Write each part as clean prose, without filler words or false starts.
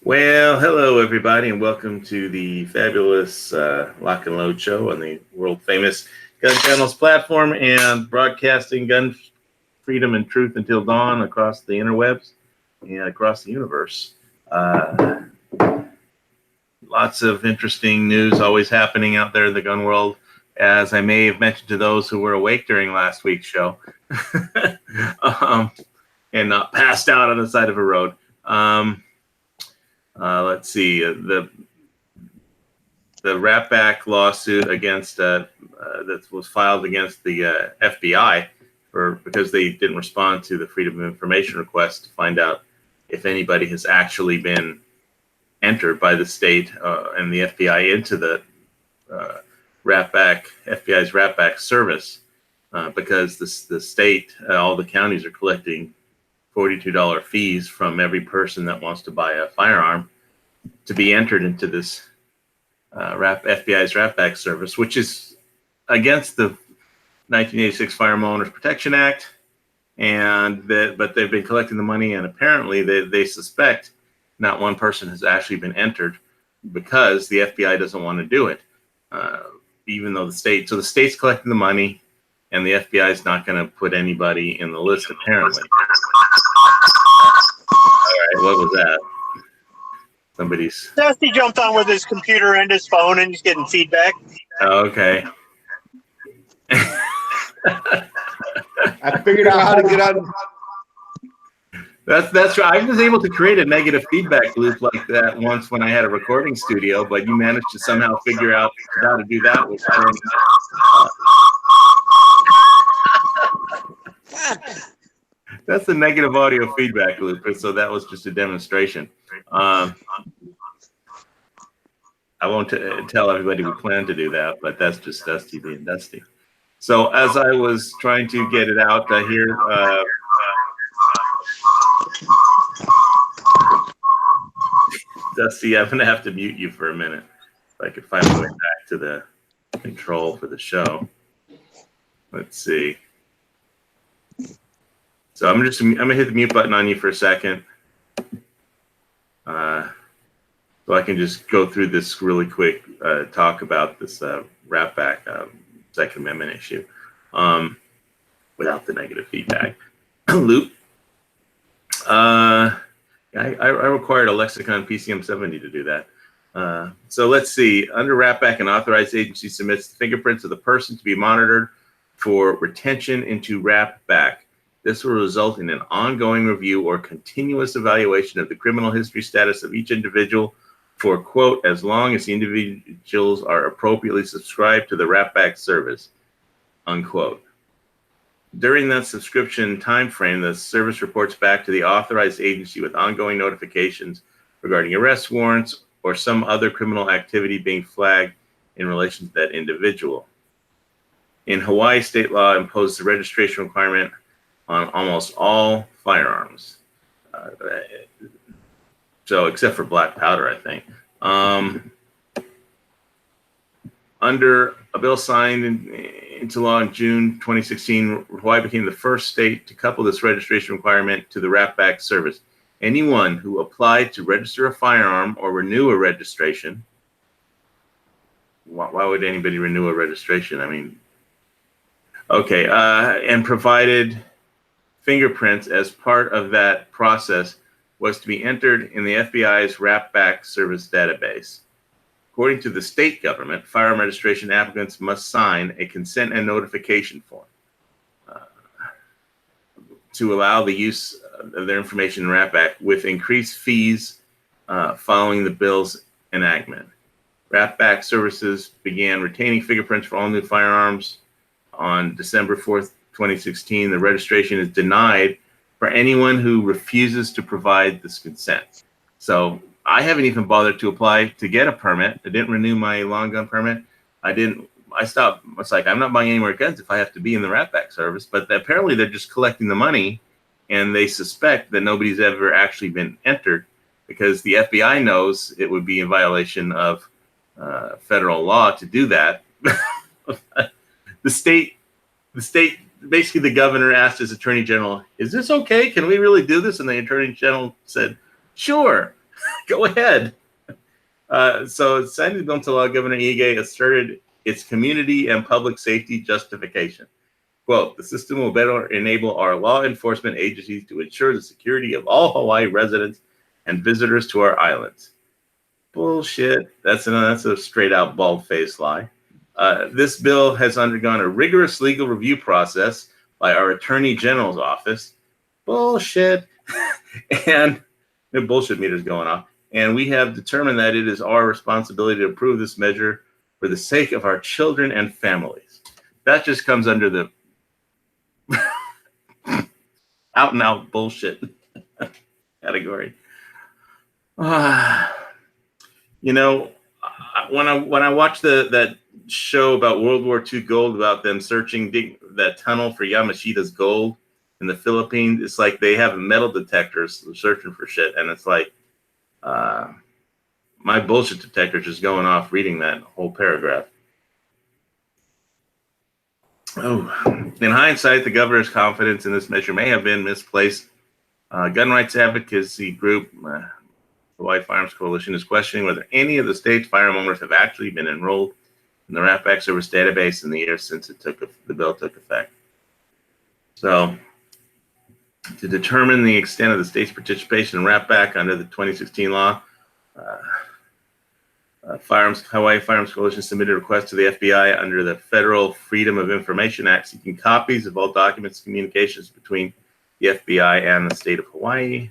Well, hello everybody, and welcome to the fabulous Lock and Load show on the world famous Gun Channels platform and broadcasting gun freedom and truth until dawn across the interwebs and across the universe. Lots of interesting news always happening out there in the gun world, as I may have mentioned to those who were awake during last week's show and not passed out on the side of a road. Let's see, the Rat Pack lawsuit against that was filed against the FBI because they didn't respond to the Freedom of Information request to find out if anybody has actually been entered by the state and the FBI into the FBI's Rat Pack service, because the state, all the counties are collecting $42 fees from every person that wants to buy a firearm to be entered into this FBI's Rat Pack service, which is against the 1986 Firearm Owners Protection Act, but they've been collecting the money, and apparently they suspect not one person has actually been entered because the FBI doesn't want to do it, even though the state's collecting the money, and the FBI is not going to put anybody in the list apparently. All right, what was that? Somebody's. Dusty jumped on with his computer and his phone, and he's getting feedback. Oh, okay. I figured out how to get on. That's right. I was able to create a negative feedback loop like that once when I had a recording studio, but you managed to somehow figure out how to do that. Which that's the negative audio feedback loop, and so that was just a demonstration. I won't tell everybody we plan to do that, but that's just Dusty being Dusty. So as I was trying to get it out here, Dusty, I'm going to have to mute you for a minute if I could find my way back to the control for the show. Let's see. So I'm going to hit the mute button on you for a second. So I can just go through this really quick talk about this Rat Pack Second Amendment issue without the negative feedback loop. I required a Lexicon PCM 70 to do that. So let's see. Under Rat Pack, an authorized agency submits the fingerprints of the person to be monitored for retention into Rat Pack. This will result in an ongoing review or continuous evaluation of the criminal history status of each individual for, quote, as long as the individuals are appropriately subscribed to the Rat Pack service, unquote. During that subscription timeframe, the service reports back to the authorized agency with ongoing notifications regarding arrest warrants or some other criminal activity being flagged in relation to that individual. In Hawaii, state law imposes a registration requirement on almost all firearms. So except for black powder, I think. Under a bill signed into law in June 2016, Hawaii became the first state to couple this registration requirement to the Rat Pack service. Anyone who applied to register a firearm or renew a registration, why would anybody renew a registration? I mean, okay, and provided fingerprints as part of that process was to be entered in the FBI's Rat Pack service database. According to the state government, firearm registration applicants must sign a consent and notification form to allow the use of their information in Rat Pack with increased fees following the bill's enactment. Rat Pack services began retaining fingerprints for all new firearms on December 4th, 2016. The registration is denied for anyone who refuses to provide this consent. So I haven't even bothered to apply to get a permit. I didn't renew my long gun permit. I stopped. It's like, I'm not buying any more guns if I have to be in the Rat Pack service. But apparently they're just collecting the money, and they suspect that nobody's ever actually been entered because the FBI knows it would be in violation of federal law to do that. The state, basically the governor asked his attorney general, is this okay? Can we really do this? And the attorney general said, sure. Go ahead. So signing the bill into law, Governor Ige asserted its community and public safety justification. Quote, the system will better enable our law enforcement agencies to ensure the security of all Hawaii residents and visitors to our islands. Bullshit. That's a straight out bald-faced lie. This bill has undergone a rigorous legal review process by our Attorney General's office. Bullshit. And the bullshit meter's going off. And we have determined that it is our responsibility to approve this measure for the sake of our children and families. That just comes under the out and out bullshit category. You know, when I watched that show about World War II gold, about them searching that tunnel for Yamashita's gold in the Philippines, it's like they have metal detectors searching for shit, and it's like my bullshit detector just going off reading that whole paragraph. Oh, in hindsight, the governor's confidence in this measure may have been misplaced. Gun rights advocacy group, Hawaii Firearms Coalition, is questioning whether any of the state's firearm owners have actually been enrolled in the RAP Back Service database in the year since the bill took effect. So, to determine the extent of the state's participation in RAP Back under the 2016 law, Hawaii Firearms Coalition submitted a request to the FBI under the Federal Freedom of Information Act seeking copies of all documents and communications between the FBI and the state of Hawaii.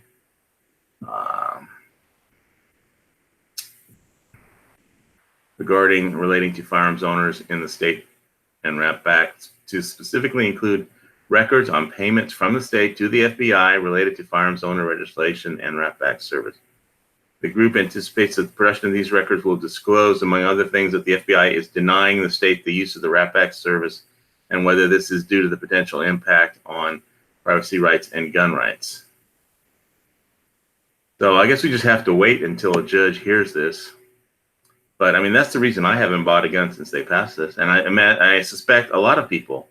Relating to firearms owners in the state and RAP Back, to specifically include records on payments from the state to the FBI related to firearms owner registration and RAP Back service. The group anticipates that the production of these records will disclose, among other things, that the FBI is denying the state the use of the RAP Back service and whether this is due to the potential impact on privacy rights and gun rights. So I guess we just have to wait until a judge hears this. But I mean, that's the reason I haven't bought a gun since they passed this. And I suspect a lot of people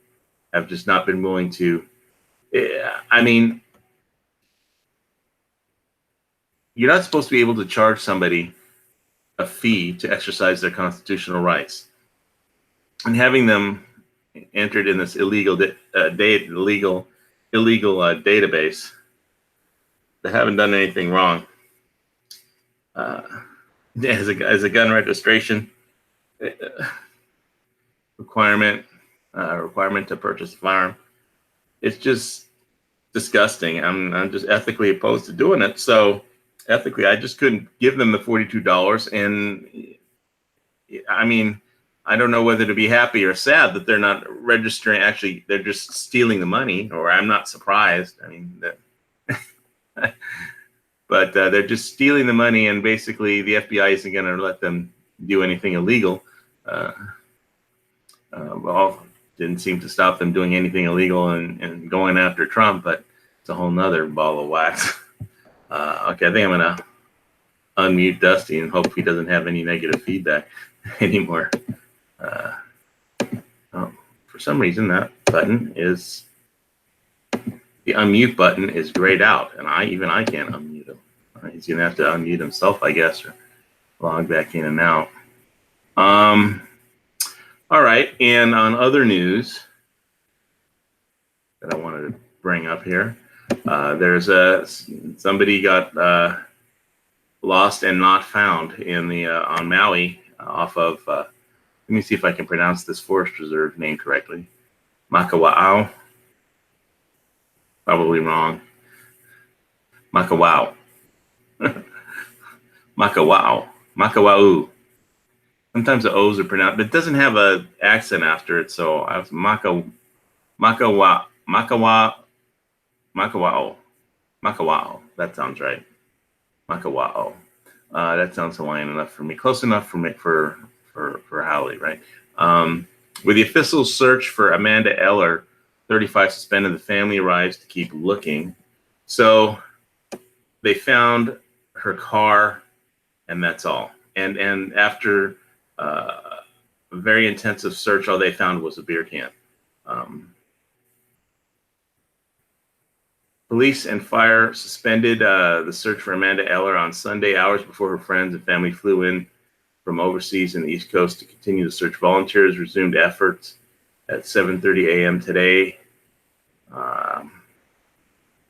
have just not been willing to. I mean, you're not supposed to be able to charge somebody a fee to exercise their constitutional rights. And having them entered in this illegal database, they haven't done anything wrong. As a gun registration requirement to purchase a firearm, it's just disgusting. I'm just ethically opposed to doing it. So ethically, I just couldn't give them the $42. And I mean, I don't know whether to be happy or sad that they're not registering. Actually, they're just stealing the money, or I'm not surprised. I mean, but they're just stealing the money, and basically the FBI isn't going to let them do anything illegal. Well, didn't seem to stop them doing anything illegal and going after Trump, but it's a whole nother ball of wax. Okay, I think I'm going to unmute Dusty and hope he doesn't have any negative feedback anymore. For some reason, that button is, the unmute button is grayed out, and I can't unmute him. He's going to have to unmute himself, I guess, or log back in and out. All right, and on other news that I wanted to bring up here, there's somebody got lost and not found in the on Maui off of. Let me see if I can pronounce this forest reserve name correctly. Makawao. Probably wrong. Makawao. Makawao. Makawau. Sometimes the O's are pronounced, but it doesn't have an accent after it. So I was Makawao. That sounds right. Makawao. That sounds Hawaiian enough for me. Close enough for me for Howley, right? With the official search for Amanda Eller, 35, suspended, the family arrives to keep looking. So they found her car, and that's all. And after a very intensive search, all they found was a beer can. Police and fire suspended the search for Amanda Eller on Sunday, hours before her friends and family flew in from overseas in the East Coast to continue the search. Volunteers resumed efforts at 7:30 a.m. today.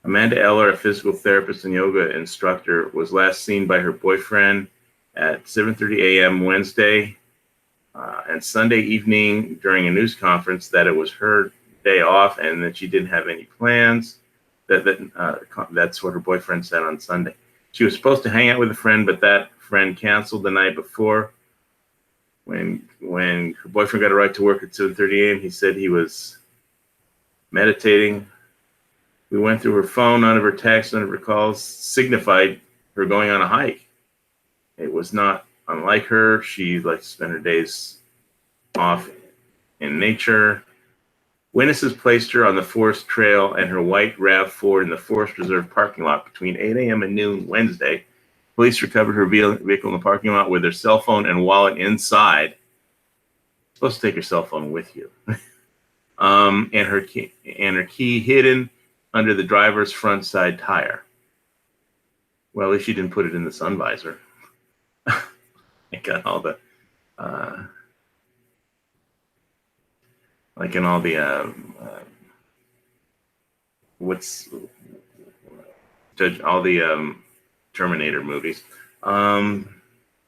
Amanda Eller, a physical therapist and yoga instructor, was last seen by her boyfriend at 7:30 a.m. Wednesday and Sunday evening during a news conference that it was her day off and that she didn't have any plans. That's what her boyfriend said on Sunday. She was supposed to hang out with a friend, but that friend canceled the night before. When her boyfriend got a ride to work at 7:30 a.m., he said he was meditating. We went through her phone. None of her texts, none of her calls signified her going on a hike. It was not unlike her. She likes to spend her days off in nature. Witnesses placed her on the forest trail and her white RAV4 in the Forest Reserve parking lot between 8 a.m. and noon Wednesday. Police recovered her vehicle in the parking lot with her cell phone and wallet inside. You're supposed to take your cell phone with you. And her key hidden under the driver's front side tire. Well, at least she didn't put it in the sun visor. It got all the, like in all the, all the Terminator movies.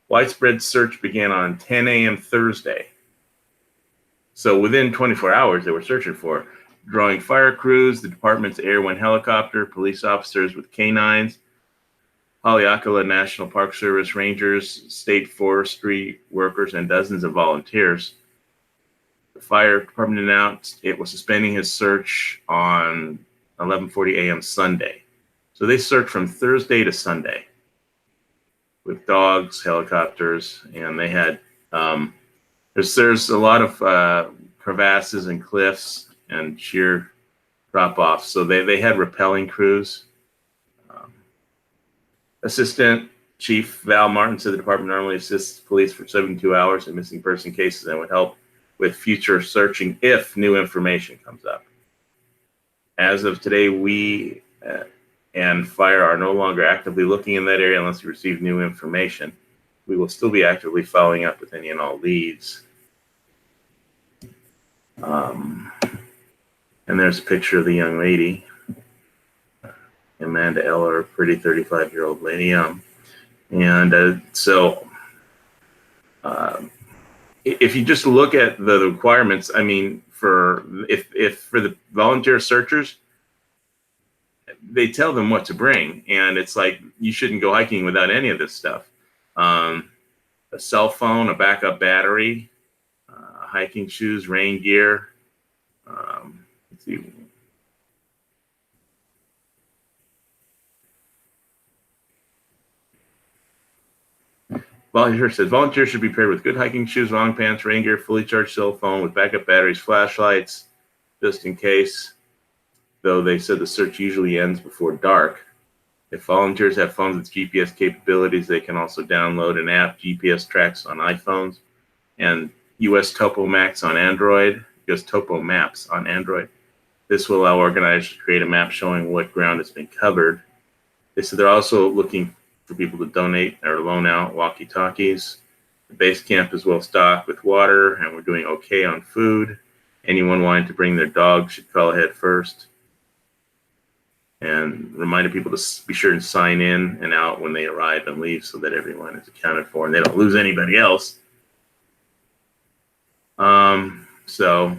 Widespread search began on 10 a.m. Thursday. So within 24 hours, they were searching for her. Drawing fire crews, the department's Air One helicopter, police officers with canines, Haleakala National Park Service rangers, state forestry workers, and dozens of volunteers. The fire department announced it was suspending his search on 11:40 a.m. Sunday. So they searched from Thursday to Sunday with dogs, helicopters, and they had there's a lot of crevasses and cliffs and sheer drop-offs. So they had rappelling crews. Assistant Chief Val Martin said the department normally assists police for 72 hours in missing person cases and would help with future searching if new information comes up. As of today, we and fire are no longer actively looking in that area unless we receive new information. We will still be actively following up with any and all leads. And there's a picture of the young lady, Amanda Eller, a pretty 35-year-old lady. If you just look at the requirements, I mean, for the volunteer searchers, they tell them what to bring, and it's like you shouldn't go hiking without any of this stuff. A cell phone, a backup battery, hiking shoes, rain gear. Let's see. Volunteer says volunteers should be paired with good hiking shoes, long pants, rain gear, fully charged cell phone with backup batteries, flashlights, just in case. Though they said the search usually ends before dark. If volunteers have phones with GPS capabilities, they can also download an app, GPS tracks on iPhones, and US Topo Maps on Android. This will allow organizers to create a map showing what ground has been covered. They said they're also looking for people to donate or loan out walkie-talkies. The base camp is well stocked with water, and we're doing okay on food. Anyone wanting to bring their dog should call ahead first. And reminded people to be sure and sign in and out when they arrive and leave so that everyone is accounted for and they don't lose anybody else. So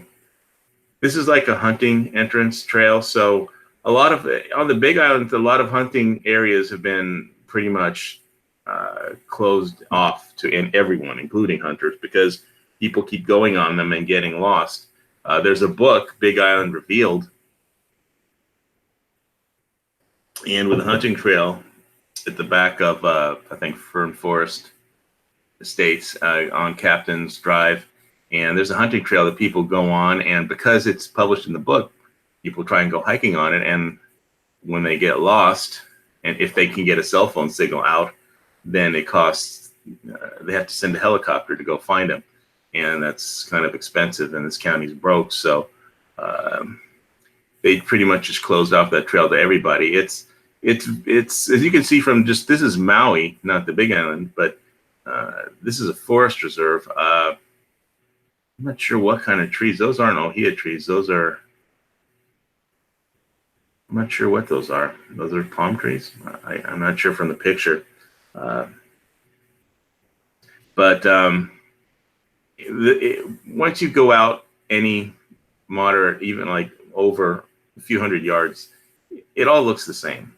this is like a hunting entrance trail. So a lot of, on the Big Island, a lot of hunting areas have been pretty much closed off to everyone, including hunters, because people keep going on them and getting lost. There's a book, Big Island Revealed, and with a hunting trail at the back of, I think, Fern Forest Estates on Captain's Drive. And there's a hunting trail that people go on, and because it's published in the book, people try and go hiking on it. And when they get lost, and if they can get a cell phone signal out, then it costs, they have to send a helicopter to go find them. And that's kind of expensive, and this county's broke. So they pretty much just closed off that trail to everybody. It's as you can see from just, this is Maui, not the Big Island, but this is a forest reserve. I'm not sure what kind of trees. Those aren't ohia trees. Those are, I'm not sure what those are. Those are palm trees. I'm not sure from the picture. But once you go out any moderate, even like over a few hundred yards, it all looks the same.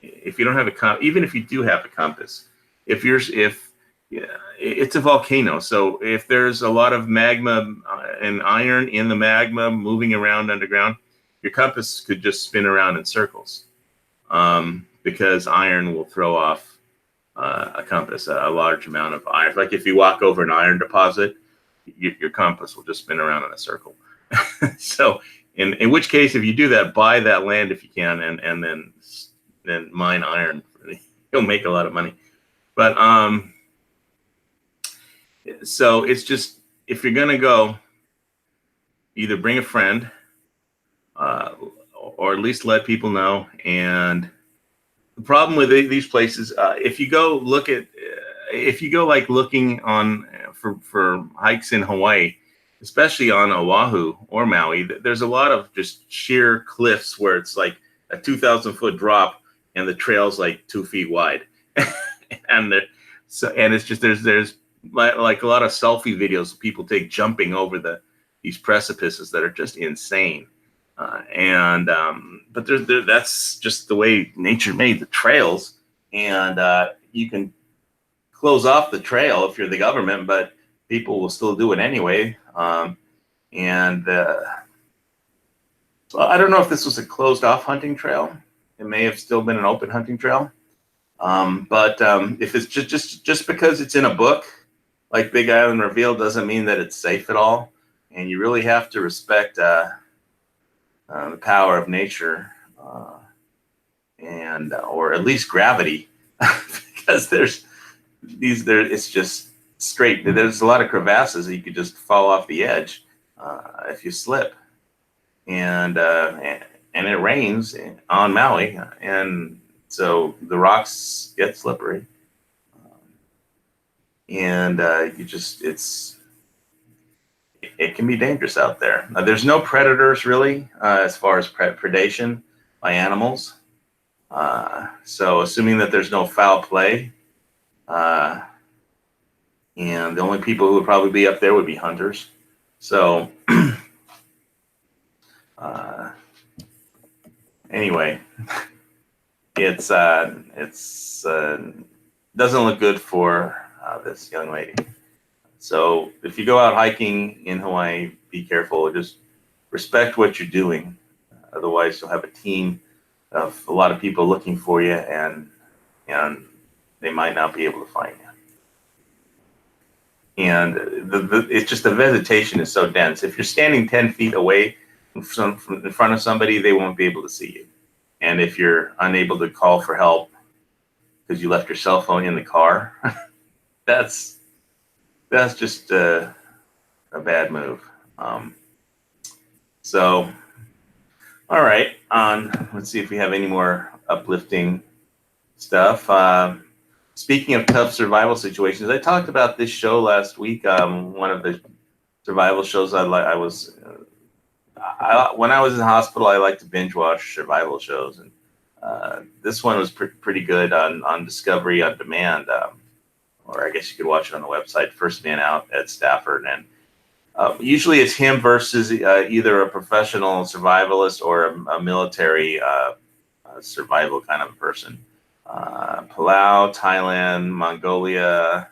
If you don't have even if you do have a compass, yeah, it's a volcano. So if there's a lot of magma and iron in the magma moving around underground, your compass could just spin around in circles, because iron will throw off a compass, a large amount of iron. Like if you walk over an iron deposit, your compass will just spin around in a circle. So in which case, if you do that, buy that land if you can, and then mine iron. You'll make a lot of money. But so it's just, if you're gonna go, either bring a friend, or at least let people know. And the problem with these places, if you go like looking on for hikes in Hawaii, especially on Oahu or Maui, there's a lot of just sheer cliffs where it's like a 2,000-foot drop and the trail's like 2 feet wide. And it's just, there's like a lot of selfie videos people take jumping over these precipices that are just insane. But that's just the way nature made the trails, and you can close off the trail if you're the government, but people will still do it anyway. So I don't know if this was a closed off hunting trail. It may have still been an open hunting trail. But if it's just because it's in a book like Big Island Revealed doesn't mean that it's safe at all. And you really have to respect the power of nature, or at least gravity, because it's just straight. There's a lot of crevasses that you could just fall off the edge if you slip, and it rains on Maui, and so the rocks get slippery, and it can be dangerous out there. There's no predators really as far as predation by animals. So assuming that there's no foul play, and the only people who would probably be up there would be hunters. So anyway, it's doesn't look good for this young lady. So if you go out hiking in Hawaii, be careful. Just respect what you're doing. Otherwise, you'll have a team of a lot of people looking for you, and they might not be able to find you. And it's just the vegetation is so dense. If you're standing 10 feet away from in front of somebody, they won't be able to see you. And if you're unable to call for help because you left your cell phone in the car, that's just a bad move. So, all right. Let's see if we have any more uplifting stuff. Speaking of tough survival situations, I talked about this show last week. One of the survival shows when I was in hospital, I like to binge watch survival shows, and this one was pretty good on Discovery on Demand, or I guess you could watch it on the website. First Man Out, Ed Stafford, and usually it's him versus either a professional survivalist or a military survival kind of a person. Palau, Thailand, Mongolia,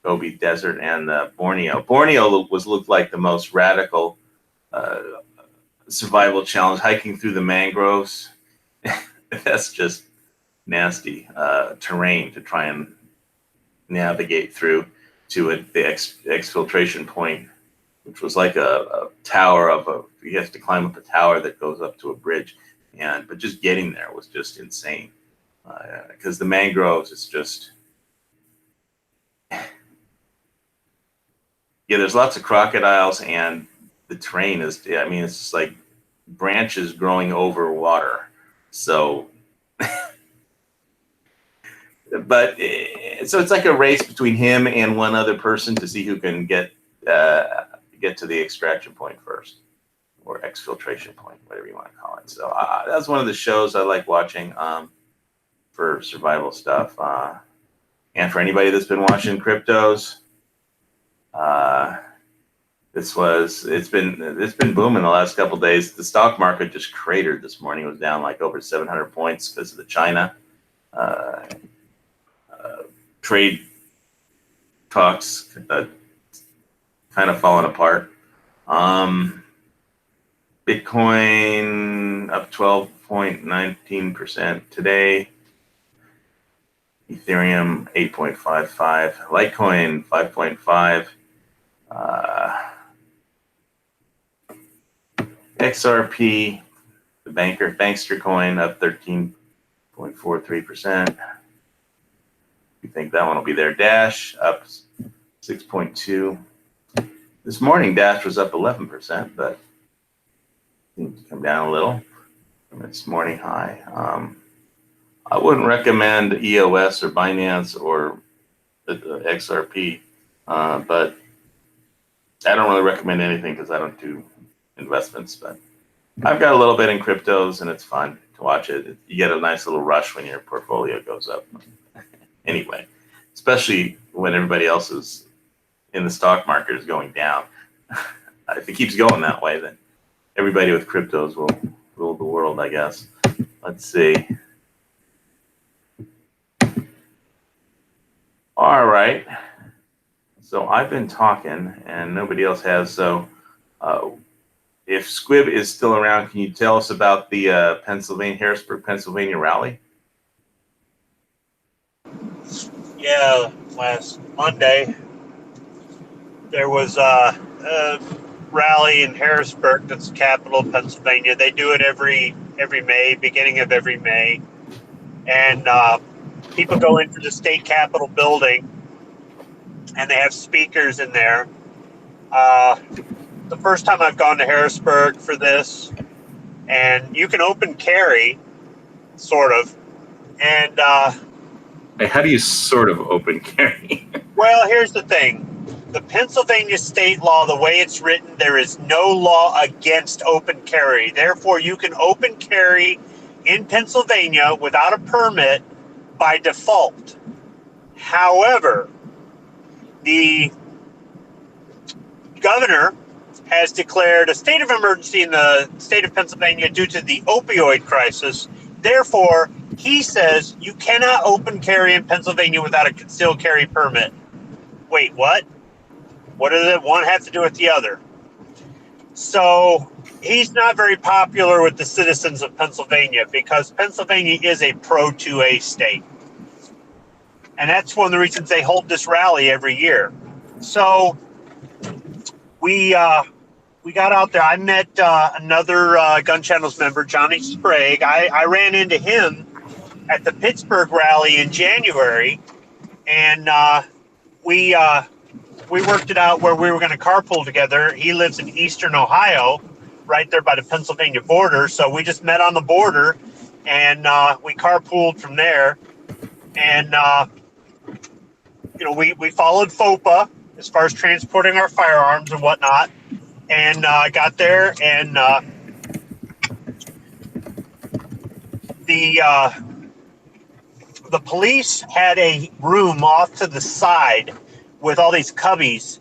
Gobi Desert, and Borneo. Borneo looked like the most radical survival challenge, hiking through the mangroves. That's just nasty terrain to try and navigate through to the exfiltration point, which was like a tower you have to climb up a tower that goes up to a bridge, but just getting there was just insane. Because the mangroves, it's just, there's lots of crocodiles, and the terrain is, it's just like branches growing over water. So, so it's like a race between him and one other person to see who can get to the extraction point first, or exfiltration point, whatever you want to call it. So that's one of the shows I like watching for survival stuff. And for anybody that's been watching cryptos, it's been booming the last couple of days. The stock market just cratered this morning. It was down like over 700 points because of the China trade talks kind of falling apart. Bitcoin up 12.19% today. Ethereum 8.55. Litecoin 5.5. XRP, the bankster coin, up 13.43%. You think that one will be there? Dash up 6.2. This morning, Dash was up 11%, but seems to come down a little from its morning high. I wouldn't recommend EOS or Binance or the XRP, but I don't really recommend anything because I don't do investments. But I've got a little bit in cryptos, and it's fun to watch it. You get a nice little rush when your portfolio goes up. Anyway, especially when everybody else is in the stock market is going down. If it keeps going that way, then everybody with cryptos will rule the world, I guess. Let's see. All right. So I've been talking and nobody else has. So if Squib is still around, can you tell us about the Harrisburg, Pennsylvania rally? Yeah, last Monday there was a rally in Harrisburg, that's the capital of Pennsylvania. They do it every May, beginning of every May, and people go into the state capitol building, and they have speakers in there. The first time I've gone to Harrisburg for this, and you can open carry, sort of, and How do you sort of open carry? well, here's the thing. The Pennsylvania state law, the way it's written, there is no law against open carry. Therefore, you can open carry in Pennsylvania without a permit by default. However, the governor has declared a state of emergency in the state of Pennsylvania due to the opioid crisis. Therefore, he says you cannot open carry in Pennsylvania without a concealed carry permit. Wait, what? What does it one have to do with the other? So he's not very popular with the citizens of Pennsylvania because Pennsylvania is a pro-2A state. And that's one of the reasons they hold this rally every year. So we got out there. I met another Gun Channels member, Johnny Sprague. I ran into him at the Pittsburgh rally in January, and we worked it out where we were going to carpool together. He lives in Eastern Ohio, right there by the Pennsylvania border. So we just met on the border, and we carpooled from there. And we followed FOPA as far as transporting our firearms and whatnot. And got there, and the police had a room off to the side with all these cubbies,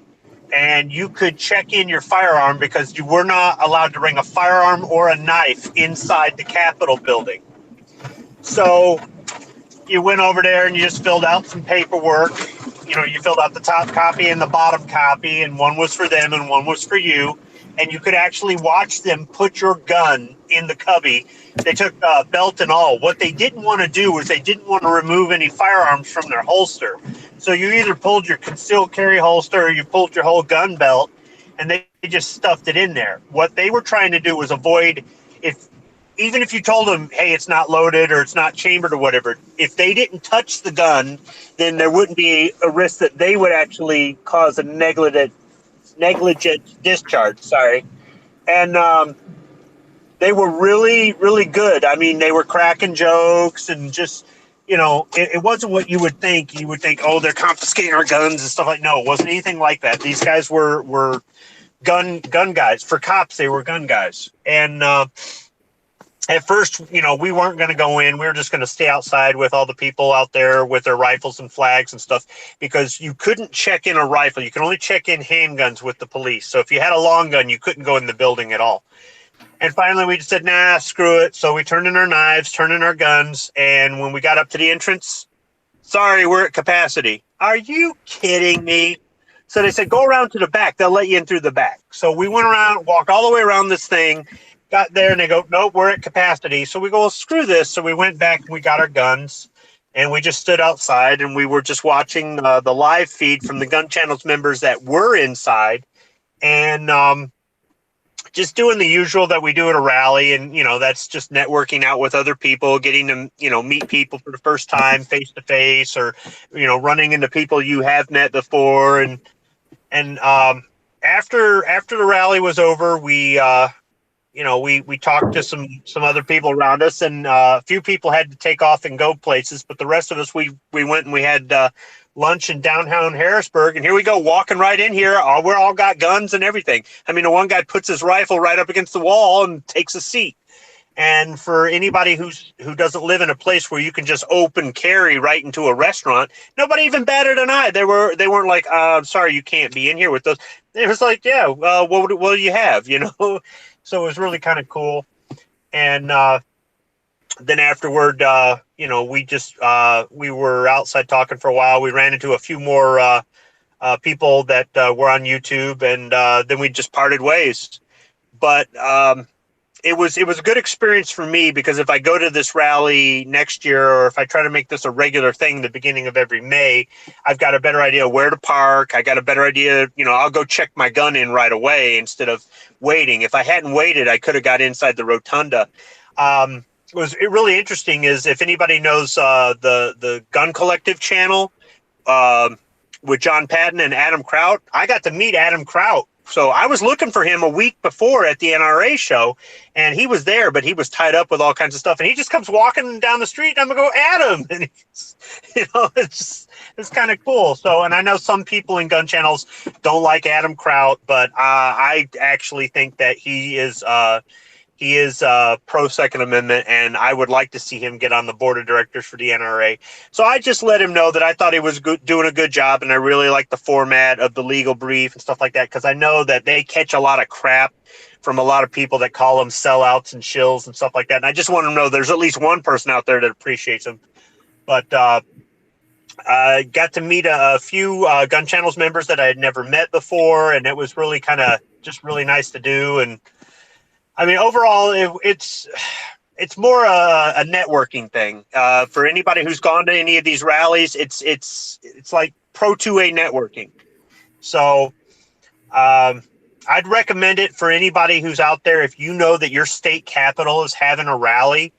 and you could check in your firearm because you were not allowed to bring a firearm or a knife inside the Capitol building. So you went over there and you just filled out some paperwork. You filled out the top copy and the bottom copy, and one was for them and one was for you. And you could actually watch them put your gun in the cubby. They took belt and all. What they didn't want to do was they didn't want to remove any firearms from their holster. So you either pulled your concealed carry holster or you pulled your whole gun belt, and they just stuffed it in there. What they were trying to do was avoid, even if you told them, hey, it's not loaded or it's not chambered or whatever, if they didn't touch the gun, then there wouldn't be a risk that they would actually cause a negligent discharge. And They were really, really good. I mean, they were cracking jokes and just, it wasn't what you would think. You would think, oh, they're confiscating our guns and stuff like. No, it wasn't anything like that. These guys were gun guys. For cops, they were gun guys. And at first, we weren't going to go in. We were just going to stay outside with all the people out there with their rifles and flags and stuff, because you couldn't check in a rifle. You can only check in handguns with the police. So if you had a long gun, you couldn't go in the building at all. And finally, we just said, nah, screw it. So we turned in our knives, turned in our guns. And when we got up to the entrance, sorry, we're at capacity. Are you kidding me? So they said, go around to the back. They'll let you in through the back. So we went around, walked all the way around this thing, got there, and they go, nope, we're at capacity. So we go, well, screw this. So we went back and we got our guns, and we just stood outside, and we were just watching the live feed from the Gun Channels members that were inside, and just doing the usual that we do at a rally. And, that's just networking out with other people, getting them, meet people for the first time face to face, or, running into people you have met before. And after the rally was over, we talked to some other people around us, and a few people had to take off and go places, but the rest of us, we went and we had lunch in downtown Harrisburg, and here we go, walking right in here. We're all got guns and everything. I mean, the one guy puts his rifle right up against the wall and takes a seat. And for anybody who doesn't live in a place where you can just open carry right into a restaurant, nobody even batted an eye. They weren't like, I'm sorry, you can't be in here with those. It was like, yeah, what do you have, So it was really kind of cool. And then afterward, we were outside talking for a while. We ran into a few more people that were on YouTube, and then we just parted ways. But it was a good experience for me, because if I go to this rally next year, or if I try to make this a regular thing the beginning of every May, I've got a better idea where to park. I got a better idea, I'll go check my gun in right away instead of waiting. If I hadn't waited, I could have got inside the rotunda. Was it really interesting is, if anybody knows the Gun Collective channel with John Patton and Adam Kraut, I got to meet Adam Kraut. So I was looking for him a week before at the NRA show, and he was there, but he was tied up with all kinds of stuff. And he just comes walking down the street, and I'm gonna go, Adam, and it's kind of cool. So, and I know some people in gun channels don't like Adam Kraut, but I actually think that he is pro Second Amendment, and I would like to see him get on the board of directors for the NRA. So I just let him know that I thought he was doing a good job, and I really like the format of the legal brief and stuff like that, because I know that they catch a lot of crap from a lot of people that call them sellouts and shills and stuff like that. And I just want to know there's at least one person out there that appreciates him. But I got to meet a few Gun Channels members that I had never met before, and it was really kind of just really nice to do. And I mean, overall, it's more a networking thing. For anybody who's gone to any of these rallies, it's like Pro 2A networking. So I'd recommend it for anybody who's out there. If you know that your state capital is having a rally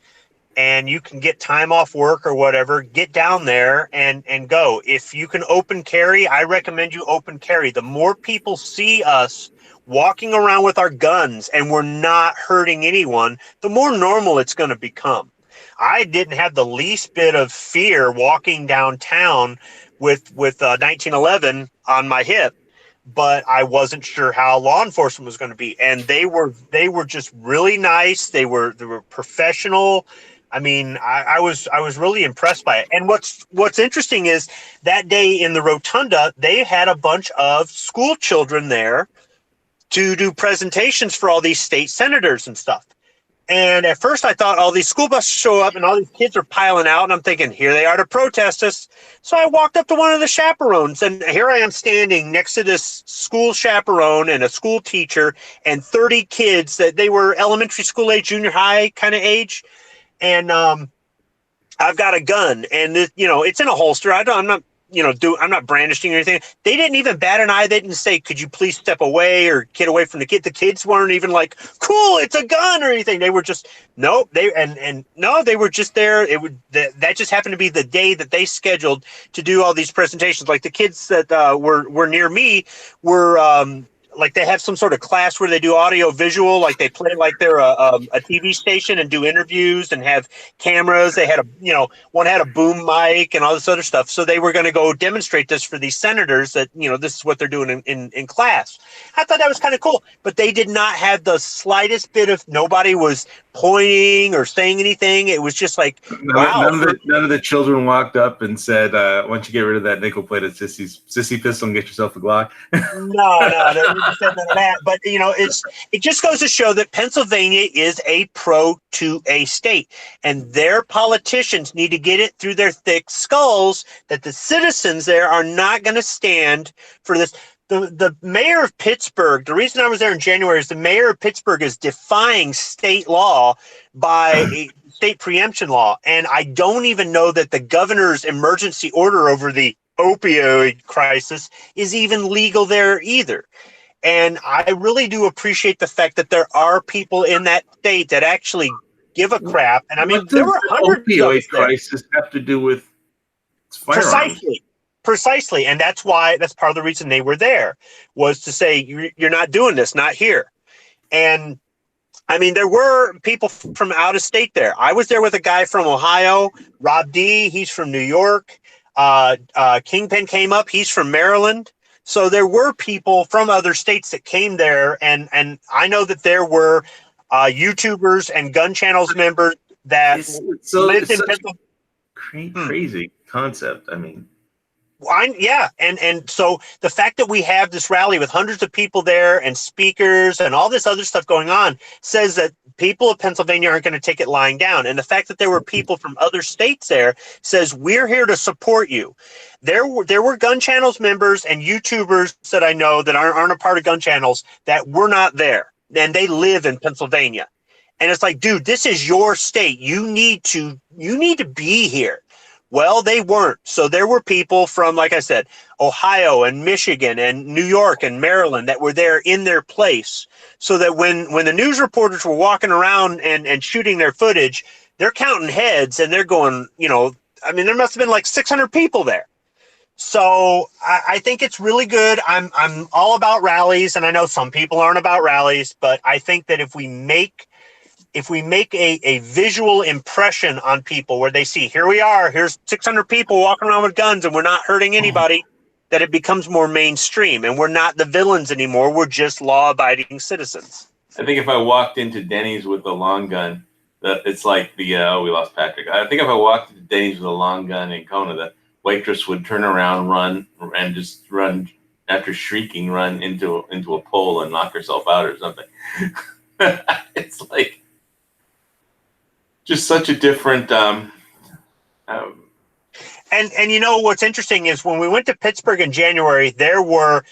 and you can get time off work or whatever, get down there and go. If you can open carry, I recommend you open carry. The more people see us walking around with our guns and we're not hurting anyone, the more normal it's going to become. I didn't have the least bit of fear walking downtown with 1911 on my hip, but I wasn't sure how law enforcement was going to be. And they were just really nice. They were professional. I mean, I was really impressed by it. And what's interesting is that day in the rotunda, they had a bunch of school children there to do presentations for all these state senators and stuff. And at first I thought all these school buses show up and all these kids are piling out, and I'm thinking, here they are to protest us. So I walked up to one of the chaperones, and here I am standing next to this school chaperone and a school teacher and 30 kids that they were elementary school age, junior high kind of age. And I've got a gun, and it's in a holster. I'm not brandishing or anything. They didn't even bat an eye. They didn't say, could you please step away or get away from the kid? The kids weren't even like, cool, it's a gun or anything. They were just, nope. They were just there. That just happened to be the day that they scheduled to do all these presentations. Like the kids that were near me were like they have some sort of class where they do audio visual, like they play like they're a TV station and do interviews and have cameras. They had one had a boom mic and all this other stuff. So they were going to go demonstrate this for these senators that, this is what they're doing in class. I thought that was kind of cool, but they did not have the slightest bit of, nobody was pointing or saying anything. It was just like, wow. None of the children walked up and said, "Why don't you get rid of that nickel-plated sissy pistol and get yourself a Glock?" No, they didn't say none of that. But it just goes to show that Pennsylvania is a pro-2A state, and their politicians need to get it through their thick skulls that the citizens there are not going to stand for this. The mayor of Pittsburgh, the reason I was there in January is the mayor of Pittsburgh is defying state law by state preemption law. And I don't even know that the governor's emergency order over the opioid crisis is even legal there either. And I really do appreciate the fact that there are people in that state that actually give a crap. And I mean, there were hundreds of opioid crisis have to do with firearms. Precisely. And that's part of the reason they were there, was to say, you're not doing this, not here. And I mean, there were people from out of state there. I was there with a guy from Ohio, Rob D. He's from New York. Kingpin came up. He's from Maryland. So there were people from other states that came there. And I know that there were YouTubers and gun channels members that lived in Pennsylvania. Crazy concept. I mean, and so the fact that we have this rally with hundreds of people there and speakers and all this other stuff going on says that people of Pennsylvania aren't going to take it lying down. And the fact that there were people from other states there says we're here to support you. There were gun channels members and YouTubers that I know that aren't a part of gun channels that were not there, and they live in Pennsylvania. And it's like, dude, this is your state. You need to be here. Well, they weren't. So there were people from, like I said, Ohio and Michigan and New York and Maryland that were there in their place, so that when the news reporters were walking around and shooting their footage, they're counting heads and they're going, I mean, there must have been like 600 people there. So I think it's really good. I'm all about rallies, and I know some people aren't about rallies, but I think that if we make a visual impression on people where they see, here we are, here's 600 people walking around with guns and we're not hurting anybody, that it becomes more mainstream and we're not the villains anymore. We're just law-abiding citizens. I think if I walked into Denny's with a long gun, it's like we lost Patrick. I think if I walked into Denny's with a long gun in Kona, the waitress would turn around, run after shrieking, run into a pole and knock herself out or something. It's like, just such a different. And what's interesting is when we went to Pittsburgh in January, there were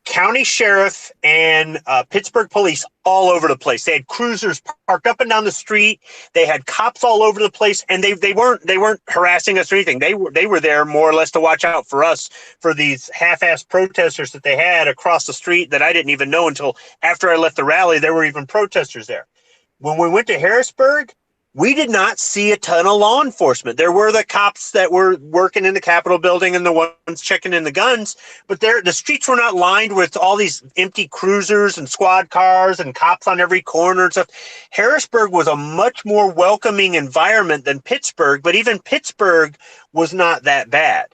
county sheriff and Pittsburgh police all over the place. They had cruisers parked up and down the street. They had cops all over the place, and they weren't harassing us or anything. They were there more or less to watch out for us, for these half-assed protesters that they had across the street that I didn't even know until after I left the rally. There were even protesters there. When we went to Harrisburg, we did not see a ton of law enforcement. There were the cops that were working in the Capitol building and the ones checking in the guns, but the streets were not lined with all these empty cruisers and squad cars and cops on every corner and stuff. Harrisburg was a much more welcoming environment than Pittsburgh, but even Pittsburgh was not that bad.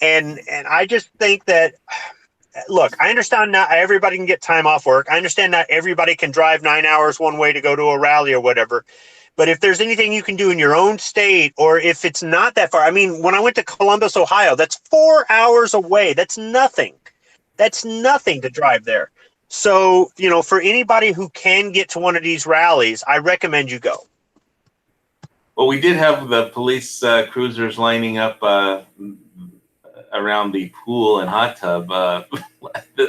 And I just think that, look, I understand not everybody can get time off work. I understand not everybody can drive 9 hours one way to go to a rally or whatever. But if there's anything you can do in your own state, or if it's not that far, I mean, when I went to Columbus, Ohio, that's 4 hours away. That's nothing. That's nothing to drive there. So, for anybody who can get to one of these rallies, I recommend you go. Well, we did have the police cruisers lining up around the pool and hot tub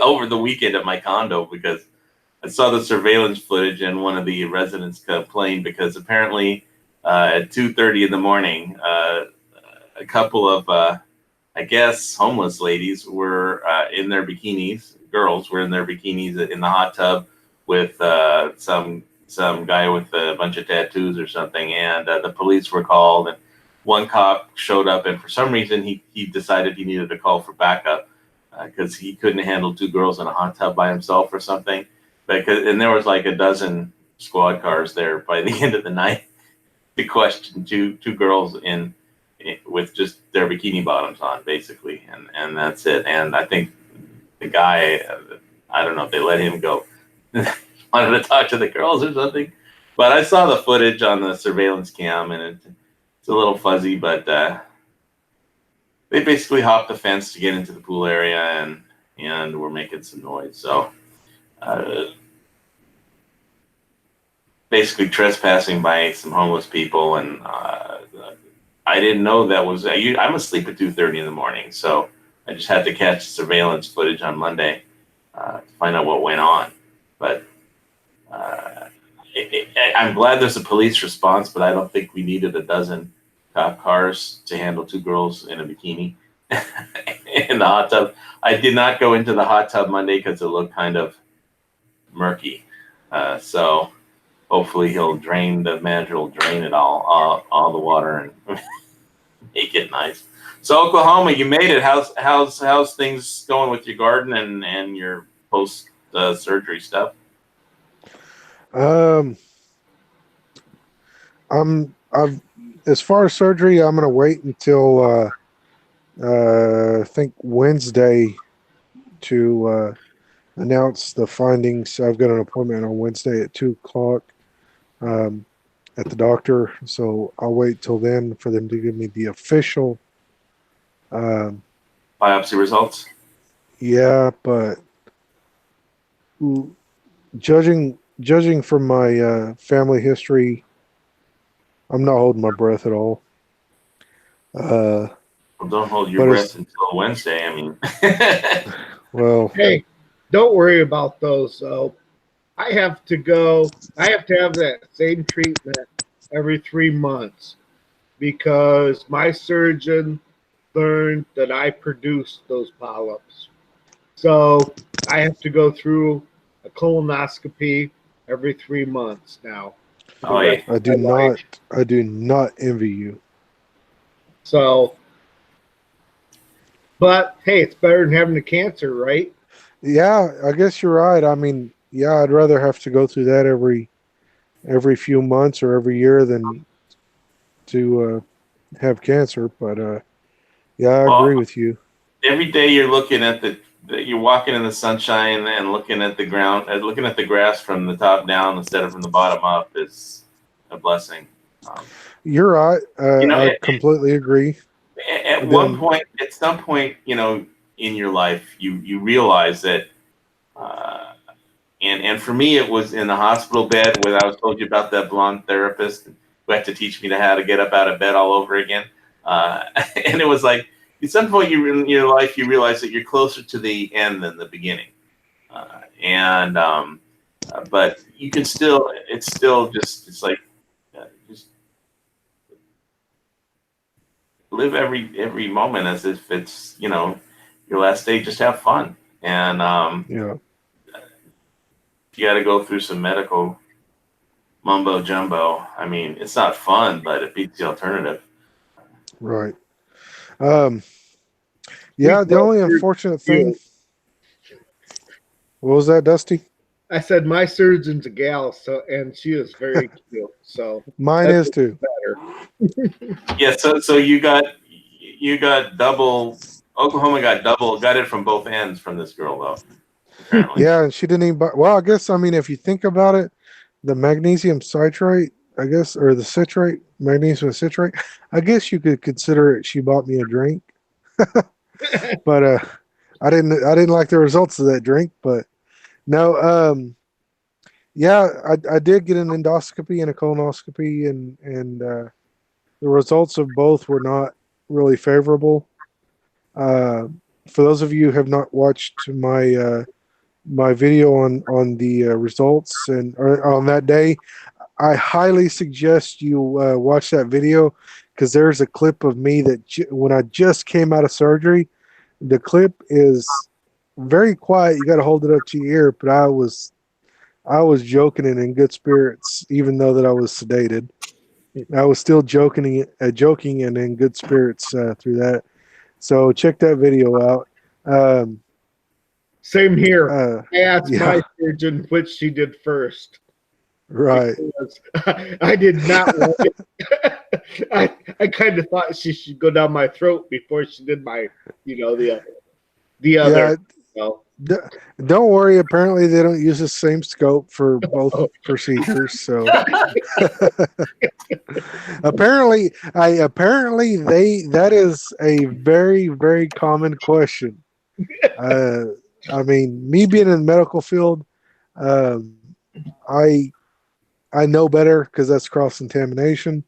over the weekend at my condo, because I saw the surveillance footage, and one of the residents complained because apparently at 2:30 in the morning, a couple of, I guess, homeless ladies were in their bikinis. Girls were in their bikinis in the hot tub with some guy with a bunch of tattoos or something, and the police were called, and one cop showed up, and for some reason he decided he needed to call for backup. because he couldn't handle 2 girls in a hot tub by himself or something. And there was like a dozen squad cars there by the end of the night to question two girls in with just their bikini bottoms on, basically, and that's it. And I think the guy, I don't know if they let him go, wanted to talk to the girls or something. But I saw the footage on the surveillance cam, and it's a little fuzzy, but they basically hopped the fence to get into the pool area, and were making some noise. So basically trespassing by some homeless people, and I didn't know that was. I'm asleep at 2:30 in the morning, so I just had to catch surveillance footage on Monday to find out what went on. But I'm glad there's a police response, but I don't think we needed a dozen cop cars to handle 2 girls in a bikini in the hot tub. I did not go into the hot tub Monday because it looked kind of murky. So hopefully the manager will drain it all the water and make it nice. So Oklahoma, you made it. How's things going with your garden and your post surgery stuff? As far as surgery, I'm gonna wait until I think Wednesday to announce the findings. I've got an appointment on Wednesday at 2:00 at the doctor, so I'll wait till then for them to give me the official Biopsy results. Yeah, but judging from my family history, I'm not holding my breath at all. Well, don't hold your breath until Wednesday. I mean, well, Hey, don't worry about those. So I have to have that same treatment every 3 months because my surgeon learned that I produced those polyps. So I have to go through a colonoscopy every 3 months now. oh yeah. I do not envy you. So, but hey, it's better than having the cancer, right? Yeah, I guess you're right. I mean, yeah, I'd rather have to go through that every few months or every year than to have cancer. But yeah, I agree with you. Every day you're looking at you're walking in the sunshine and looking at the ground, looking at the grass from the top down instead of from the bottom up is a blessing. You're right. I completely agree. At some point, in your life, you realize that, and for me, it was in the hospital bed where I was told you about that blonde therapist who had to teach me how to get up out of bed all over again. And it was like, at some point in your life, you realize that you're closer to the end than the beginning. But you can still, it's like, just live every moment as if it's, your last day. Just have fun. And Yeah. if you got to go through some medical mumbo jumbo, I mean, it's not fun, but it beats the alternative. Right. Yeah, the only unfortunate thing. What was that, Dusty? I said my surgeon's a gal, and she is very cute. So Mine is too. better. Yeah, so you got double. Oklahoma got it from both ends from this girl though. Apparently. Yeah, and she didn't even buy. Well, I guess, I mean, if you think about it, the magnesium citrate, I guess, or the citrate, magnesium citrate, I guess you could consider it. She bought me a drink, but I didn't like the results of that drink. But no, yeah, I did get an endoscopy and a colonoscopy, and the results of both were not really favorable. For those of you who have not watched my my video on the results or on that day, I highly suggest you watch that video because there's a clip of me that when I just came out of surgery. The clip is very quiet. You got to hold it up to your ear, but I was joking and in good spirits, even though that I was sedated. I was still joking and in good spirits through that. So check that video out. Same here. I asked Yeah, my surgeon which she did first. right. Because I did not want it. I kind of thought she should go down my throat before she did my, the other. Yeah, So, d- don't worry. Apparently, they don't use the same scope for both procedures. So apparently that is a very very common question. Uh, I mean, me being in the medical field, um, I I know better because that's cross contamination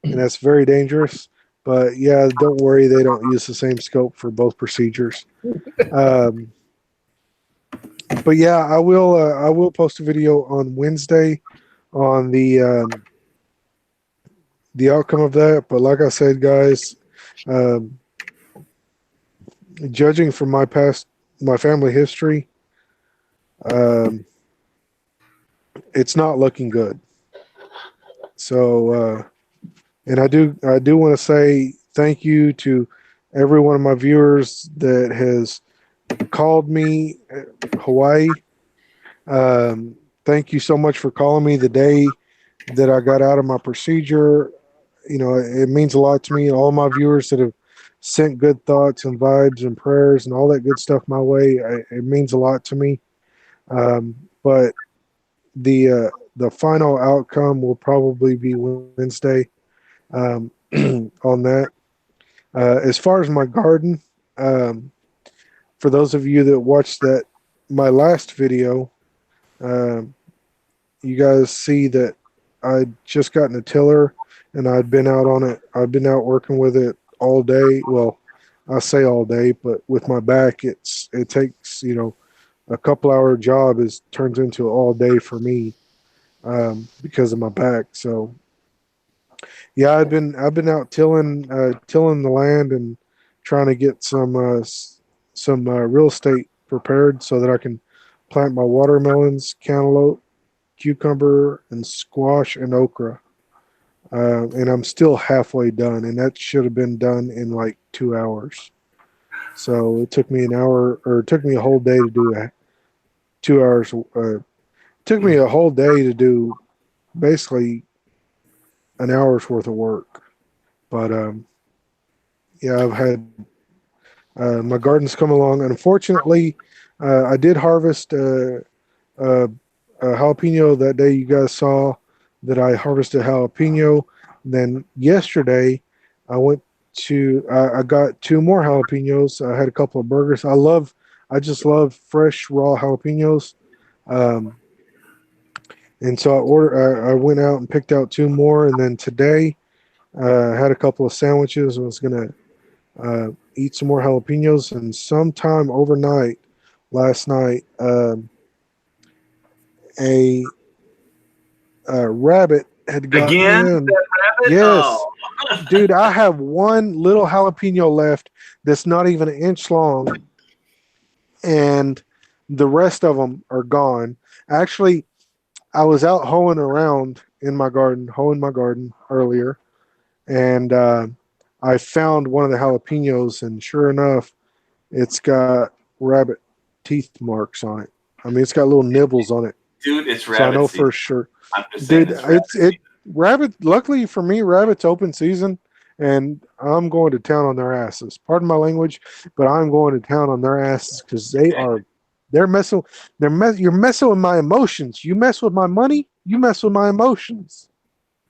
and that's very dangerous. But yeah, don't worry, they don't use the same scope for both procedures. Um, but yeah, I will post a video on Wednesday on the outcome of that. But like I said, guys, um, judging from my family history, um, it's not looking good. So, and I do want to say thank you to every one of my viewers that has called me, Hawaii. Thank you so much for calling me the day that I got out of my procedure. You know, it means a lot to me. All my viewers that have sent good thoughts and vibes and prayers and all that good stuff my way, it means a lot to me. But the final outcome will probably be Wednesday on that. As far as my garden, um, for those of you that watched that my last video, um, you guys see that I'd just gotten a tiller and I'd been out on it. I've been out working with it all day. Well, I say all day, but with my back, it takes a couple hour job turns into all day for me because of my back. So yeah, I've been out tilling the land and trying to get some real estate prepared so that I can plant my watermelons, cantaloupe, cucumber, and squash and okra. And I'm still halfway done, and that should have been done in like 2 hours. So it took me an hour, or it took me a whole day to do that. 2 hours. Took me a whole day to do basically an hour's worth of work. But yeah, I've had my garden's come along. Unfortunately, I did harvest a jalapeno that day. You guys saw that I harvested jalapeno. Then yesterday, I got two more jalapenos. I had a couple of burgers. I just love fresh raw jalapenos. Um, and so I went out and picked out two more. And then today, I had a couple of sandwiches. I was gonna eat some more jalapenos. And sometime overnight, last night, a rabbit had gotten Again? in. That rabbit? Yes, Oh. dude, I have one little jalapeno left that's not even an inch long, and the rest of them are gone. Actually, I was out hoeing around in my garden, hoeing my garden earlier, and I found one of the jalapenos, and sure enough, it's got rabbit teeth marks on it. I mean, it's got little nibbles on it, Dude, it's so I rabbit know season. for sure. I'm just saying Dude, it's rabbit season. rabbit. Luckily for me, rabbit's open season, and I'm going to town on their asses. Pardon my language, but I'm going to town on their asses because they're messing. You're messing with my emotions. You mess with my money. You mess with my emotions.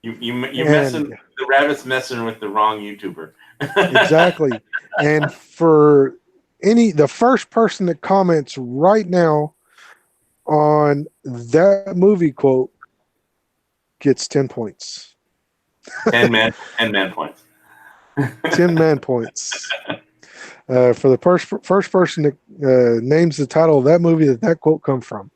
You're And- messing. The rabbit's messing with the wrong YouTuber. Exactly. And for the first person that comments right now on that movie quote gets 10 points. 10 man points. 10 man points. For the first person that names the title of that movie that quote come from.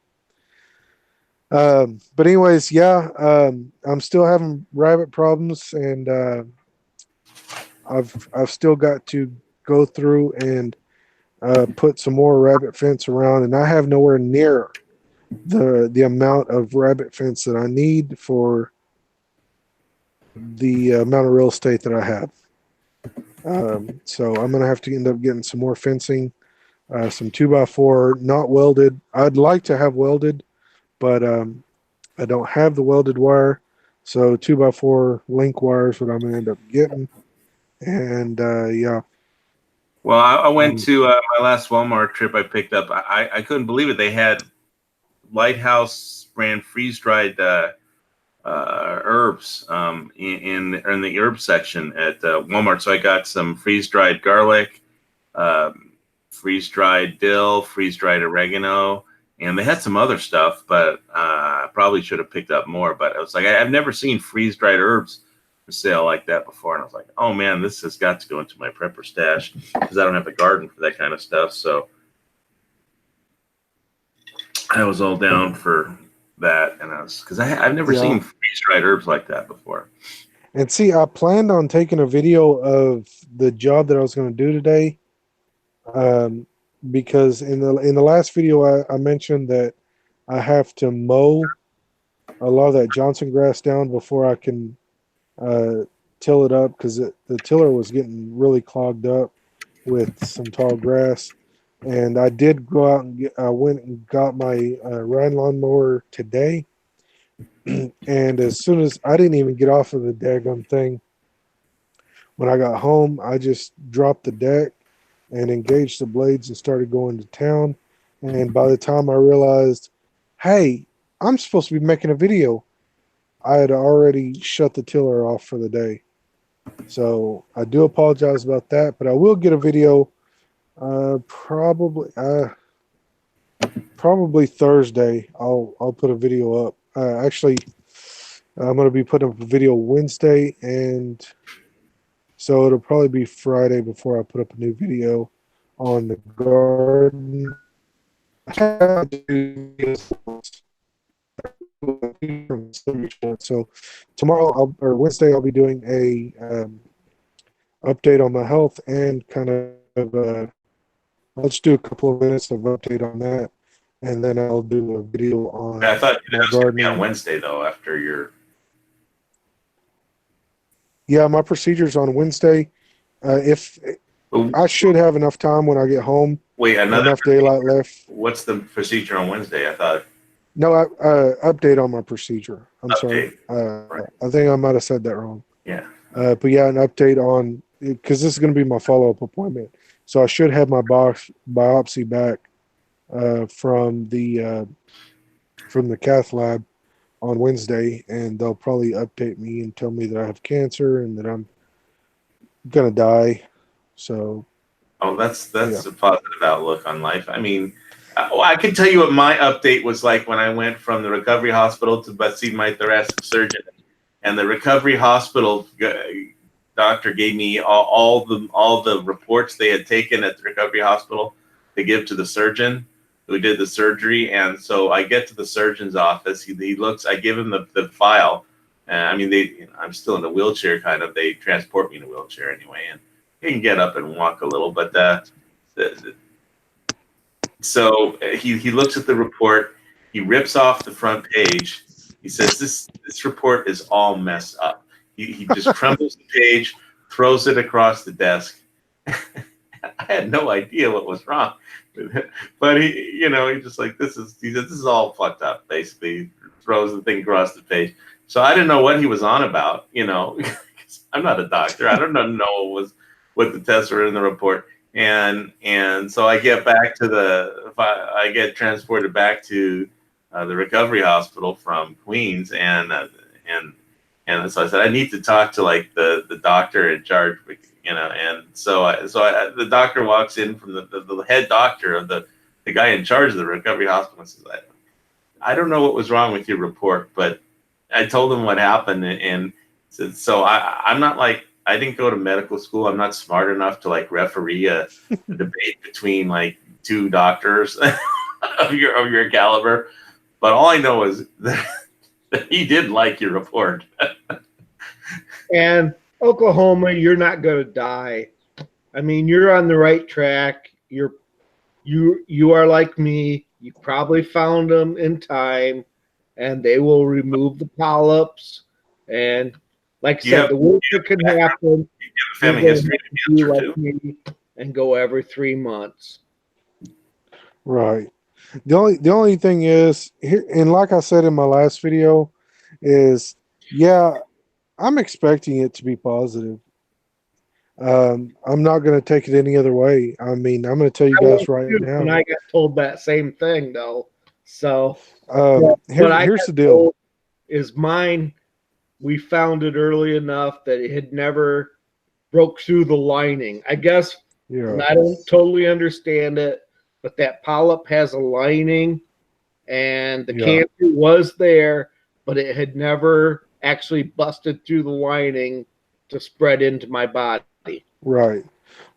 But anyways, yeah, I'm still having rabbit problems, and I've still got to go through and put some more rabbit fence around, and I have nowhere near the amount of rabbit fence that I need for the amount of real estate that I have. So I'm gonna have to end up getting some more fencing some 2x4 not welded. I'd like to have welded, but I don't have the welded wire. So 2x4 link wire is what I'm gonna end up getting. And yeah. Well, I went to my last Walmart trip. I picked up. I couldn't believe it. They had Lighthouse brand freeze dried herbs in the herb section at Walmart. So I got some freeze dried garlic, freeze dried dill, freeze dried oregano, and they had some other stuff. But I probably should have picked up more. But I was like, I've never seen freeze dried herbs for sale like that before, and I was like, oh man, this has got to go into my prepper stash because I don't have a garden for that kind of stuff. So I was all down for that, and I was because I've never seen freeze dried herbs like that before. And see, I planned on taking a video of the job that I was going to do today, because in the last video I mentioned that I have to mow a lot of that Johnson grass down before I can till it up, because the tiller was getting really clogged up with some tall grass. And I did go out and I went and got my ride lawnmower today. And as soon as I didn't even get off of the daggum thing, when I got home, I just dropped the deck and engaged the blades and started going to town. And by the time I realized, hey, I'm supposed to be making a video, I had already shut the tiller off for the day. So I do apologize about that, but I will get a video probably Thursday. I'll put a video up. Actually, I'm going to be putting up a video Wednesday, and so it'll probably be Friday before I put up a new video on the garden. So tomorrow or Wednesday I'll be doing a update on my health, and kind of I'll just do a couple of minutes of update on that, and then I'll do a video on I thought my that was going to be gardening. on Wednesday though, after your. Yeah, my procedure's on Wednesday. If I should have enough time when I get home, Wait, enough daylight left. What's the procedure on Wednesday? I thought. No, update on my procedure. I'm Update. sorry. Right. I think I might have said that wrong. Yeah. But yeah, an update on, because this is going to be my follow-up appointment. So I should have my biopsy back from the cath lab on Wednesday, and they'll probably update me and tell me that I have cancer and that I'm gonna die. So. Oh, that's a positive outlook on life. I mean, I can tell you what my update was like when I went from the recovery hospital to see my thoracic surgeon, and the recovery hospital doctor gave me all the reports they had taken at the recovery hospital to give to the surgeon who did the surgery. And so I get to the surgeon's office. He looks. I give him the file. I mean, I'm still in a wheelchair, kind of. They transport me in a wheelchair anyway, and he can get up and walk a little. But so he looks at the report. He rips off the front page. He says, "This report is all messed up." He just crumbles the page, throws it across the desk. I had no idea what was wrong with it, but he just like, he said, this is all fucked up. Basically, throws the thing across the page. So I didn't know what he was on about. I'm not a doctor. I don't know what the tests were in the report. And so I get back to I get transported back to the recovery hospital from Queens, and so I said, I need to talk to like the doctor in charge, and so the doctor walks in from the head doctor of the guy in charge of the recovery hospital, and says, I don't know what was wrong with your report, but I told him what happened, and said, so I'm not like, I didn't go to medical school. I'm not smart enough to like referee a debate between like two doctors of your caliber, but all I know is that he did like your report. And Oklahoma, you're not going to die. I mean, you're on the right track. You are like me. You probably found them in time, and they will remove the polyps. And like I said, the worst that can happen, family history you like me, and go every 3 months. Right. The only thing is here, and like I said in my last video, is yeah, I'm expecting it to be positive. I'm not going to take it any other way. I mean, I'm going to tell you I guys was right too when now. I got told that same thing, though. So what I Here's got the deal. told is mine. We found it early enough that it had never broke through the lining. I guess, and Yeah, I don't totally understand it, but that polyp has a lining, and the yeah, cancer was there, but it had never actually busted through the lining to spread into my body. right.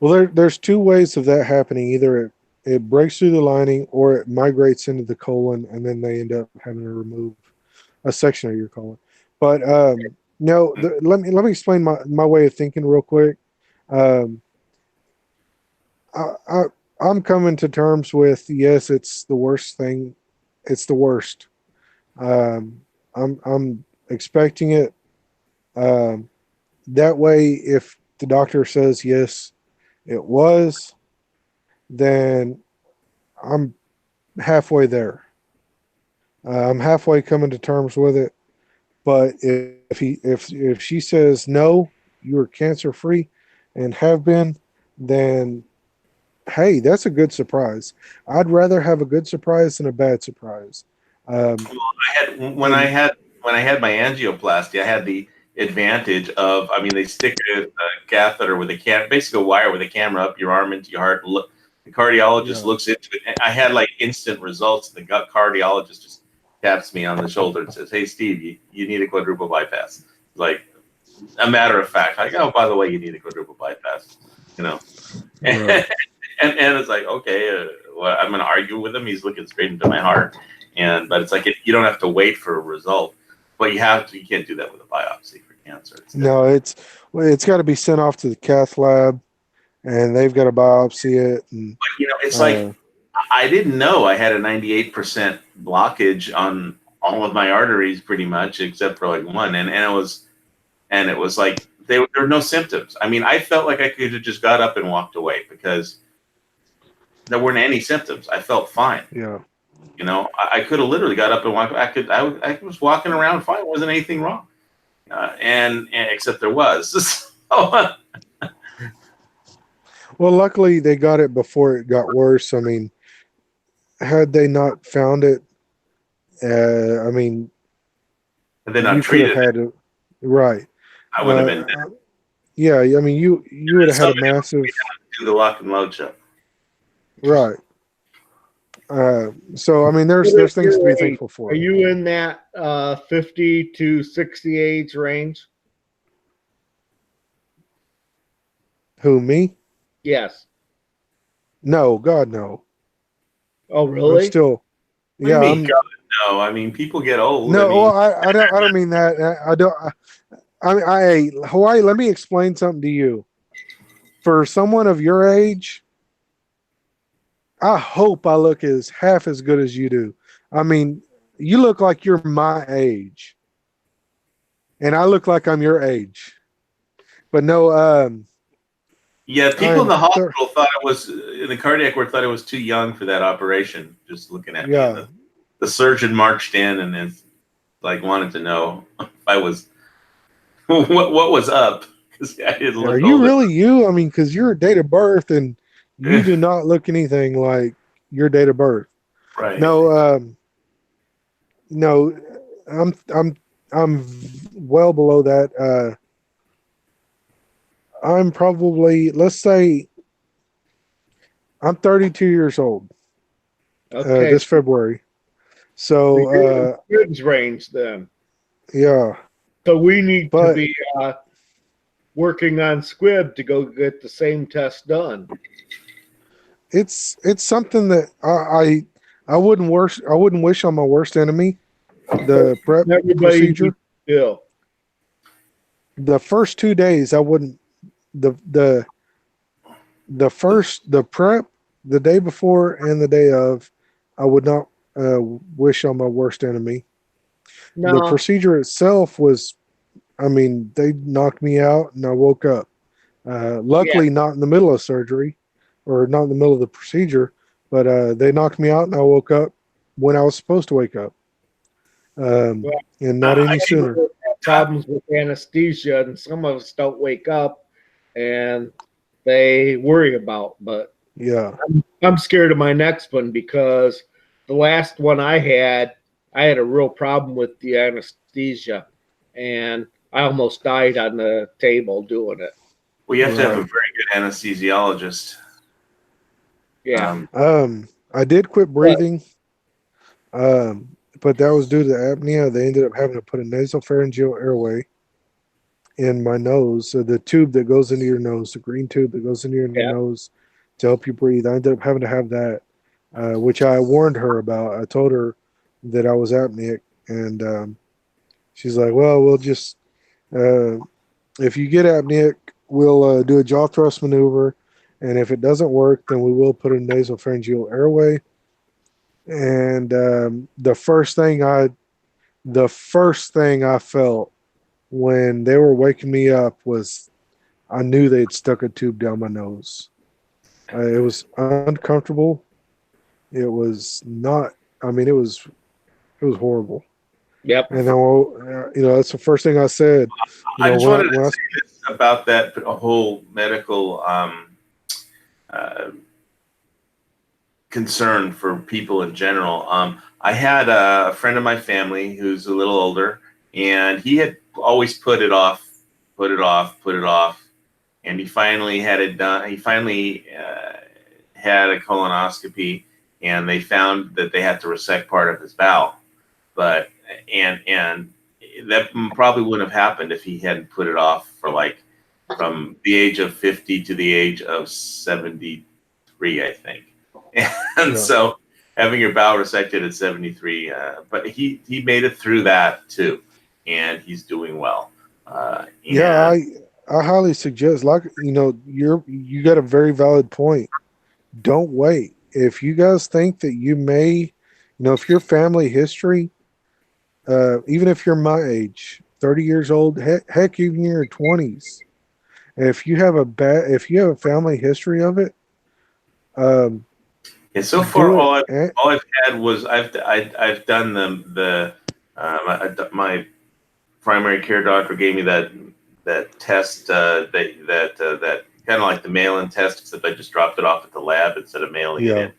Well, there's two ways of that happening. Either it breaks through the lining, or it migrates into the colon, and then they end up having to remove a section of your colon. But no, let me explain my way of thinking real quick. Um, I, I I'm coming to terms with, yes, it's the worst thing. It's the worst. I'm expecting it. Um, that way, if the doctor says yes, it was, then I'm halfway there. I'm halfway coming to terms with it. But if she says no, you're cancer free, and have been, then hey, that's a good surprise. I'd rather have a good surprise than a bad surprise. Um, I had and when I had my angioplasty, I had the advantage of, I mean, they stick a catheter with basically a wire with a camera up your arm into your heart. Look, the cardiologist yeah, looks into it, and I had like instant results. The gut cardiologist just taps me on the shoulder and says, "Hey, Steve, you need a quadruple bypass." Like a matter of fact, like, oh, by the way, you need a quadruple bypass. You know, right. and it's like, okay, well, I'm going to argue with him. He's looking straight into my heart, but it's like you don't have to wait for a result, but you have to. You can't do that with a biopsy for cancer. It's No, different. it's got to be sent off to the cath lab, and they've got to biopsy it. And But it's like uh, I didn't know I had a 98% blockage on all of my arteries, pretty much, except for like one, and it was like there were no symptoms. I mean, I felt like I could have just got up and walked away because there weren't any symptoms. I felt fine. yeah, I could have literally got up and walked. I was walking around fine. Wasn't anything wrong. And except there was. So, well, luckily they got it before it got worse. I mean, had they not found it, I mean, and then I you could have treated it. had it right. I would have been dead. Yeah, I mean, you would have had a Somebody massive do the lock and load show. right. So I mean, there's What is things to your be age? thankful for. Are you in that 50 to 60 age range? Who, me? Yes. No, God, no. Oh, I'm really? still, What do you yeah, mean, God? No, I mean people get old. I no. mean, Well, I don't mean that. I don't. Hawaii. Let me explain something to you. For someone of your age, I hope I look as half as good as you do. I mean, you look like you're my age, and I look like I'm your age. But no, yeah, people in I'm the hospital thought it was in the cardiac ward thought it was too young for that operation. Just looking at me, and yeah. the surgeon marched in and then like wanted to know if I was what was up because I didn't Are look you older. really you? I mean, because your date of birth and you do not look anything like your date of birth. Right. No, no, I'm well below that. I'm probably, let's say, I'm 32 years old Okay. this February. So you're in So the kids range then. yeah, So we need to but be working on Squib to go get the same test done. it's something that I wouldn't wish on my worst enemy. The prep Everybody procedure. needs to do. The first 2 days I wouldn't. The prep, the day before and the day of, I would not wish on my worst enemy. The No. procedure itself was, I mean, they knocked me out and I woke up. Luckily, not in the middle of surgery or not in the middle of the procedure, but they knocked me out, and I woke up when I was supposed to wake up, and not any sooner. People have problems with anesthesia, and some of us don't wake up, and they worry about. But Yeah, I'm scared of my next one because the last one I had a real problem with the anesthesia, and I almost died on the table doing it. Well, you have to have a Right. very good anesthesiologist. Yeah, I did quit breathing, but that was due to apnea. They ended up having to put a nasopharyngeal airway in my nose, so the tube that goes into your nose, the green tube that goes into your Yeah. nose to help you breathe. I ended up having to have that, which I warned her about. I told her that I was apneic, and she's like, "Well, we'll just if you get apneic, we'll do a jaw thrust maneuver, and if it doesn't work, then we will put a nasopharyngeal airway." And the first thing I felt when they were waking me up was I knew they'd stuck a tube down my nose. It was uncomfortable. It was not. I mean, it was horrible. yep. And then, that's the first thing I said. I just when wanted to when say this about that whole medical concern for people in general. I had a friend of my family who's a little older, and he had always put it off, and he finally had it done. He finally had a colonoscopy, and they found that they had to resect part of his bowel. But and that probably wouldn't have happened if he hadn't put it off for like from the age of 50 to the age of 73, I think. And Yeah. so having your bowel resected at 73, but he made it through that too, and he's doing well. Yeah, I highly suggest, like, you got a very valid point. Don't wait. If you guys think that you may, if your family history, even if you're my age, 30 years old, heck, even your 20s, if you have a family history of it, and so do far it. all I've had was I've done my primary care doctor gave me that test that kind of like the mail-in test, except I just dropped it off at the lab instead of mailing it Yeah. in,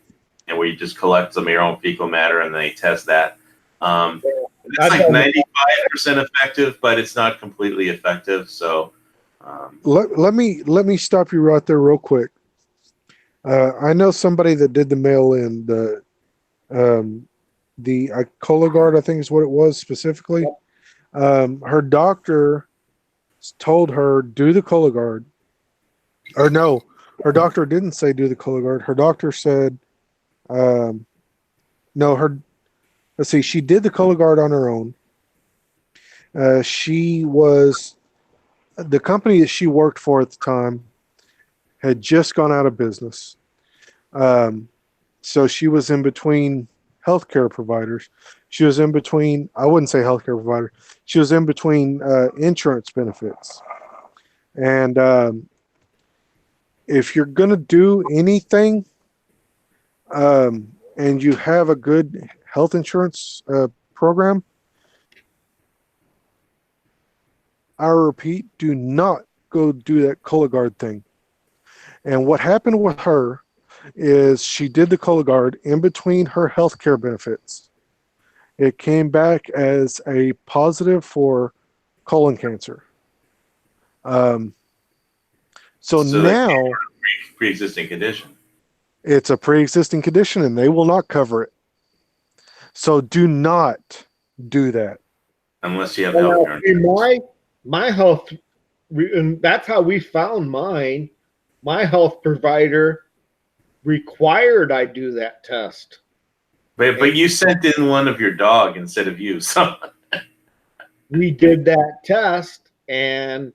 and where you just collect some of your own fecal matter and they test that. It's like 95% effective, but it's not completely effective. So Let me stop you right there real quick. I know somebody that did the mail in the Cologuard, I think is what it was specifically. Her doctor told her do the Cologuard, or no, her doctor didn't say do the Cologuard. Her doctor said, no, let's see, she did the Cologuard on her own. The company that she worked for at the time had just gone out of business. So she was in between healthcare providers. She was in between, I wouldn't say healthcare provider. She was in between insurance benefits. And if you're going to do anything and you have a good health insurance program, I repeat, do not go do that Cologuard thing. And what happened with her is she did the Cologuard in between her health care benefits. It came back as a positive for colon cancer. So now pre-existing condition. it's a pre-existing condition and they will not cover it. So do not do that. Unless you have health insurance. My health, and that's how we found mine. My health provider required I do that test. But you sent in one of your dog instead of you. So We did that test, and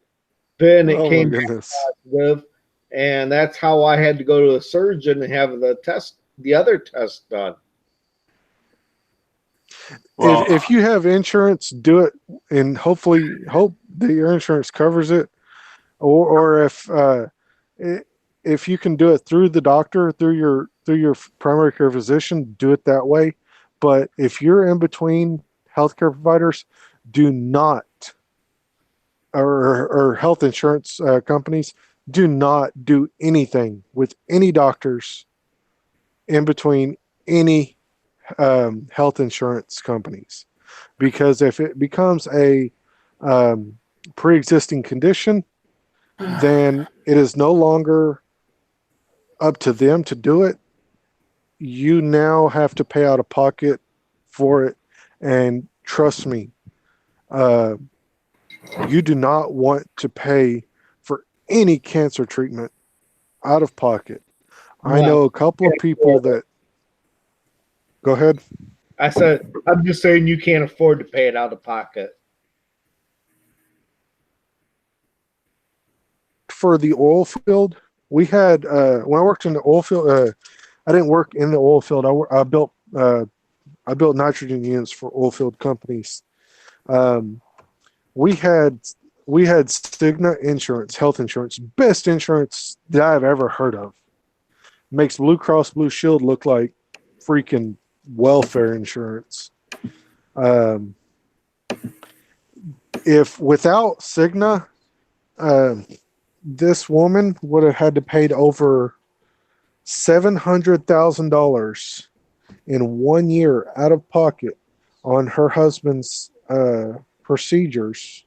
then it Oh my came back goodness. positive, and that's how I had to go to a surgeon and have the other test done. well, If you have insurance, do it, and hope that your insurance covers it, or if you can do it through the doctor, through through your primary care physician, do it that way. But if you're in between healthcare providers, do not, or health insurance companies, do not do anything with any doctors in between any health insurance companies. Because if it becomes a pre-existing condition, then it is no longer up to them to do it. You now have to pay out of pocket for it. And trust me, you do not want to pay for any cancer treatment out of pocket. I know a couple of people that. Go ahead. I said, I'm just saying you can't afford to pay it out of pocket. For the oil field, we had when I worked in the oil field. I didn't work in the oil field. I built nitrogen units for oil field companies. We had Cigna insurance, health insurance, best insurance that I've ever heard of. Makes Blue Cross Blue Shield look like freaking welfare insurance. If without Cigna, this woman would have had to pay over $700,000 in 1 year out of pocket on her husband's procedures.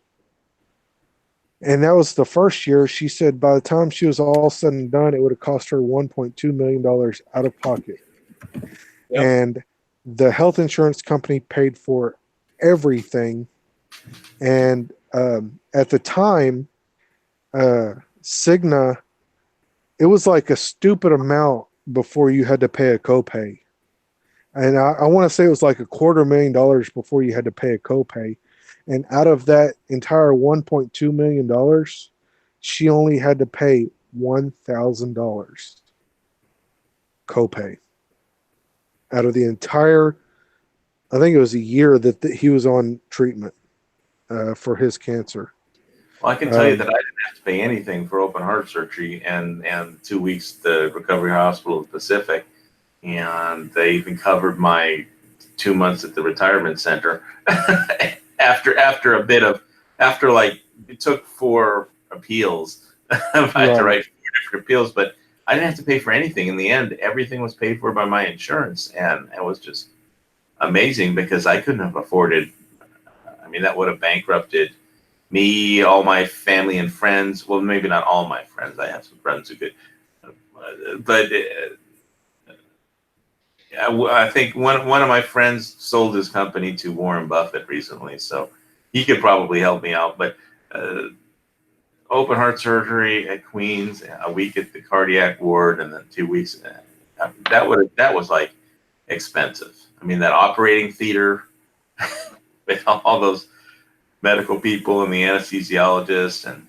And that was the first year. She said by the time she was all said and done, it would have cost her $1.2 million out of pocket. Yep. And the health insurance company paid for everything. And at the time, Cigna, it was like a stupid amount before you had to pay a copay. And I want to say it was like $250,000 before you had to pay a copay. And out of that entire $1.2 million, she only had to pay $1,000 copay. Out of the entire, I think it was a year that he was on treatment for his cancer. Well, I can tell you that I didn't have to pay anything for open heart surgery and 2 weeks at the Recovery Hospital of Pacific. And they even covered my 2 months at the retirement center. after it took 4 appeals. I had to write 4 different appeals, but I didn't have to pay for anything. In the end, everything was paid for by my insurance. And it was just amazing because I couldn't have afforded, that would have bankrupted me, all my family and friends. Well, maybe not all my friends. I have some friends who could, but I think one of my friends sold his company to Warren Buffett recently, so he could probably help me out. But open heart surgery at Queens, a week at the cardiac ward, and then 2 weeks. That was like expensive. That operating theater with all those medical people and the anesthesiologist and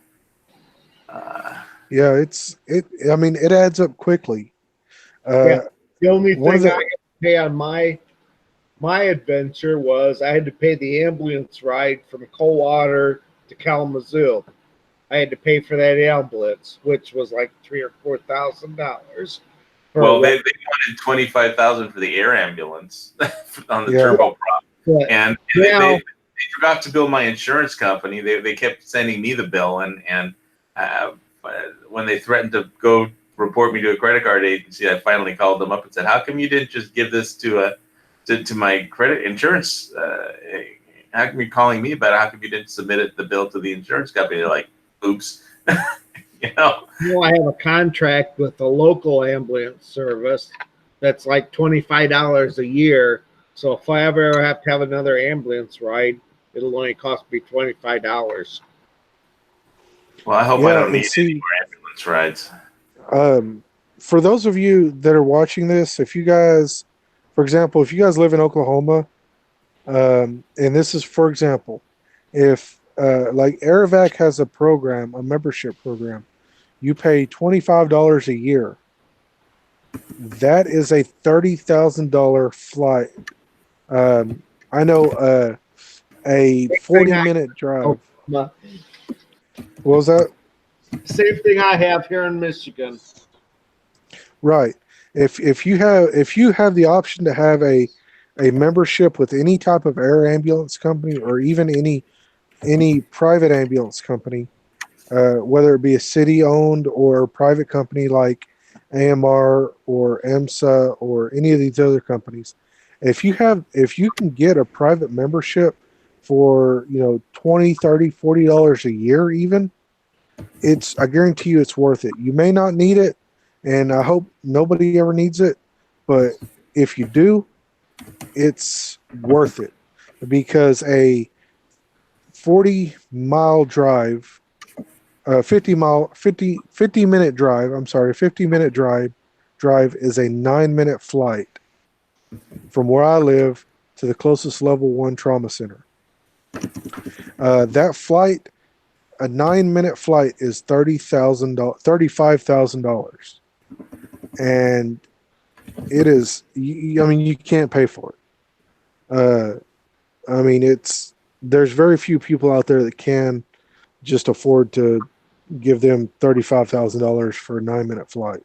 it adds up quickly. The only thing I had to pay on my adventure was I had to pay the ambulance ride from Coldwater to Kalamazoo. I had to pay for that ambulance, which was like $3,000 or $4,000. Well, they wanted $25,000 for the air ambulance on the turboprop, and they forgot to bill my insurance company. They kept sending me the bill, and when they threatened to go report me to a credit card agency, I finally called them up and said, "How come you didn't just give this to my credit insurance? How come you're calling me about it? How come you didn't submit the bill to the insurance company?" They're like, "Oops." I have a contract with a local ambulance service that's like $25 a year. So if I ever have to have another ambulance ride, it'll only cost me $25. Well, I hope I don't need any more ambulance rides. For those of you that are watching this, if you guys, for example, if you guys live in Oklahoma, and this is, for example, if like Aerovac has a program, a membership program, you pay $25 a year. That is a $30,000 flight. I know a 40-minute drive. What was that? Same thing I have here in Michigan. Right. if you have the option to have a membership with any type of air ambulance company or even any private ambulance company, whether it be a city owned or private company like AMR or EMSA or any of these other companies, if you can get a private membership for $20, $30, $40 a year even, I guarantee you it's worth it. You may not need it, and I hope nobody ever needs it, but if you do, it's worth it, because a 40-mile drive, 50-minute drive, I'm sorry, 50-minute drive is a 9-minute flight from where I live to the closest level 1 trauma center. That flight, a 9-minute flight, is $35,000, and it is. You can't pay for it. There's very few people out there that can just afford to give them $35,000 for a 9-minute flight.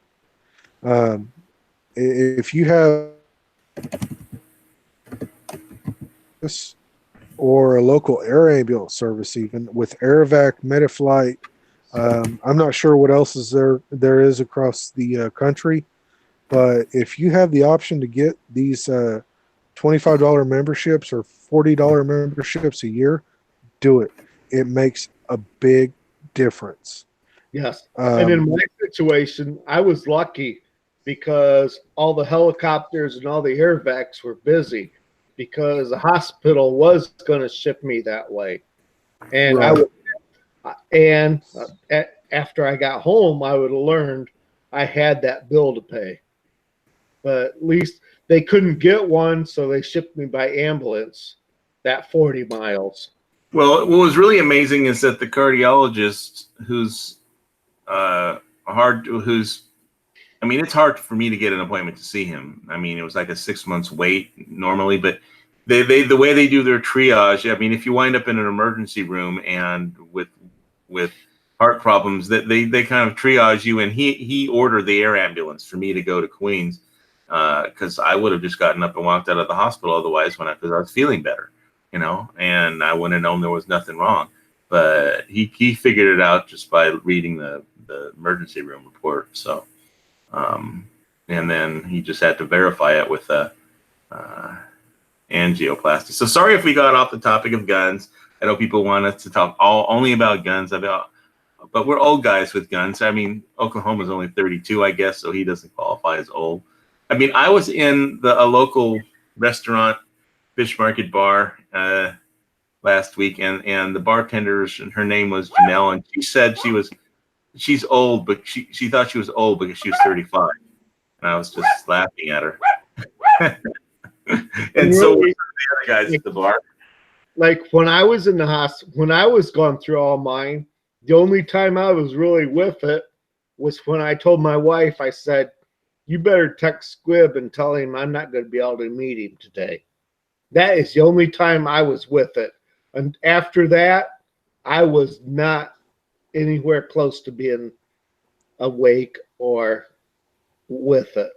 If you have this, or a local air ambulance service, even with AirVac, Metaflight, I'm not sure what else there is across the country, but if you have the option to get these $25 memberships or $40 memberships a year, do it. It makes a big difference. Yes. And in my situation, I was lucky because all the helicopters and all the airvacs were busy, because the hospital was going to ship me that way. And Right. after I got home, I would have learned I had that bill to pay. But at least they couldn't get one, so they shipped me by ambulance that 40 miles. Well, what was really amazing is that the cardiologist, it's hard for me to get an appointment to see him. It was like a 6 months wait normally, but the way they do their triage, if you wind up in an emergency room and with heart problems, that they kind of triage you, and he ordered the air ambulance for me to go to Queens, because I would have just gotten up and walked out of the hospital otherwise because I was feeling better, and I wouldn't have known there was nothing wrong. But he figured it out just by reading the emergency room report. So, and then he just had to verify it with a angioplasty. So sorry if we got off the topic of guns. I know people want us to talk only about guns, but we're old guys with guns. Oklahoma's only 32, I guess, so he doesn't qualify as old. I was in a local restaurant, fish market bar last week, and the bartender, her name was Janelle, and she said she's old, but she thought she was old because she was 35, and I was just laughing at her. And so were the other guys at the bar. Like when I was in the hospital, when I was going through all mine, the only time I was really with it was when I told my wife, I said, "You better text Squibb and tell him I'm not going to be able to meet him today." That is the only time I was with it. And after that, I was not anywhere close to being awake or with it.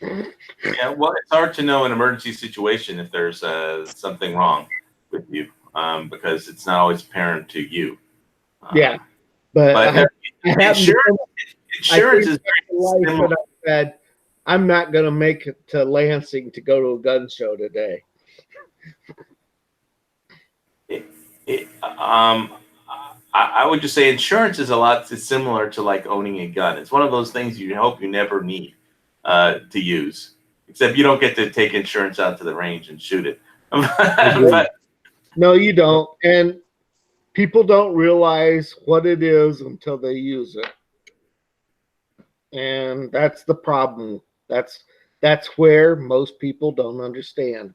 Yeah, well, it's hard to know in an emergency situation if there's something wrong with you, because it's not always apparent to you. Yeah, but insurance is very similar. I said, I'm not going to make it to Lansing to go to a gun show today. I would just say insurance is a lot similar to like owning a gun. It's one of those things you hope you never need to use, except you don't get to take insurance out to the range and shoot it. No, you don't. And people don't realize what it is until they use it. And that's the problem. That's where most people don't understand.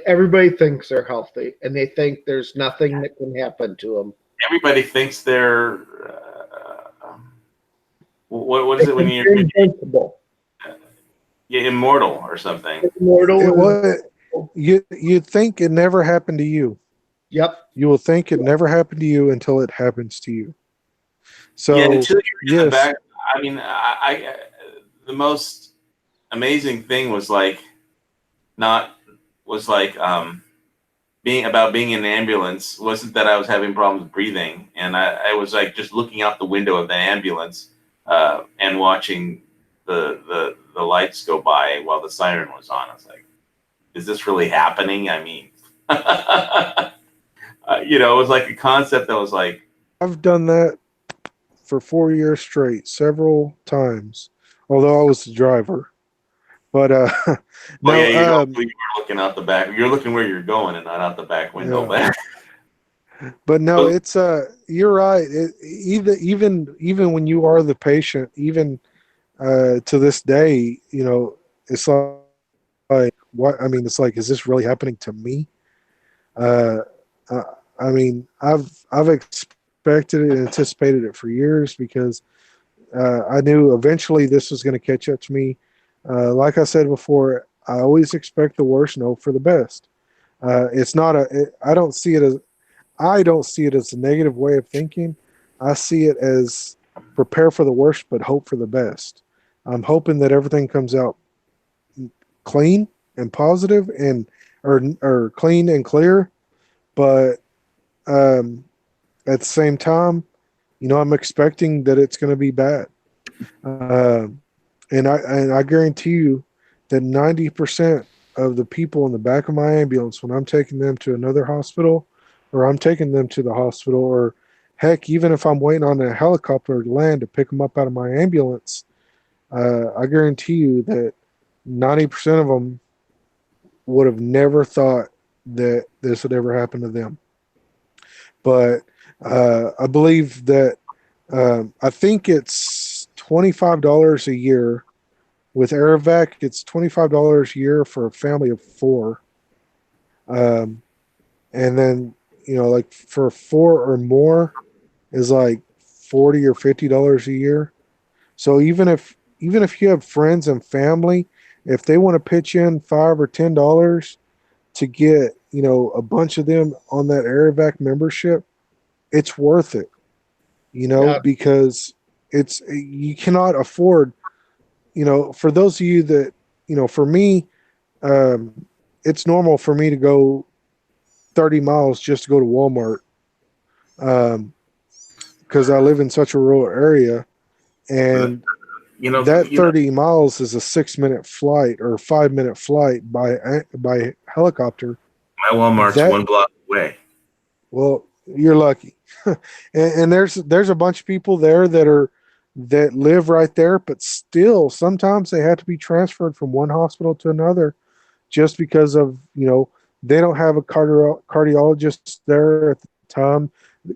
Everybody thinks they're healthy, and they think there's nothing that can happen to them. Everybody thinks they're what is it when you're invincible? You're immortal or something. Immortal. You think it never happened to you. Yep. You will think it never happened to you until it happens to you. So yeah, until you're in the yes. back. the most amazing thing was like being in an ambulance wasn't that I was having problems breathing, and I was like just looking out the window of the ambulance and watching the lights go by while the siren was on. I was like, is this really happening? I mean, it was like a concept that was like, I've done that for 4 years straight, several times, although I was the driver. But well, yeah, you were looking out the back. You're looking where you're going and not out the back window. Yeah. But no, it's you're right. Even when you are the patient, even to this day, it's like what I mean. It's like, is this really happening to me? I mean, I've expected it and anticipated it for years because I knew eventually this was going to catch up to me. Like I said before, I always expect the worst and hope for the best. It's not I don't see it as a negative way of thinking. I see it as prepare for the worst but hope for the best. I'm hoping that everything comes out clean and positive or clean and clear, but at the same time, I'm expecting that it's going to be bad. And I guarantee you that 90% of the people in the back of my ambulance, when I'm taking them to another hospital, or I'm taking them to the hospital, or heck, even if I'm waiting on a helicopter to land to pick them up out of my ambulance, I guarantee you that 90% of them would have never thought that this would ever happen to them. But I believe that I think it's $25 a year. With Aerovac, it's $25 a year for a family of 4. And then, like for 4 or more is like $40 or $50 a year. So even if you have friends and family, if they want to pitch in $5 or $10 to get, a bunch of them on that Aerovac membership, it's worth it, because you cannot afford, for those of you that, for me, it's normal for me to go 30 miles just to go to Walmart. Because I live in such a rural area, and that 30 miles is a 6-minute flight or a 5-minute flight by helicopter. My Walmart's 1 block away. Well, you're lucky. and there's a bunch of people there that live right there, but still sometimes they have to be transferred from one hospital to another just because of, they don't have a cardiologist there at the time.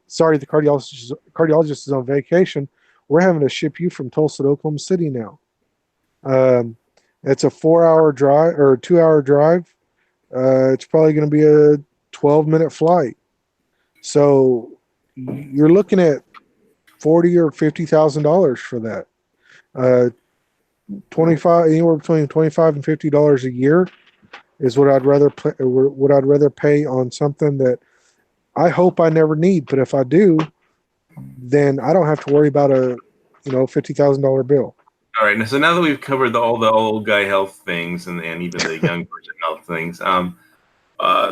Sorry, the cardiologist is on vacation. We're having to ship you from Tulsa to Oklahoma City now. It's a 4-hour drive or a 2-hour drive. It's probably going to be a 12-minute flight. So you're looking at $40,000 or $50,000 for that. Anywhere between $25 and $50 a year is what I'd rather pay on something that I hope I never need. But if I do, then I don't have to worry about a $50,000 bill. All right. So now that we've covered all the old guy health things and even the young person health things,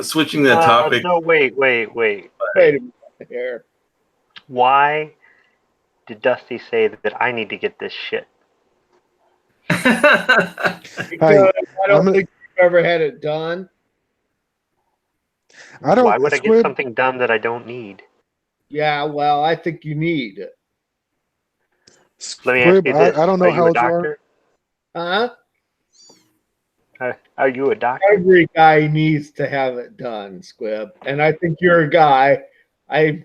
switching the topic. No, wait. Wait a minute here. Why did Dusty say that I need to get this shit? Because I don't think you've ever had it done. Why would I get something done that I don't need? Yeah, well, I think you need it. Let me ask you this. I don't know how old you are. Huh? Are you a doctor? Every guy needs to have it done, Squib. And I think you're a guy. I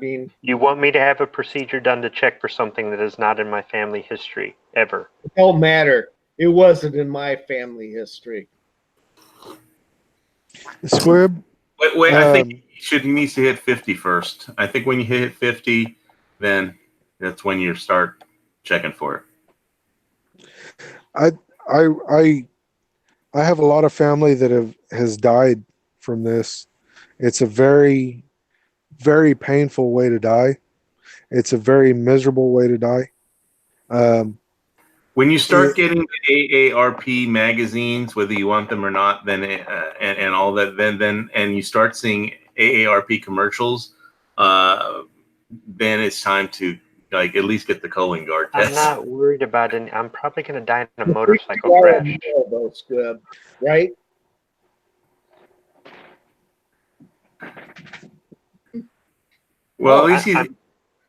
mean, you want me to have a procedure done to check for something that is not in my family history ever? It don't matter. It wasn't in my family history. Squib. Wait. I think he needs to hit 50 first. I think when you hit 50, then that's when you start checking for it. I have a lot of family that has died from this. It's a very, very painful way to die. It's a very miserable way to die. When you start getting the AARP magazines, whether you want them or not, then and all that, then and you start seeing AARP commercials, then it's time to like at least get the colon guard I'm test. not worried about it. I'm probably going to die in a You motorcycle are crash. a male, though, Squib, right? Well, at least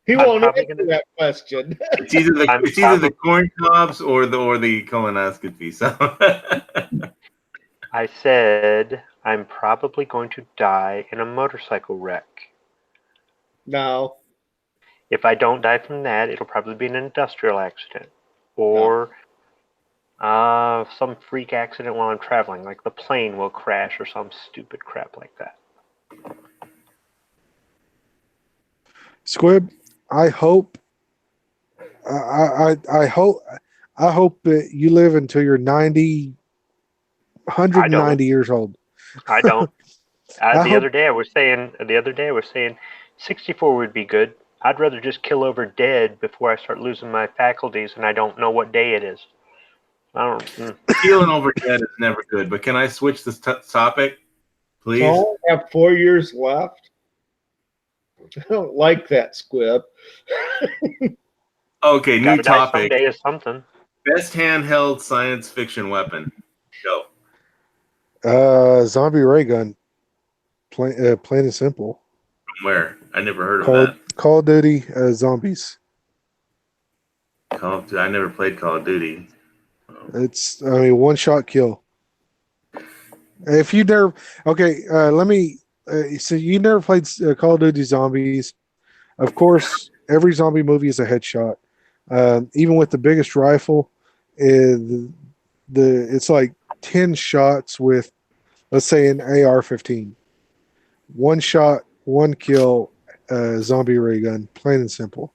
He I'm won't probably answer gonna- that question. it's either the I'm the corn cobs or the colonoscopy. So I said I'm probably going to die in a motorcycle wreck. No. If I don't die from that, it'll probably be an industrial accident or some freak accident while I'm traveling, like the plane will crash or some stupid crap like that. Squib, I hope I hope that you live until you're 90, 190 years old. I don't. I The hope- other day I was saying 64 would be good. I'd rather just kill over dead before I start losing my faculties and I don't know what day it is. I don't. keeling over dead is never good. But can I switch this topic, please? So I have 4 years left. I don't like that, Squib. Okay, new Gotta die topic. someday is something. Best handheld science fiction weapon. Go. Zombie ray gun. Plain and simple. From where? I never heard of Call of Duty zombies. that. I never played Call of Duty. It's one shot kill. If you never let me. So you never played Call of Duty Zombies? Of course, every zombie movie is a headshot. Even with the biggest rifle, it's like 10 shots with, let's say, an AR-15. One shot, one kill, zombie ray gun, plain and simple.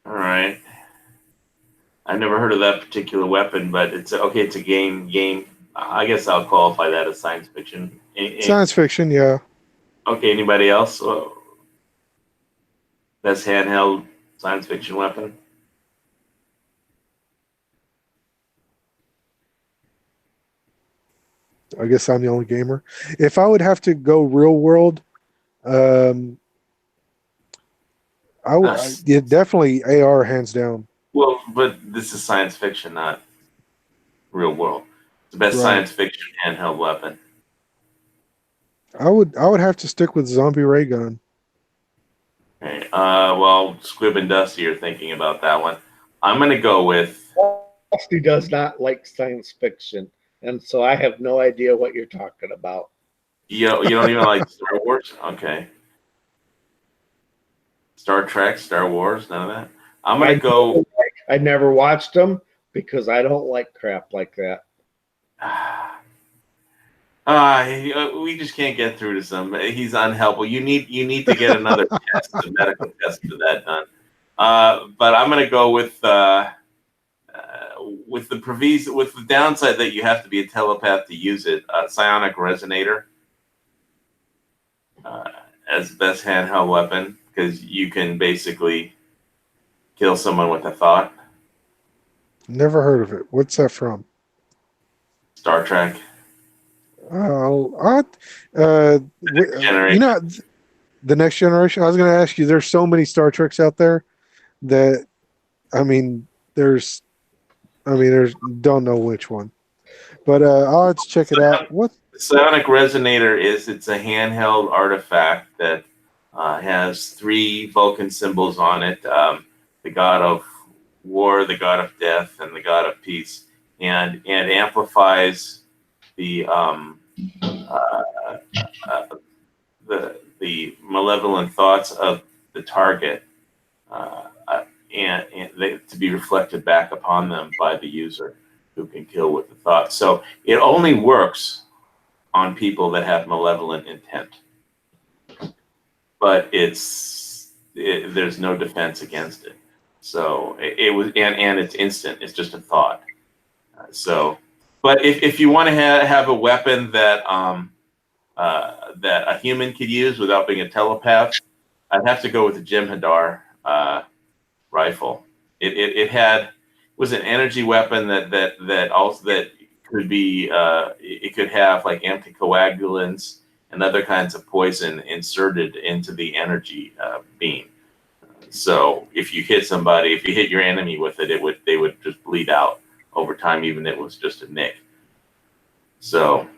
All right. I never heard of that particular weapon, but it's okay. It's a game. I guess I'll qualify that as science fiction. Science fiction, yeah. Okay. Anybody else? Best handheld science fiction weapon. I guess I'm the only gamer. If I would have to go real world, I would definitely AR hands down. Well, but this is science fiction, not real world. It's the best Right. science fiction handheld weapon. I would have to stick with zombie ray gun. Okay. Well, Squib and Dusty are thinking about that one. I'm going to go with. Dusty does not like science fiction, and so I have no idea what you're talking about. You don't even like Star Wars? Okay. Star Trek, Star Wars, none of that. I'm going to go. I never watched them because I don't like crap like that. We just can't get through to some. He's unhelpful. You need to get another test, a medical test for that done. But I'm going to go with the proviso, with the downside that you have to be a telepath to use it. Psionic resonator as the best handheld weapon, because you can basically kill someone with a thought. Never heard of it. What's that from? Star Trek. You know, the Next Generation. I was going to ask you. There's so many Star Treks out there that, there's don't know which one, but I'll have to check it out. What? Psionic resonator it's a handheld artifact that has 3 Vulcan symbols on it: the god of war, the god of death, and the god of peace, and amplifies the malevolent thoughts of the target, and they, to be reflected back upon them by the user, who can kill with the thought. So it only works on people that have malevolent intent, but there's no defense against it. So it was, and it's instant. It's just a thought. But if you want to have a weapon that that a human could use without being a telepath, I'd have to go with the Jem'Hadar rifle. It had was an energy weapon that also that could be it could have like anticoagulants and other kinds of poison inserted into the energy beam. So if you hit somebody, if you hit your enemy with it, they would just bleed out over time, even if it was just a nick. So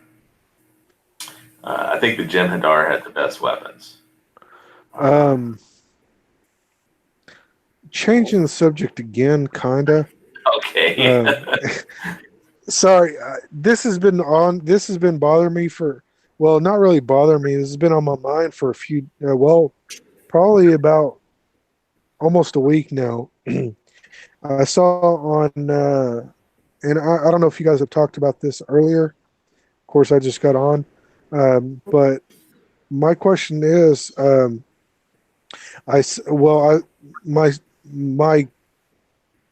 I think the Jem'Hadar had the best weapons. Changing the subject again, kinda. Okay. Sorry, this has been bothering me for, well, not really bothering me. This has been on my mind for a few, probably about almost a week now. I saw on, and I don't know if you guys have talked about this earlier. Of course, I just got on, but my question is, my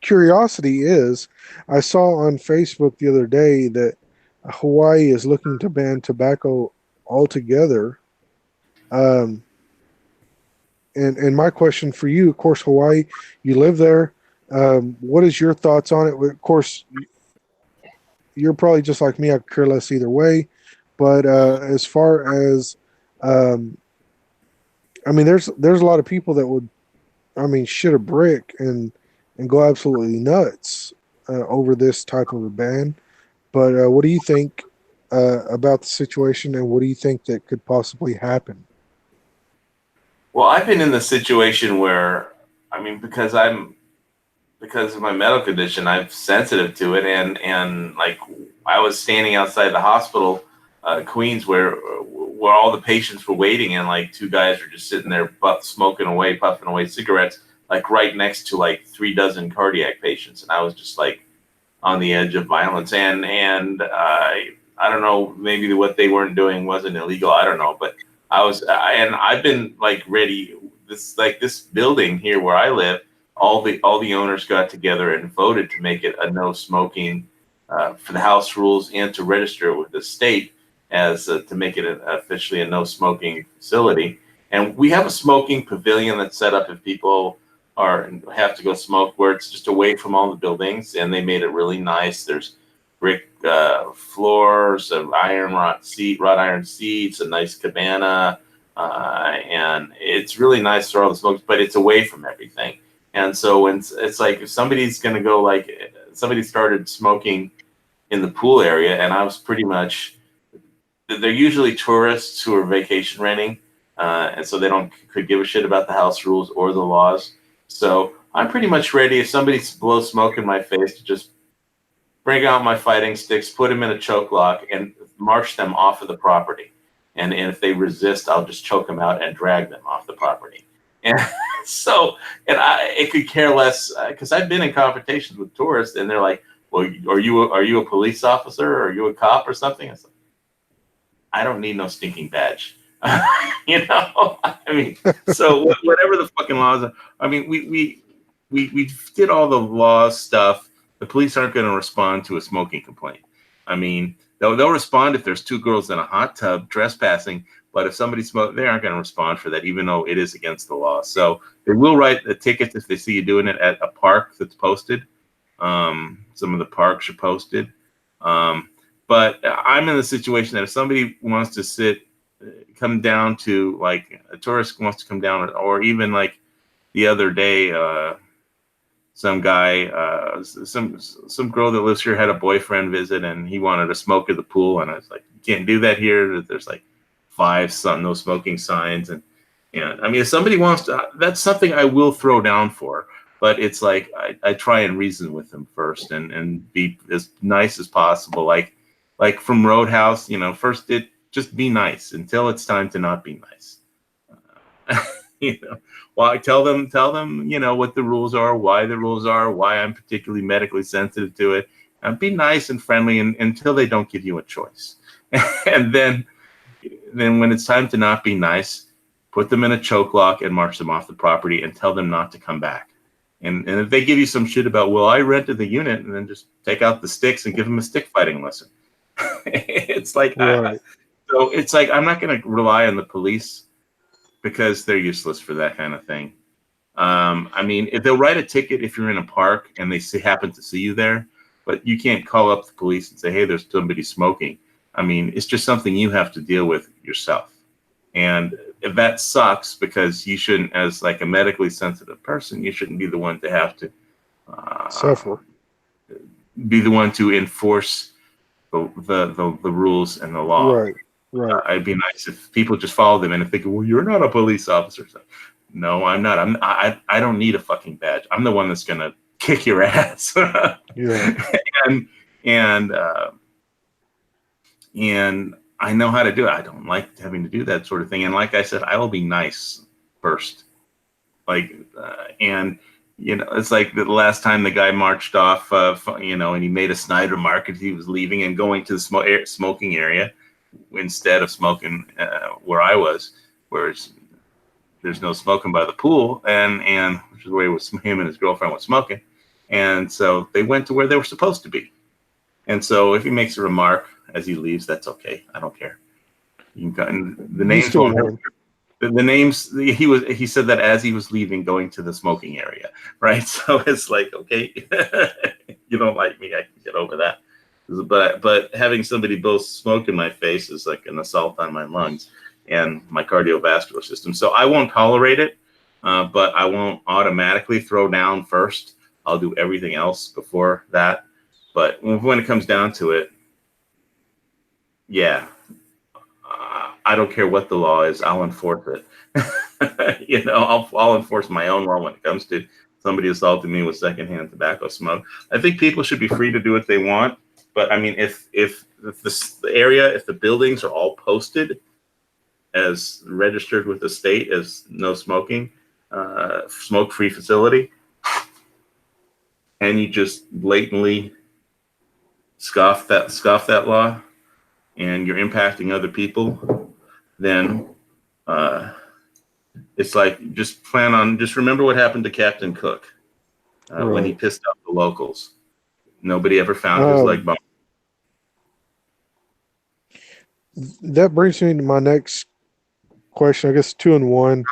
curiosity is, I saw on Facebook the other day that Hawaii is looking to ban tobacco altogether. And my question for you, of course, Hawaii, you live there. What is your thoughts on it? Of course, you're probably just like me. I could care less either way. But as far as, I mean, there's a lot of people that would, shit a brick and go absolutely nuts over this type of a ban. But what do you think about the situation, and what do you think that could possibly happen? Well, I've been in the situation where, because of my medical condition, I'm sensitive to it, and like I was standing outside the hospital, Queens, where all the patients were waiting, and like two guys were just sitting there puffing away cigarettes, like right next to like 36 cardiac patients, and I was just like on the edge of violence, and I don't know, maybe what they weren't doing wasn't illegal, I don't know, but I've been like ready. This building here where I live, all the owners got together and voted to make it a no smoking for the house rules, and to register it with the state as to make it officially a no smoking facility. And we have a smoking pavilion that's set up if people have to go smoke, where it's just away from all the buildings, and they made it really nice. There's brick floors, wrought iron seats, a nice cabana, and it's really nice for all the smokes, but it's away from everything. And so when it's like, if somebody's going to go, like somebody started smoking in the pool area, and I was pretty much, they're usually tourists who are vacation renting, and so they could give a shit about the house rules or the laws. So I'm pretty much ready, if somebody blows smoke in my face, to just bring out my fighting sticks, put them in a choke lock, and march them off of the property. And if they resist, I'll just choke them out and drag them off the property. And so, it could care less, because I've been in confrontations with tourists, and they're like, "Well, are you a police officer? Or are you a cop or something?" I said, "I don't need no stinking badge." So whatever the fucking laws are, we did all the laws stuff. The police aren't going to respond to a smoking complaint. They'll respond if there's two girls in a hot tub trespassing, but if somebody smokes, they aren't going to respond for that, even though it is against the law. So they will write a ticket if they see you doing it at a park that's posted. Some of the parks are posted. But I'm in the situation that if somebody wants to come down to, like, a tourist wants to come down, or even like the other day, some guy, some girl that lives here had a boyfriend visit, and he wanted to smoke at the pool, and I was like, "You can't do that here. There's like 5 no smoking signs." And if somebody wants to, that's something I will throw down for. But it's like I try and reason with them first, and be as nice as possible. Like from Roadhouse, first just be nice until it's time to not be nice. Well, I tell them, what the rules are, why the rules are, why I'm particularly medically sensitive to it, and be nice and friendly until they don't give you a choice. And then when it's time to not be nice, put them in a choke lock and march them off the property, and tell them not to come back. And if they give you some shit about, well, I rented the unit, and then just take out the sticks and give them a stick fighting lesson. It's like, Right. So it's like, I'm not going to rely on the police, because they're useless for that kind of thing. I mean, if they'll write a ticket if you're in a park and they happen to see you there, but you can't call up the police and say, "Hey, there's somebody smoking." I mean, it's just something you have to deal with yourself. And if that sucks, because you shouldn't, as like a medically sensitive person, you shouldn't be the one to have to Suffer. be the one to enforce the rules and the law. Right. Right. It'd be nice if people just follow them and if they go, "Well, you're not a police officer." So, no, I'm not. I don't need a fucking badge. I'm the one that's gonna kick your ass. Yeah. and I know how to do it. I don't like having to do that sort of thing. And like I said, I will be nice first. And it's like the last time the guy marched off, and he made a Snyder mark as he was leaving and going to the smoking area instead of smoking where I was, where there's no smoking by the pool, and which is where him and his girlfriend was smoking. And so they went to where they were supposed to be. And so if he makes a remark as he leaves, that's okay. I don't care. You can, the names still won't won. hurt. The names, he said that as he was leaving, going to the smoking area, right? So it's like, okay, you don't like me, I can get over that. But having somebody blow smoke in my face is like an assault on my lungs and my cardiovascular system. So I won't tolerate it, but I won't automatically throw down first. I'll do everything else before that. But when it comes down to it, yeah, I don't care what the law is. I'll enforce it. I'll enforce my own law when it comes to somebody assaulting me with secondhand tobacco smoke. I think people should be free to do what they want. But I mean, if the buildings are all posted as registered with the state as no smoking, smoke-free facility, and you just blatantly scoff that law, and you're impacting other people, then it's like just remember what happened to Captain Cook when he pissed off the locals. Nobody ever found his leg bone. That brings me to my next question. I guess 2 in 1.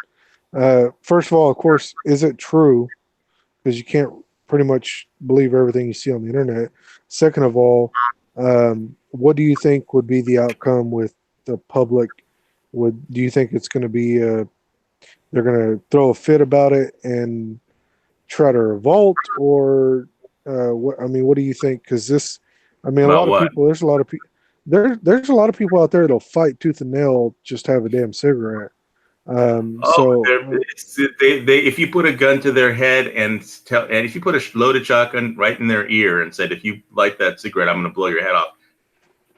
First of all, of course, is it true? Because you can't pretty much believe everything you see on the internet. Second of all, what do you think would be the outcome with the public? Do you think it's going to be they're going to throw a fit about it and try to revolt, or what do you think? Because a lot of people. There's a lot of people. There's a lot of people out there that'll fight tooth and nail just to have a damn cigarette. If you put a gun to their head and if you put a loaded shotgun right in their ear and said, "If you light that cigarette, I'm going to blow your head off,"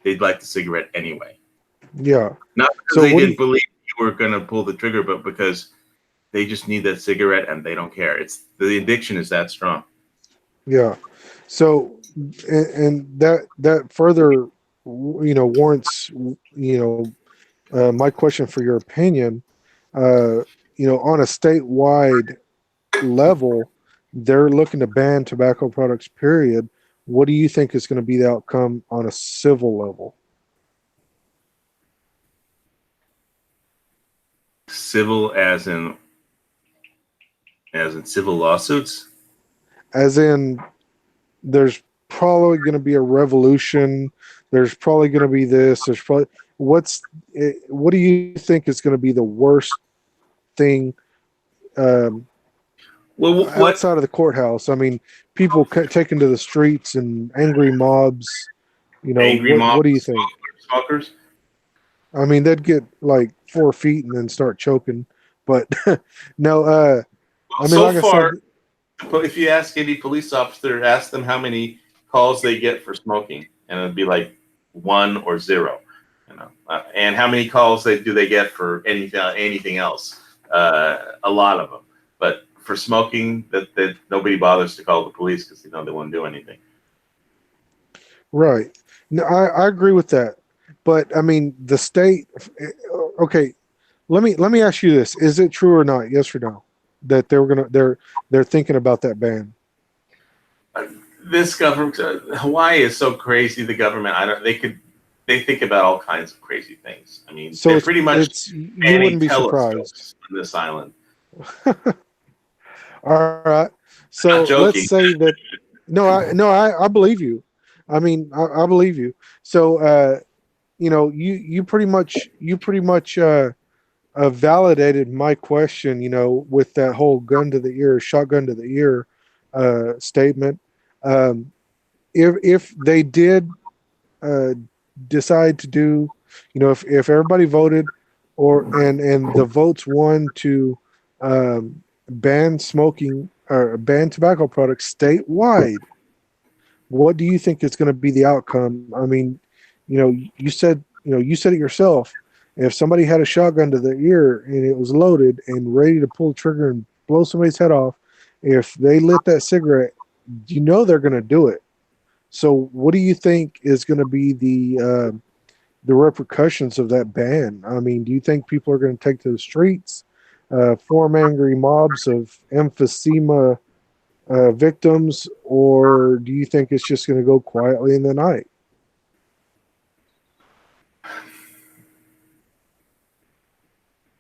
they'd light the cigarette anyway. Yeah. Not because they didn't believe you were going to pull the trigger, but because they just need that cigarette and they don't care. It's the addiction is that strong. Yeah. So, and that further, warrants, my question for your opinion. On a statewide level, they're looking to ban tobacco products, period. What do you think is going to be the outcome on a civil level? Civil as in civil lawsuits? As in, there's probably going to be a revolution. There's probably going to be this. There's probably what do you think is going to be the worst thing outside of the courthouse? I mean, people taken to the streets and angry mobs. What do you think? Smokers? I mean, they'd get like 4 feet and then start choking. But no, if you ask any police officer, ask them how many calls they get for smoking, and it'd be like 1 or 0. And how many calls do they get for anything else? A lot of them. But for smoking, that nobody bothers to call the police because they won't do anything. Right. No, I agree with that. But I mean, the state. Okay, let me ask you this: is it true or not? Yes or no? That they're thinking about that ban. This government, Hawaii is so crazy. The government, they think about all kinds of crazy things. I mean, so they're pretty much you wouldn't be surprised on this island. All right. So Not joking. let's say that. I believe you. I mean, I believe you. So, you pretty much validated my question. With that whole gun to the ear, shotgun to the ear, statement. Um, if they did uh, decide to do, if everybody voted, and the votes won to ban smoking or ban tobacco products statewide, what do you think is going to be the outcome? I mean, you said it yourself. If somebody had a shotgun to their ear and it was loaded and ready to pull the trigger and blow somebody's head off, if they lit that cigarette, they're going to do it. So, what do you think is going to be the repercussions of that ban? I mean, do you think people are going to take to the streets, form angry mobs of emphysema victims, or do you think it's just going to go quietly in the night?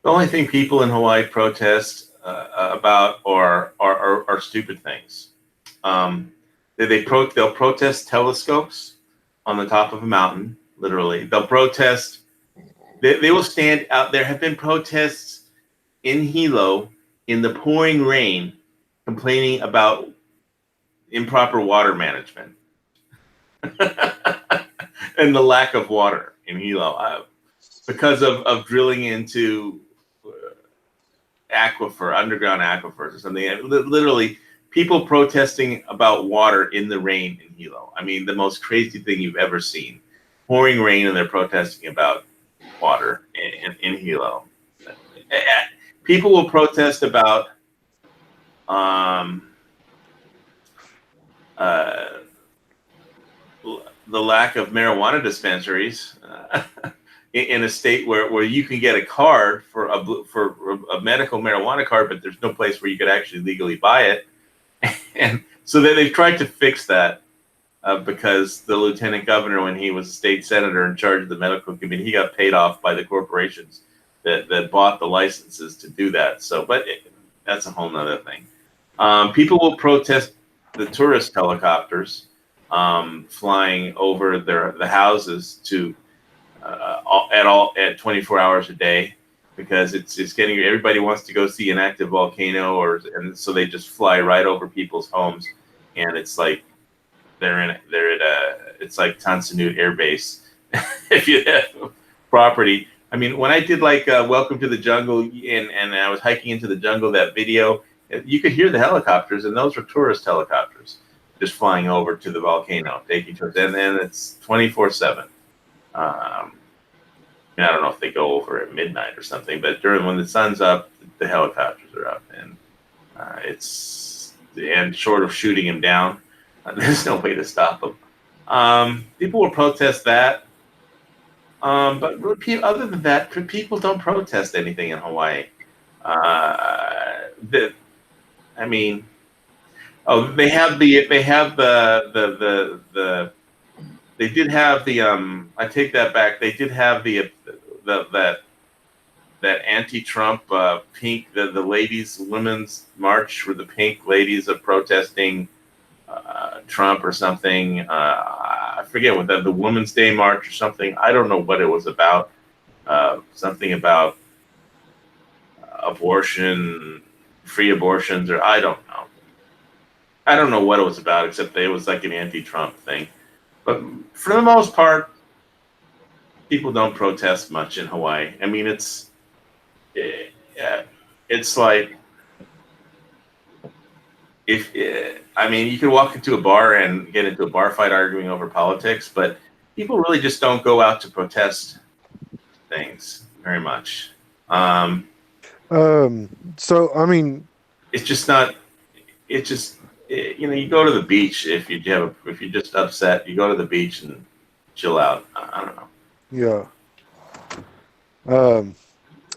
The only thing people in Hawaii protest about are stupid things. They'll protest telescopes on the top of a mountain. Literally, they'll protest. They will stand out. There have been protests in Hilo in the pouring rain, complaining about improper water management and the lack of water in Hilo because of drilling into underground aquifers or something. Literally, people protesting about water in the rain in Hilo. I mean, the most crazy thing you've ever seen. Pouring rain and they're protesting about water in Hilo. People will protest about the lack of marijuana dispensaries in a state where you can get a card for a medical marijuana card, but there's no place where you could actually legally buy it. And so they've tried to fix that because the lieutenant governor, when he was a state senator in charge of the medical committee, he got paid off by the corporations that bought the licenses to do that. So, that's a whole nother thing. People will protest the tourist helicopters flying over the houses at 24 hours a day, because it's getting, everybody wants to go see an active volcano, and so they just fly right over people's homes, and it's like it's like Tansanut Air Base if you have property. I mean, when I did Welcome to the Jungle and I was hiking into the jungle, that video, you could hear the helicopters, and those were tourist helicopters just flying over to the volcano, taking tours, and then it's 24/7. I don't know if they go over at midnight or something, but when the sun's up, the helicopters are up, and and short of shooting him down, there's no way to stop them. People will protest that, but other than that, people don't protest anything in Hawaii. They did have the I take that back. They did have that anti-Trump pink, the ladies women's march, where the pink ladies are protesting Trump or something. I forget what the Women's Day march or something. I don't know what it was about. Something about abortion, free abortions, or I don't know. I don't know what it was about, except it was like an anti-Trump thing. But for the most part, people don't protest much in Hawaii. I mean, it's like you can walk into a bar and get into a bar fight arguing over politics, but people really just don't go out to protest things very much. So I mean, it's just not. It's just you go to the beach if you're just upset. You go to the beach and chill out. I don't know. Yeah.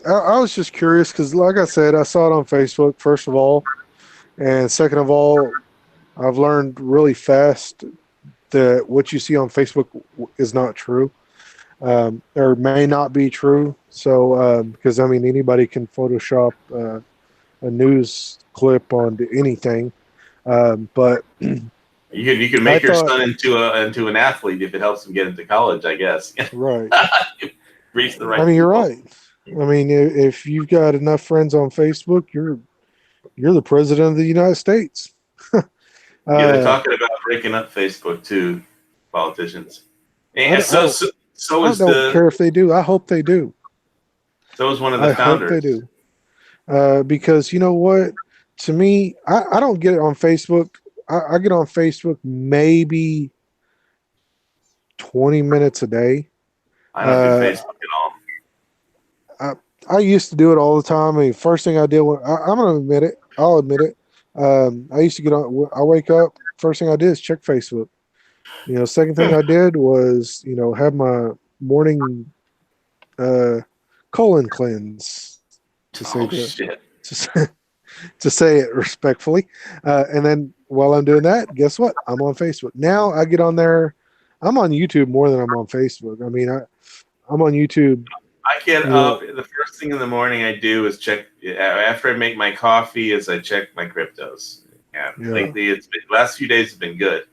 I was just curious because, like I said, I saw it on Facebook, first of all. And second of all, I've learned really fast that what you see on Facebook is not true, or may not be true. So, because, I mean, anybody can Photoshop a news clip on anything. But You can I make your thought, son into an athlete if it helps him get into college, I guess. right. Reach the I right mean, you're people. right. I mean, if you've got enough friends on Facebook, you're the president of the United States. Yeah, they're uh, talking about breaking up Facebook too, politicians. I, And don't- I don't so I is don't care if they do. I hope they do. one of the I hope they founders. do. Because you know what? To me, I don't get it on Facebook. I get on Facebook maybe 20 minutes a day. I don't do Uh, Facebook at all. I used to do it all the time. I mean, first thing I did, I'm going to admit it. I'll admit it. I used to get on. I wake up. First thing I did is check Facebook. Second thing I did was, have my morning colon cleanse to say Oh shit! to say, to say it respectfully. And then while I'm doing that, guess what? I'm on Facebook. Now I get on there. I'm on YouTube more than I'm on Facebook. I mean, I'm on YouTube. I get You up. know, The first thing in the morning I do is check. After I make my coffee, is I check my cryptos. And yeah. lately, last few days have been good.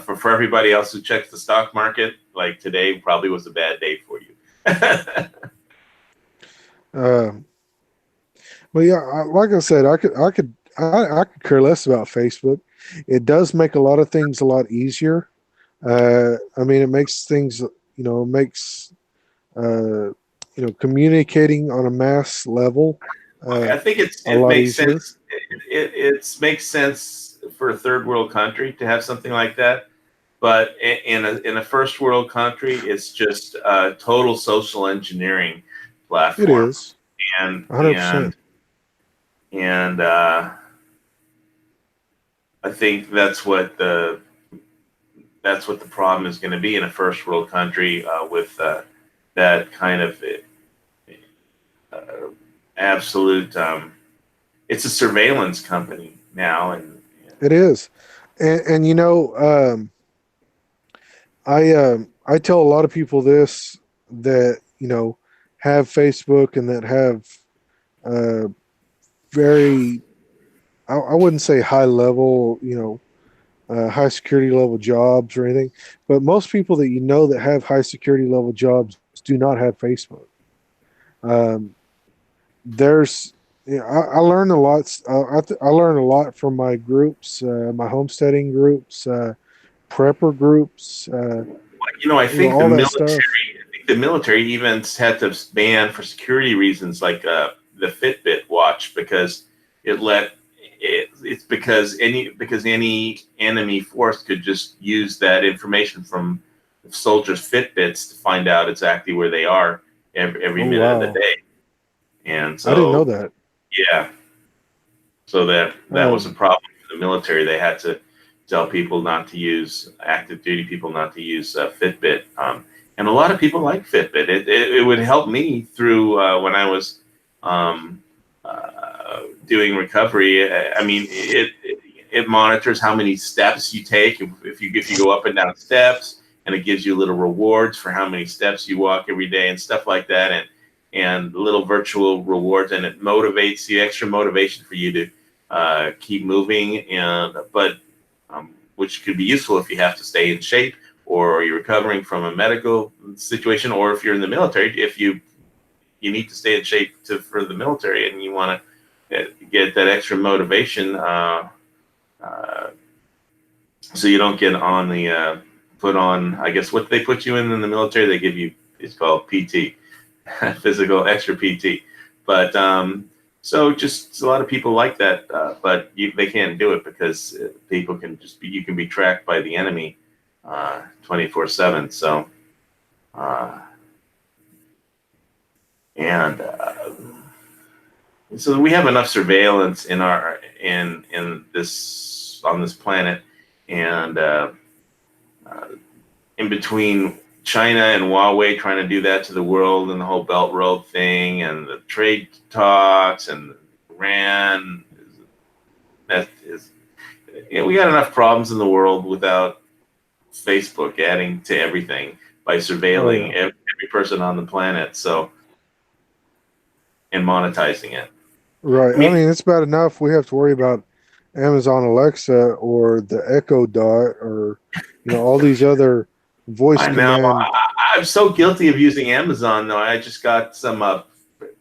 For everybody else who checks the stock market, like today probably was a bad day for you. But yeah, like I said, I could care less about Facebook. It does make a lot of things a lot easier. I mean, it makes things, makes communicating on a mass level I think a it lot makes easier. sense. It makes sense for a third world country to have something like that. But in a first world country, it's just a total social engineering It platform, is and 100%. I think that's what the problem is going to be in a first world country with that kind of uh, absolute. It's a surveillance company now, and It is, and I tell a lot of people this that have Facebook and that have very I wouldn't say high level high security level jobs or anything, but most people that that have high security level jobs do not have Facebook. Um, there's I learned a lot. I learned a lot from my groups, my homesteading groups, prepper groups, I think all that stuff. the military even had to ban for security reasons, like the Fitbit watch, because it's because any enemy force could just use that information from soldiers' Fitbits to find out exactly where they are every Oh minute of the wow, day. And I didn't know so, that. yeah, so that was a Um, problem for the military. They had to tell people not to use active duty people not to use Fitbit. And a lot of people like Fitbit. It would help me through when I was doing recovery. I mean, it monitors how many steps you take if you go up and down steps, and it gives you little rewards for how many steps you walk every day and stuff like that, and little virtual rewards, and it motivates the extra motivation for you to keep moving, but which could be useful if you have to stay in shape, or you're recovering from a medical situation, or if you're in the military, if you need to stay in shape for the military, and you want to get that extra motivation, so you don't get on the put on. I guess what they put you in the military, they give you, it's called PT, physical extra PT. But so just a lot of people like that, but they can't do it because people can you can be tracked by the enemy 24/7. So and so we have enough surveillance in this on this planet, and in between China and Huawei trying to do that to the world, and the whole Belt Road thing, and the trade talks, and Iran. We got enough problems in the world without Facebook adding to everything by oh surveilling yeah, every person on the planet, so and monetizing it. Right. I mean, I mean, it's bad enough we have to worry about Amazon Alexa or the Echo Dot or all these other voice I know. command. I'm so guilty of using Amazon though. I just got some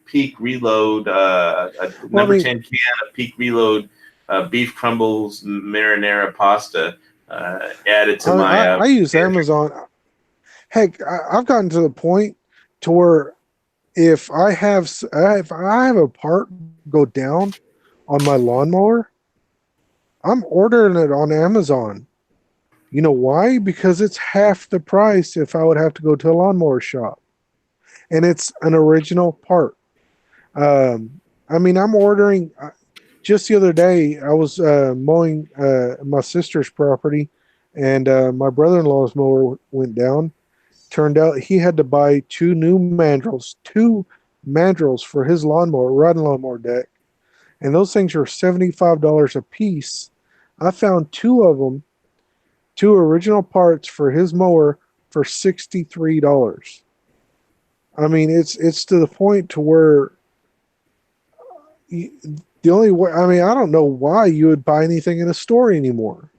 Peak Reload, a Well, I number mean, 10 can of Peak Reload beef crumbles marinara pasta added to my I use pantry. Amazon. Heck, I've gotten to the point to where if I have a part go down on my lawnmower, I'm ordering it on Amazon. You know why? Because it's half the price if I would have to go to a lawnmower shop, and it's an original part. I mean, I'm ordering. Just the other day, I was mowing my sister's property, and my brother-in-law's mower went down. Turned out he had to buy two mandrels for his lawnmower, riding lawnmower deck, and those things are $75 a piece. I found two of them, two original parts for his mower for $63. I mean, it's to the point to where the only way. I mean, I don't know why you would buy anything in a store anymore.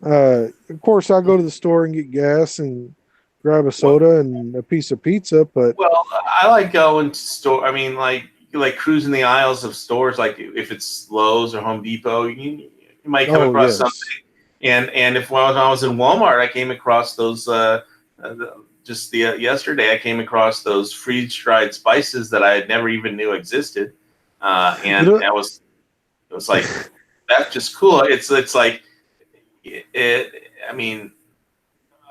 Of course, I go to the store and get gas and grab a soda and a piece of pizza, but Well, I like going to store. I mean, like cruising the aisles of stores. Like if it's Lowe's or Home Depot, you might come oh across something. yes, And if when I was in Walmart, I came across those. Yesterday, I came across those freeze dried spices that I had never even knew existed. you And know, it was like that's just cool. It's like I mean,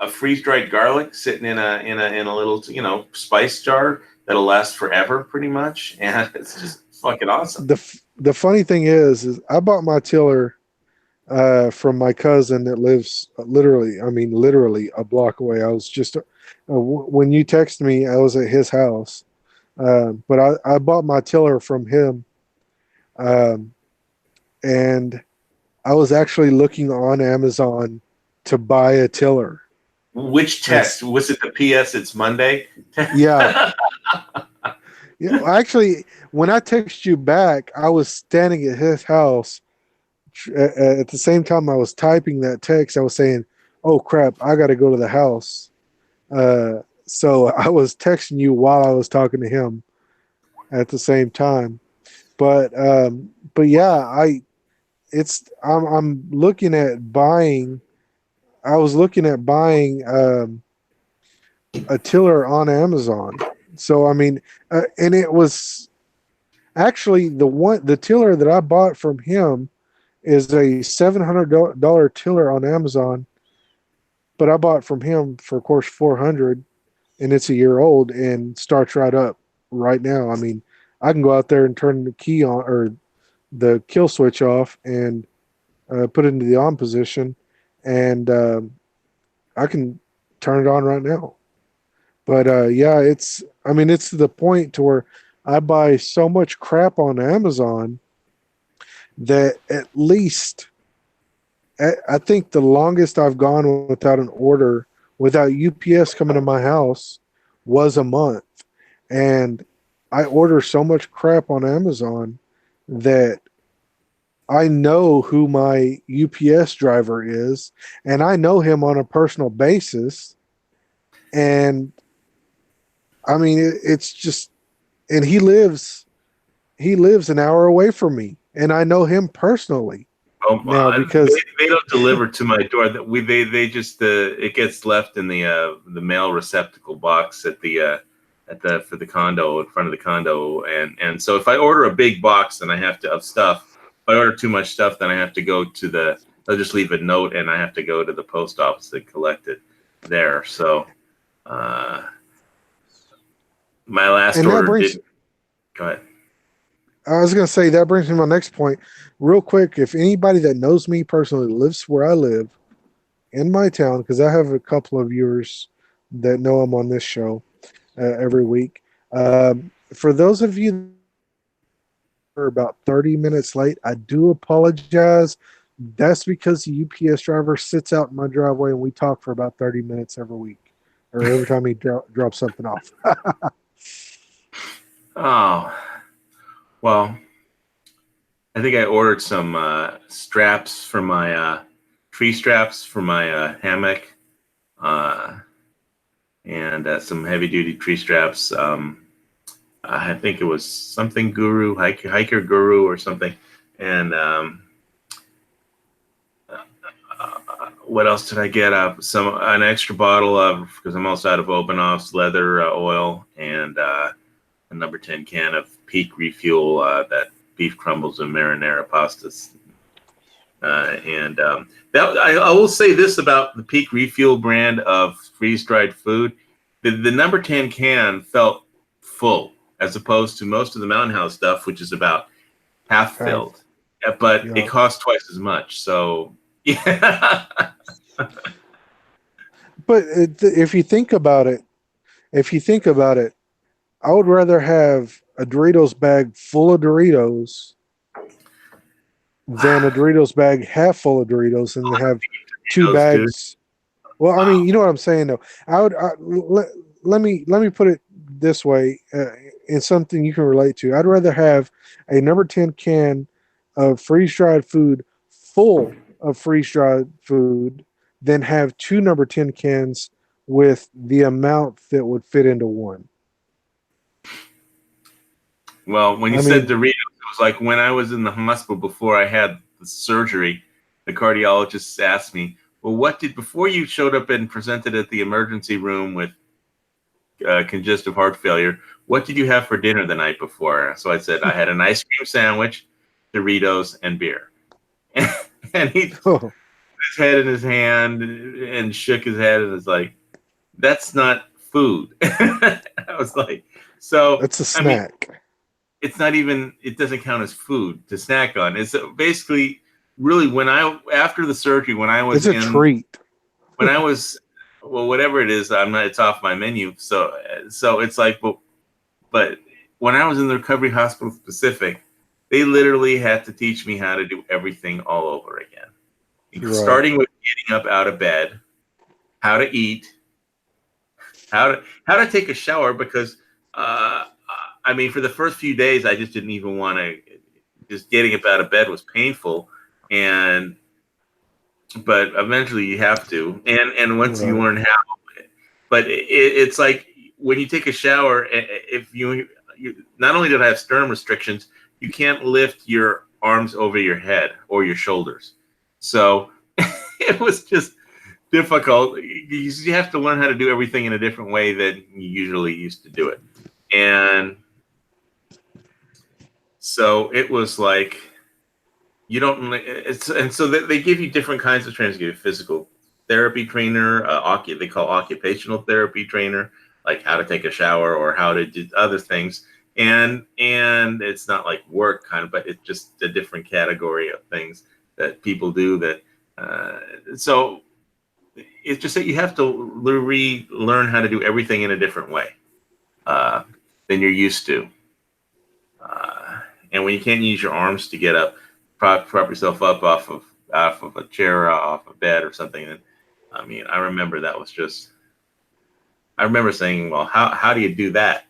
a freeze dried garlic sitting in a little spice jar that'll last forever, pretty much, and it's just fucking awesome. the funny thing is I bought my tiller from my cousin that lives literally a block away. I was just when you texted me, I was at his house, but I bought my tiller from him, um, and I was actually looking on Amazon to buy a tiller. Which text It's was it? The PS. It's Monday. yeah. Yeah, actually, when I text you back, I was standing at his house. At the same time, I was typing that text. I was saying, "Oh crap, I got to go to the house." So I was texting you while I was talking to him at the same time. But yeah, I'm looking at buying. I was looking at buying a tiller on Amazon. So I mean, and it was actually the tiller that I bought from him is a $700 tiller on Amazon, but I bought from him for, of course, 400, and it's a year old and starts right up right now. I mean, I can go out there and turn the key on or the kill switch off and put it into the on position, and I can turn it on right now. But yeah, it's to the point to where I buy so much crap on Amazon that at least I think the longest I've gone without an order, without UPS coming to my house, was a month. And I order so much crap on Amazon that I know who my UPS driver is, and I know him on a personal basis. And I mean, it's just, and he lives an hour away from me, and I know him personally now because They don't deliver to my door. That they just it gets left in the mail receptacle box at the for the condo in front of the condo, and so if I order a big box, then I have to of stuff. If I order too much stuff, then I have to go to they'll just leave a note, and I have to go to the post office to collect it there. So my last and that order brings did. Go ahead. I was going to say that brings me to my next point. Real quick, if anybody that knows me personally lives where I live in my town, because I have a couple of viewers that know I'm on this show every week. For those of you that are about 30 minutes late, I do apologize. That's because the UPS driver sits out in my driveway and we talk for about 30 minutes every week or every time he drops something off. Oh, well, I think I ordered some straps for my tree straps for my hammock, and some heavy duty tree straps. I think it was something Guru, Hiker Guru or something. And what else did I get? An extra bottle of, because I'm also out of Openoff's leather oil, and a number 10 can of Peak Refuel, that beef crumbles and marinara pastas. I will say this about the Peak Refuel brand of freeze-dried food. The number 10 can felt full, as opposed to most of the Mountain House stuff, which is about half filled. But Yeah. it costs twice as much. So, yeah. But if you think about it, I would rather have a Doritos bag full of Doritos than a Doritos bag half full of Doritos and have two Doritos, bags. Well, I mean, you know what I'm saying, though. Let me put it this way, in something you can relate to. I'd rather have a number 10 can of freeze-dried food full of freeze-dried food than have two number 10 cans with the amount that would fit into one. Well, when you said Doritos, it was like when I was in the hospital before I had the surgery, the cardiologist asked me, well, before you showed up and presented at the emergency room with congestive heart failure, what did you have for dinner the night before? So I said, I had an ice cream sandwich, Doritos, and beer. And he put his head in his hand and shook his head and was like, that's not food. I was like, so that's a snack. I mean, it's not even, it doesn't count as food to snack on. It's basically really after the surgery, when I was it's a treat. When I was, well, whatever it is, it's off my menu. So it's like, but when I was in the recovery hospital specific, they literally had to teach me how to do everything all over again. Right. Starting with getting up out of bed, how to eat, how to take a shower, because I mean, for the first few days, I just didn't even want to. Just getting up out of bed was painful, but eventually you have to. And once you learn how, but it's like when you take a shower, if you not only did I have sternum restrictions, you can't lift your arms over your head or your shoulders. So it was just difficult. You have to learn how to do everything in a different way than you usually used to do it. And so it was like, and so they give you different kinds of trainers. They give you physical therapy trainer, they call occupational therapy trainer, like how to take a shower or how to do other things. And it's not like work kind of, but it's just a different category of things that people do that. So it's just that you have to relearn how to do everything in a different way than you're used to. And when you can't use your arms to get up, prop yourself up off of a chair, off a bed or something. And I mean, I remember that was just, I remember saying, well, how do you do that?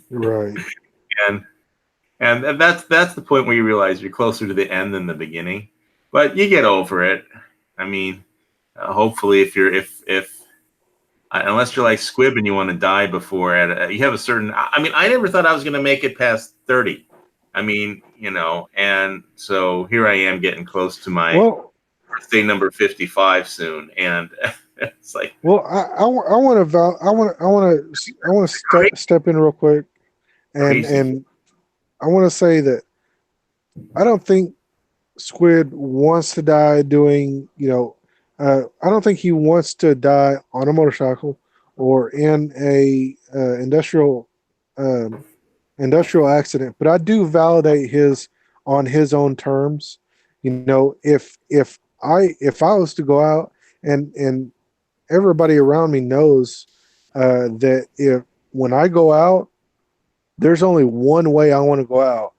Right. And that's the point where you realize you're closer to the end than the beginning, but you get over it. I mean, hopefully if unless you're like Squib and you want to die before you have a certain, I mean, I never thought I was going to make it past 30. I mean, and so here I am getting close to my birthday number 55 soon. And it's like, well, I want to step in real quick. And I want to say that I don't think Squid wants to die doing, I don't think he wants to die on a motorcycle or in a industrial accident, but I do validate on his own terms. If I was to go out and everybody around me knows that when I go out, there's only one way I want to go out,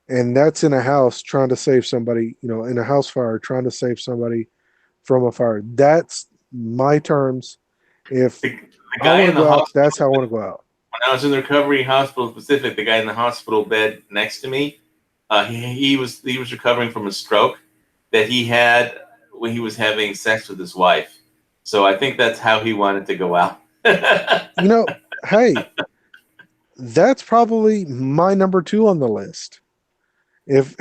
and that's in a house trying to save somebody, in a house fire, trying to save somebody from a fire. That's my terms. If I want to go out, that's how I want to go out. When I was in the recovery hospital specific, the guy in the hospital bed next to me, he was recovering from a stroke that he had when he was having sex with his wife. So I think that's how he wanted to go out. You know, hey, that's probably my number 2 on the list. If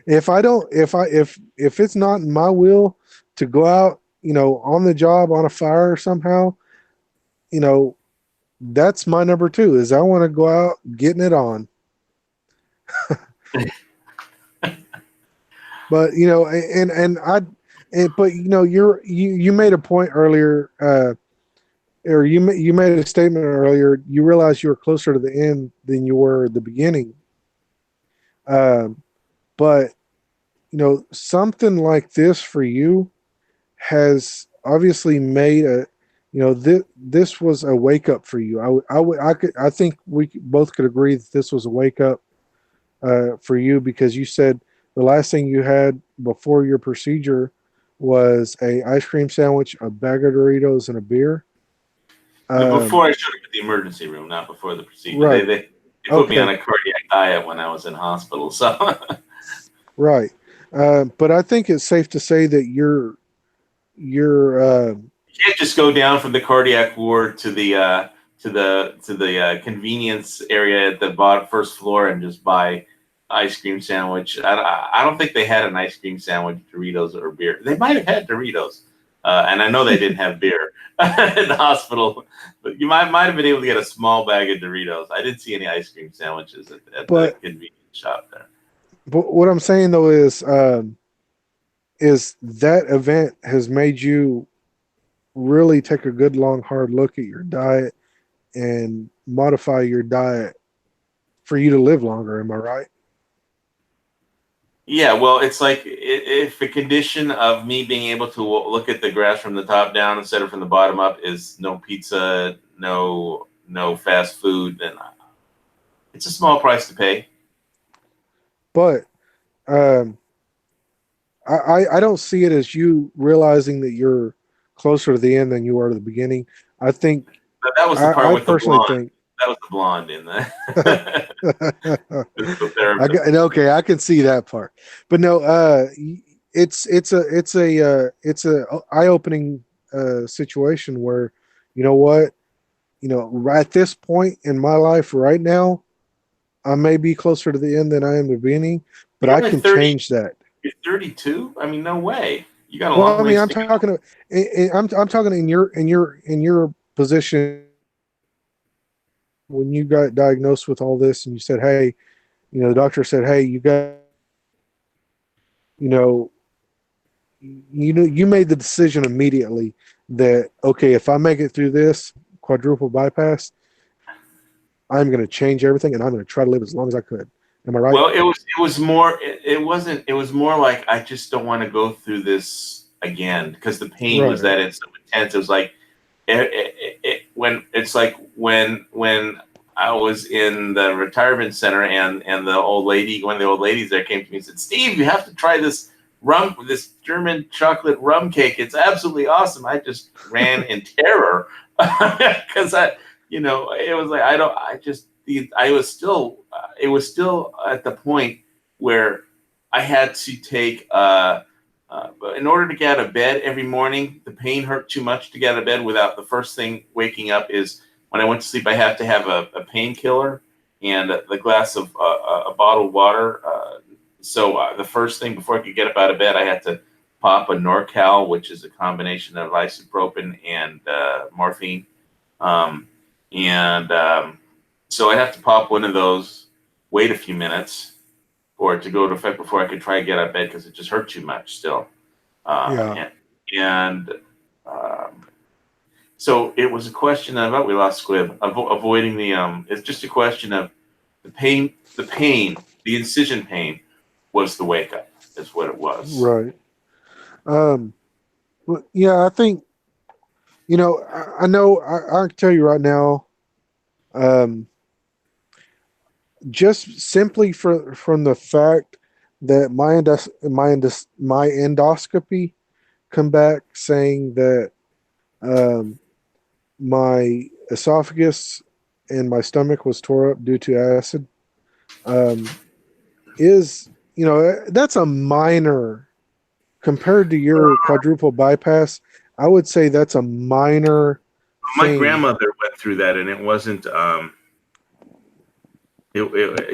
if it's not in my will to go out, on the job on a fire somehow, that's my number 2 is I want to go out getting it on. But you made a point earlier, or you made a statement earlier. You realized you were closer to the end than you were at the beginning. But something like this for you has obviously made this was a wake up for you. I think we both could agree that this was a wake up for you, because you said the last thing you had before your procedure was a ice cream sandwich, a bag of Doritos, and a beer. Before I showed up at the emergency room, not before the procedure. Right. They put me on a cardiac diet when I was in hospital. So right. But I think it's safe to say that you're you can't just go down from the cardiac ward to the convenience area at the first floor and just buy ice cream sandwich. I don't think they had an ice cream sandwich, Doritos, or beer. They might have had Doritos, and I know they didn't have beer in the hospital. But you might have been able to get a small bag of Doritos. I didn't see any ice cream sandwiches at the convenience shop there. But what I'm saying though is that event has made you really take a good long hard look at your diet and modify your diet for you to live longer. Am I right? Yeah, well, it's like if the condition of me being able to look at the grass from the top down instead of from the bottom up is no pizza, no fast food, then it's a small price to pay. But I don't see it as you realizing that you're closer to the end than you were to the beginning. I think that was the part with the blonde. Think that was the blonde in there. Okay, I can see that part, but no, it's a eye-opening situation where, right at this point in my life right now, I may be closer to the end than I am the beginning, but I can change that. You're 32. I mean, no way. You got a long way. I'm talking in your position. When you got diagnosed with all this and you said, hey, the doctor said, hey, you got, you made the decision immediately that, okay, if I make it through this quadruple bypass, I'm going to change everything and I'm going to try to live as long as I could. Am I right? Well, it was more like, I just don't want to go through this again, because the pain was that it's so intense. It was like, when I was in the retirement center and one of the old ladies there came to me and said, Steve, you have to try this German chocolate rum cake. It's absolutely awesome. I just ran in terror because it was like, it was still at the point where I had to take, in order to get out of bed every morning, the pain hurt too much to get out of bed without the first thing waking up is when I went to sleep, I have to have a painkiller and the glass of a bottle of water. So the first thing before I could get up out of bed, I had to pop a Norcal, which is a combination of ibuprofen and morphine. So I have to pop one of those, wait a few minutes for it to go into effect before I could try and get out of bed because it just hurt too much still. So it was a question of, we lost Squib, avoiding it's just a question of the pain, the incision pain was the wake up, is what it was. Right. I think, I know, I can tell you right now, just simply from the fact that my endoscopy come back saying that my esophagus and my stomach was tore up due to acid. is, that's a minor compared to your quadruple bypass. I would say that's a minor My thing. grandmother went through that, and it wasn't.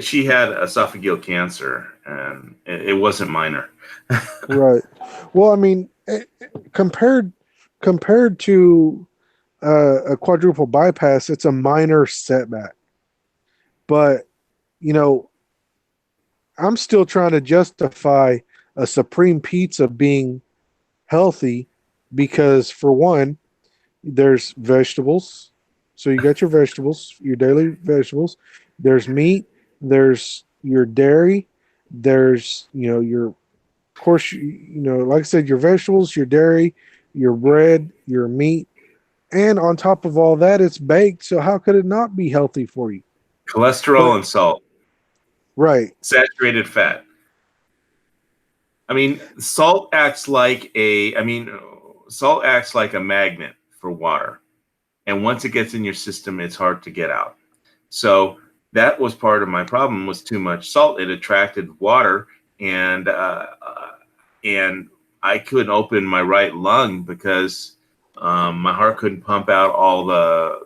She had esophageal cancer, and it wasn't minor. Right. Well, I mean, compared to a quadruple bypass, it's a minor setback. But I'm still trying to justify a supreme pizza being healthy because, for one, there's vegetables. So you got your vegetables, your daily vegetables. There's meat. There's your dairy. There's your, of course, like I said, your vegetables, your dairy, your bread, your meat, and on top of all that, it's baked. So how could it not be healthy for you? Cholesterol and salt, Right. saturated fat. I mean, salt acts like a magnet for water. And once it gets in your system, it's hard to get out. So that was part of my problem, was too much salt. It attracted water, and I couldn't open my right lung because my heart couldn't pump out all the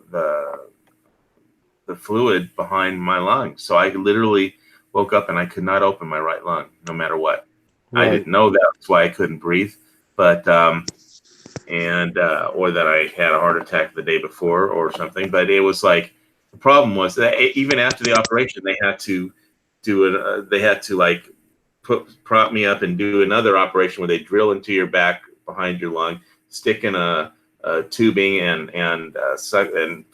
fluid behind my lung. So I literally woke up and I could not open my right lung, no matter what. Right. I didn't know that's why I couldn't breathe, but or that I had a heart attack the day before or something. But it was like, the problem was that even after the operation, they had to do it. They had to like prop me up and do another operation where they drill into your back behind your lung, stick in a tubing and suck and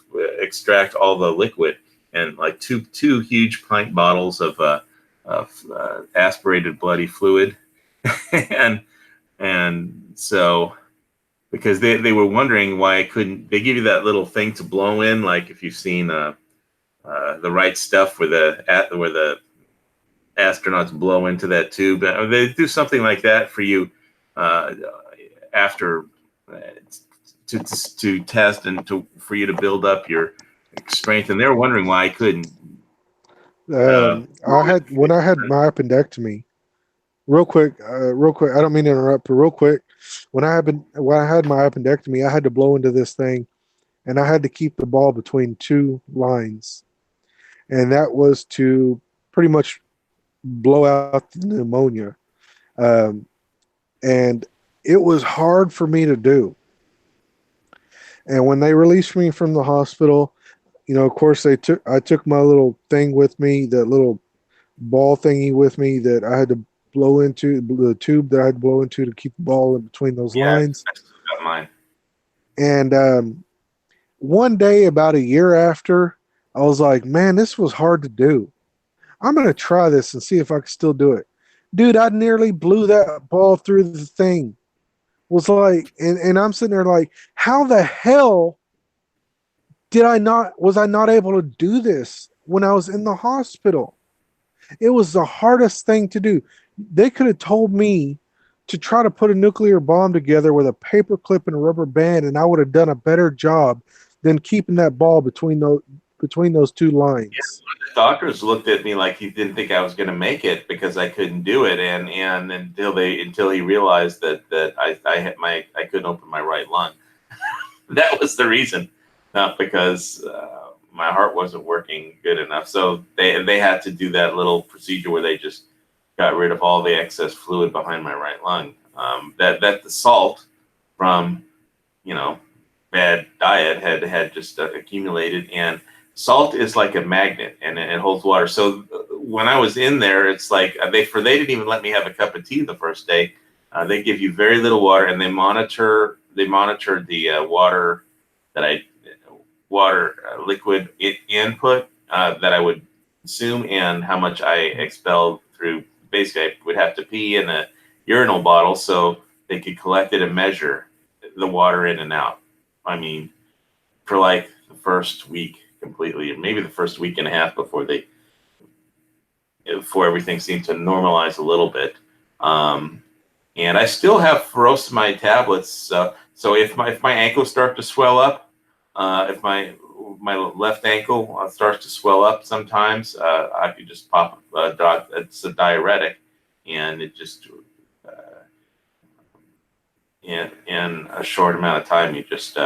extract all the liquid, and like two huge pint bottles of aspirated bloody fluid, and so. Because they were wondering why I couldn't. They give you that little thing to blow in, like if you've seen The Right Stuff, where the astronauts blow into that tube. They do something like that for you after to test and for you to build up your strength. And they were wondering why I couldn't. When I had my appendectomy. Real quick. I don't mean to interrupt, but real quick. When I had my appendectomy, I had to blow into this thing, and I had to keep the ball between two lines, and that was to pretty much blow out the pneumonia, and it was hard for me to do. And when they released me from the hospital, of course I took my little thing with me, that little ball thingy with me that I had to blow into, the tube that I had to blow into to keep the ball in between those lines. I still got mine. And one day, about a year after, I was like, man, this was hard to do. I'm going to try this and see if I can still do it. Dude, I nearly blew that ball through the thing. Was like, and I'm sitting there like, how the hell was I not able to do this when I was in the hospital? It was the hardest thing to do. They could have told me to try to put a nuclear bomb together with a paper clip and a rubber band, and I would have done a better job than keeping that ball between those two lines. Yeah, the doctors looked at me like he didn't think I was going to make it because I couldn't do it, and until he realized that I couldn't open my right lung. That was the reason, not because my heart wasn't working good enough. So they had to do that little procedure where they just got rid of all the excess fluid behind my right lung. That the salt from bad diet had just accumulated, and salt is like a magnet, and it holds water. So when I was in there, it's like they didn't even let me have a cup of tea the first day. They give you very little water, and they monitored the water liquid input that I would consume and how much I expelled through. Basically, I would have to pee in a urinal bottle so they could collect it and measure the water in and out. I mean, for like the first week completely, or maybe the first week and a half before everything seemed to normalize a little bit. And I still have furosemide tablets. So if my ankles start to swell up, if my my left ankle starts to swell up sometimes, I could just pop a dot. It's a diuretic, and it just in a short amount of time, you just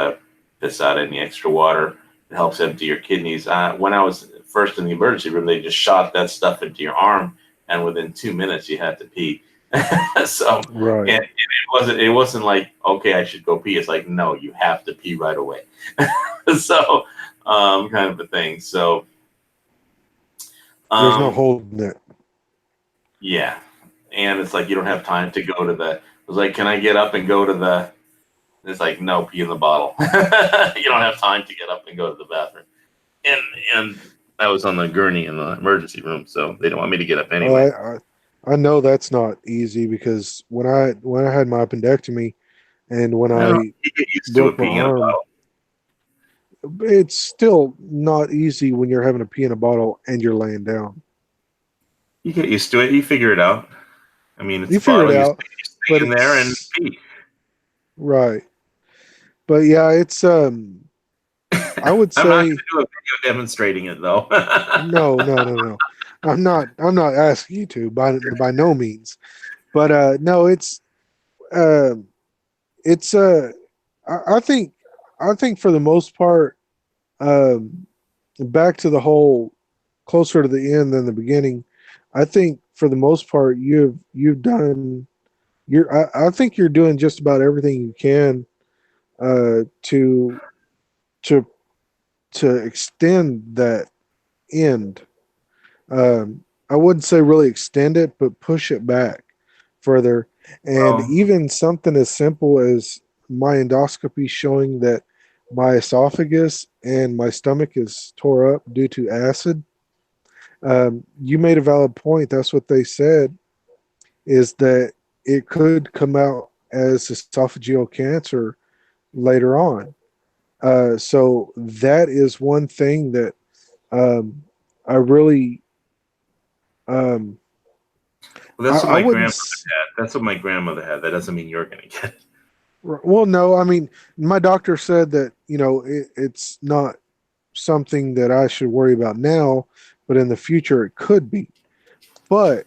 piss out any extra water. It helps empty your kidneys. When I was first in the emergency room, they just shot that stuff into your arm, and within 2 minutes, you had to pee. So Right. and it wasn't like, okay, I should go pee. It's like, no, you have to pee right away. So kind of a thing. So There's no holding it. yeah, and it's like you don't have time to go to the. It was like, can I get up and go to the? It's like, no, pee in the bottle. You don't have time to get up and go to the bathroom. And I was on the gurney in the emergency room, so they don't want me to get up anyway. I know that's not easy because when I had my appendectomy and when No, I you get used to it broke my peeing in a arm, bottle. it's still not easy when you're having to pee in a bottle and you're laying down. You get used to it. You figure it out. I mean, it's You a figure bottle. it You out, stay but in there and it's pee. right. But yeah, it's I would I'm not say going to do a video demonstrating it though. no. I'm not asking you to by no means. But no, it's I think for the most part, back to the whole closer to the end than the beginning. I think for the most part you've done I think you're doing just about everything you can to extend that end. I wouldn't say really extend it, but push it back further. And Well, even something as simple as my endoscopy showing that my esophagus and my stomach is tore up due to acid. You made a valid point. That's what they said, is that it could come out as esophageal cancer later on. So that is one thing that I really well, that's what I my wouldn't grandmother had. That's what my grandmother had. That doesn't mean you're going to get it. well, no, I mean, my doctor said that, it's not something that I should worry about now, but in the future it could be. But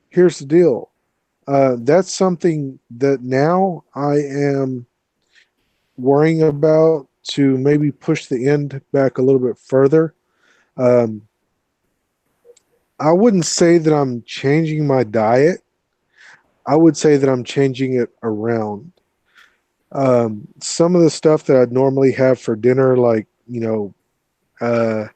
here's the deal. That's something that now I am worrying about to maybe push the end back a little bit further. Um, I wouldn't say that I'm changing my diet. I would say that I'm changing it around. Some of the stuff that I'd normally have for dinner, like, a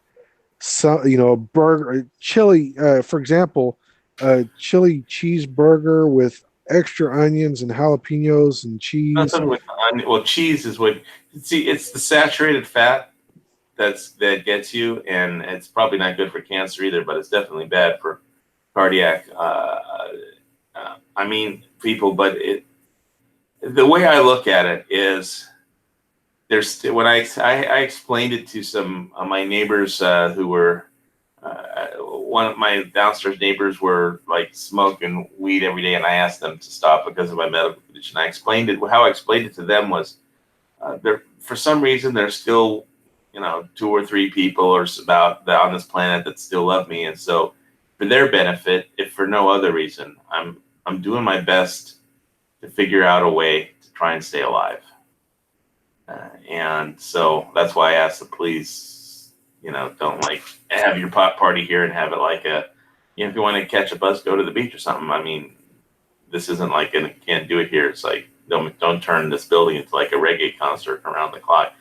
burger, chili, for example, a chili cheeseburger with extra onions and jalapenos and cheese. Nothing with onion. Well, cheese is what. See, it's the saturated fat that gets you, and it's probably not good for cancer either. But it's definitely bad for cardiac. I mean, people. But the way I look at it is, when I explained it to some of my neighbors who were. One of my downstairs neighbors were like smoking weed every day, and I asked them to stop because of my medical condition. I explained it. How I explained it to them was, there for some reason there's still, 2 or 3 people or about that on this planet that still love me, and so for their benefit, if for no other reason, I'm doing my best to figure out a way to try and stay alive, and so that's why I asked the police. Don't like have your pot party here and have it like if you want to catch a bus, go to the beach or something. I mean, this isn't like can't do it here. It's like, don't turn this building into like a reggae concert around the clock.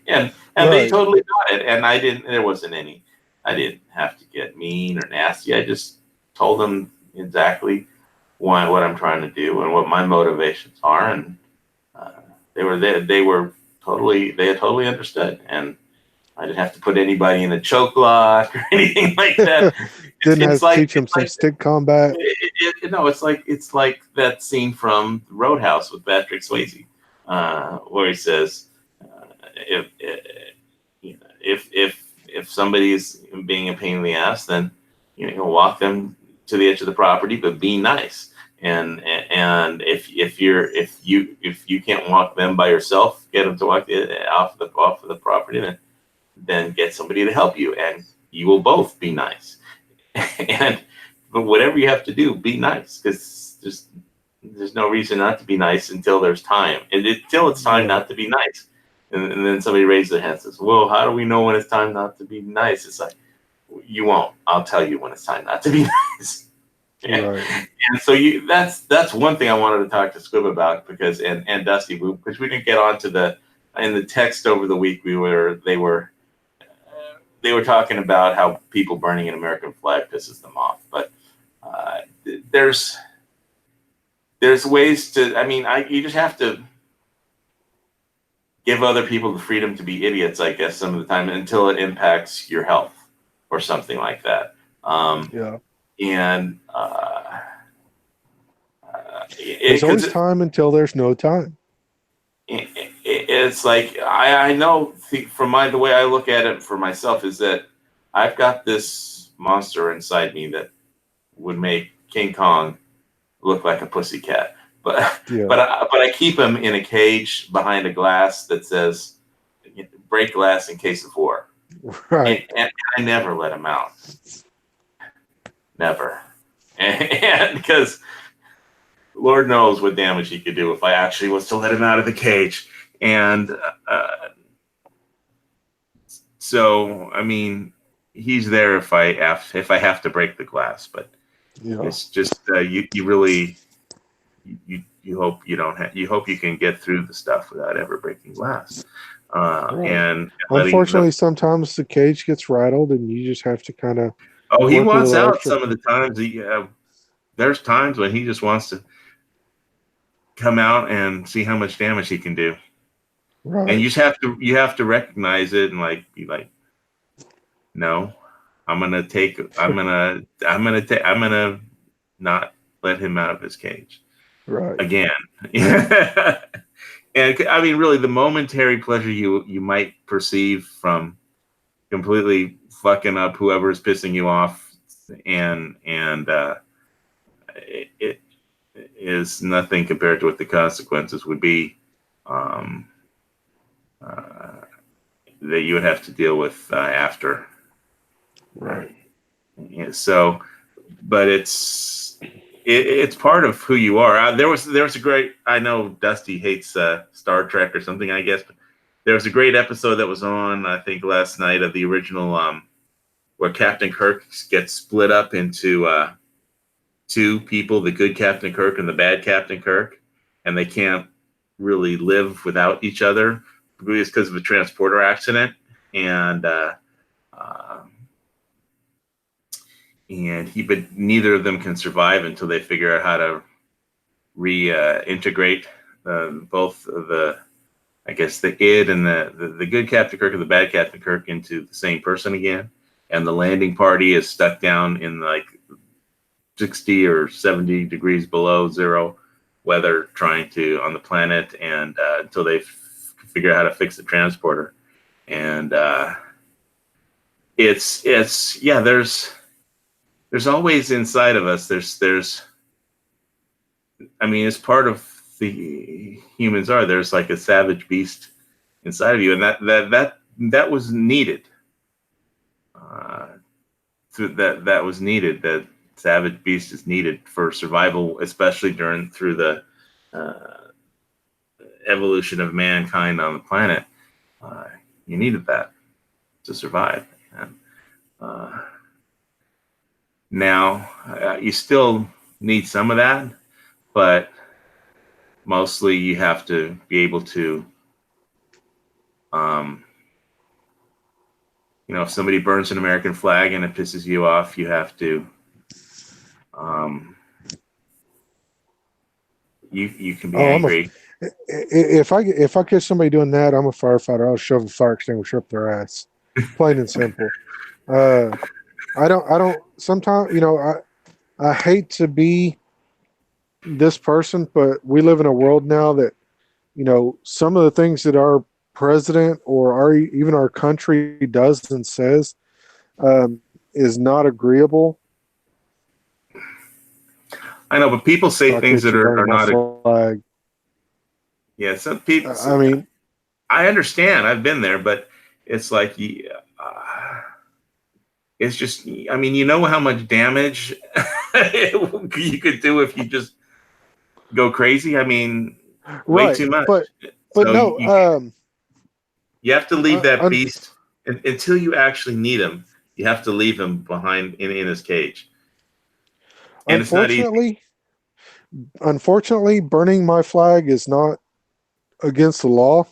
and they Right. totally got it. And I didn't have to get mean or nasty. I just told them exactly what I'm trying to do and what my motivations are. And they were there. They had totally understood. And I didn't have to put anybody in a choke lock or anything like that. Didn't have to teach them some stick combat. It's like that scene from Roadhouse with Patrick Swayze, where he says, if somebody's being a pain in the ass, then walk them to the edge of the property, but be nice. And if you can't walk them by yourself, get them to walk off the property, then then get somebody to help you, and you will both be nice. But whatever you have to do, be nice, because there's no reason not to be nice until there's time, and until it's time not to be nice. And then somebody raises their hand and says, "Well, how do we know when it's time not to be nice?" It's like, you won't. I'll tell you when it's time not to be nice. Right. And so that's one thing I wanted to talk to Squib about, because and Dusty, because we didn't get onto in the text over the week they were talking about how people burning an American flag pisses them off, but there's ways to. I mean, you just have to give other people the freedom to be idiots, I guess, some of the time, until it impacts your health or something like that. Yeah. And There's always time until there's no time. It's like I know from the way I look at it for myself is that I've got this monster inside me that would make King Kong look like a pussycat, but I keep him in a cage behind a glass that says "break glass in case of war," Right. and I never let him out, never, and because Lord knows what damage he could do if I actually was to let him out of the cage. And so, I mean, he's there if I have to break the glass. But it's just you really you hope you don't you hope you can get through the stuff without ever breaking glass. Right. And unfortunately, sometimes the cage gets rattled, and you just have to kind of. Oh, he wants out some of the times. There's times when he just wants to come out and see how much damage he can do. Right. And you have to recognize it and be like, no, I'm gonna not let him out of his cage. Right. Again. And I mean, really, the momentary pleasure you might perceive from completely fucking up whoever is pissing you off, and it is nothing compared to what the consequences would be that you would have to deal with after. Right. Yeah, so, but it's part of who you are. There was a great. I know Dusty hates Star Trek or something, I guess, but there was a great episode that was on, I think, last night of the original, where Captain Kirk gets split up into two people, the good Captain Kirk and the bad Captain Kirk, and they can't really live without each other because of a transporter accident, and but neither of them can survive until they figure out how to reintegrate both of the, I guess, the id and the good Captain Kirk and the bad Captain Kirk into the same person again, and the landing party is stuck down in 60 or 70 degrees below zero weather on the planet, and until they figure out how to fix the transporter. And there's always inside of us, I mean, it's part of the humans there's like a savage beast inside of you, and that was needed. That was needed. That savage beast is needed for survival, especially through the evolution of mankind on the planet. You needed that to survive. And now you still need some of that, but mostly you have to be able to, if somebody burns an American flag and it pisses you off, you have to, you can be angry. If I catch somebody doing that, I'm a firefighter. I'll shove a fire extinguisher up their ass, plain and simple. I don't. Sometimes, I hate to be this person, but we live in a world now that, some of the things that our president or even our country does and says is not agreeable. I know, but people say things that are not. Flag. Yeah, some people. I mean, I understand. I've been there, but it's like it's just. I mean, you know how much damage you could do if you just go crazy. I mean, way Right, too much. but So no. you have to leave that Un- beast until you actually need him. You have to leave him behind in his cage, and it's not easy. unfortunately, burning my flag is not against the law.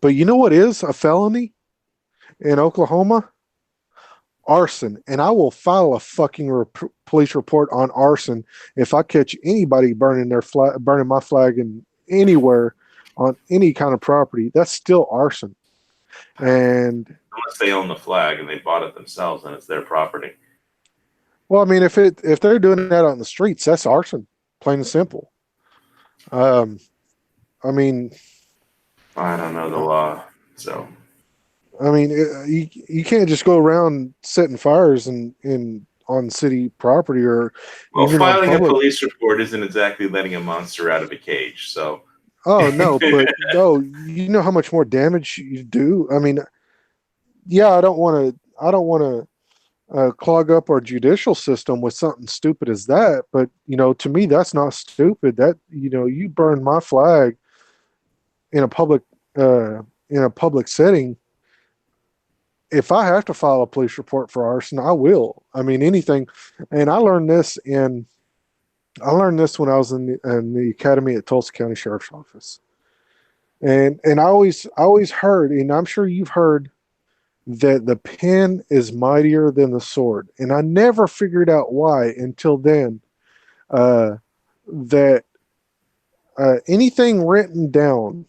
But you know what is a felony in Oklahoma? Arson. And I will file a fucking police report on arson if I catch anybody burning their flag, burning my flag in anywhere on any kind of property. That's still arson. And Unless they own the flag and they bought it themselves and it's their property. well, I mean, if they're doing that on the streets, that's arson, plain and simple. I mean, I don't know the law, so I mean, you can't just go around setting fires in on city property or well, even on filing a public. police report isn't exactly letting a monster out of a cage. So Oh no, but no, you know how much more damage you do. I mean, yeah, I don't want to clog up our judicial system with something stupid as that. But to me, that's not stupid. That you burn my flag in a public setting. If I have to file a police report for arson, I will. I mean, anything. And I learned this when I was in the academy at Tulsa County Sheriff's Office. And I always heard, and I'm sure you've heard, that the pen is mightier than the sword. And I never figured out why until then. That anything written down,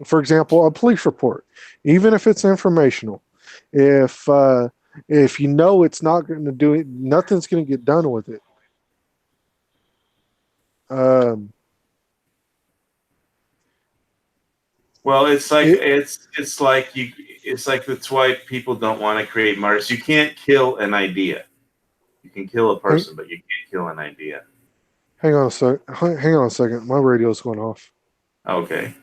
for example, a police report, even if it's informational, if it's not going to do it, nothing's going to get done with it. well, it's like it's like that's why people don't want to create martyrs. You can't kill an idea. You can kill a person, but you can't kill an idea. Hang on a second. My radio's going off. Okay.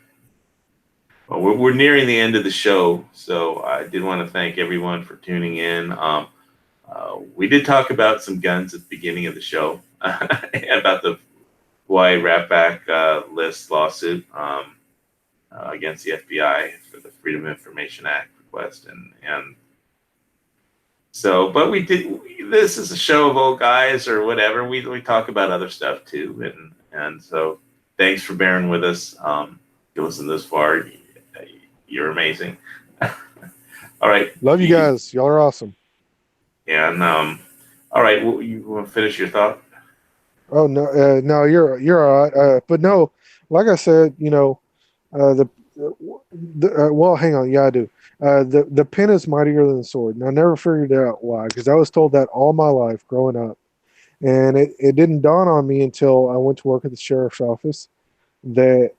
Well, we're nearing the end of the show, so I did want to thank everyone for tuning in. We did talk about some guns at the beginning of the show about the Hawaii Rat Pack list lawsuit against the FBI for the Freedom of Information Act request, and so, but this is a show of old guys or whatever. We talk about other stuff too, and so thanks for bearing with us. You listen this far. You're amazing. All right. Love you guys. Y'all are awesome. Yeah. And all right. Well, you want to finish your thought? Oh no, no, you're all right. But no, like I said, well, hang on. Yeah, I do. The pen is mightier than the sword, and I never figured out why, because I was told that all my life growing up, and it didn't dawn on me until I went to work at the sheriff's office that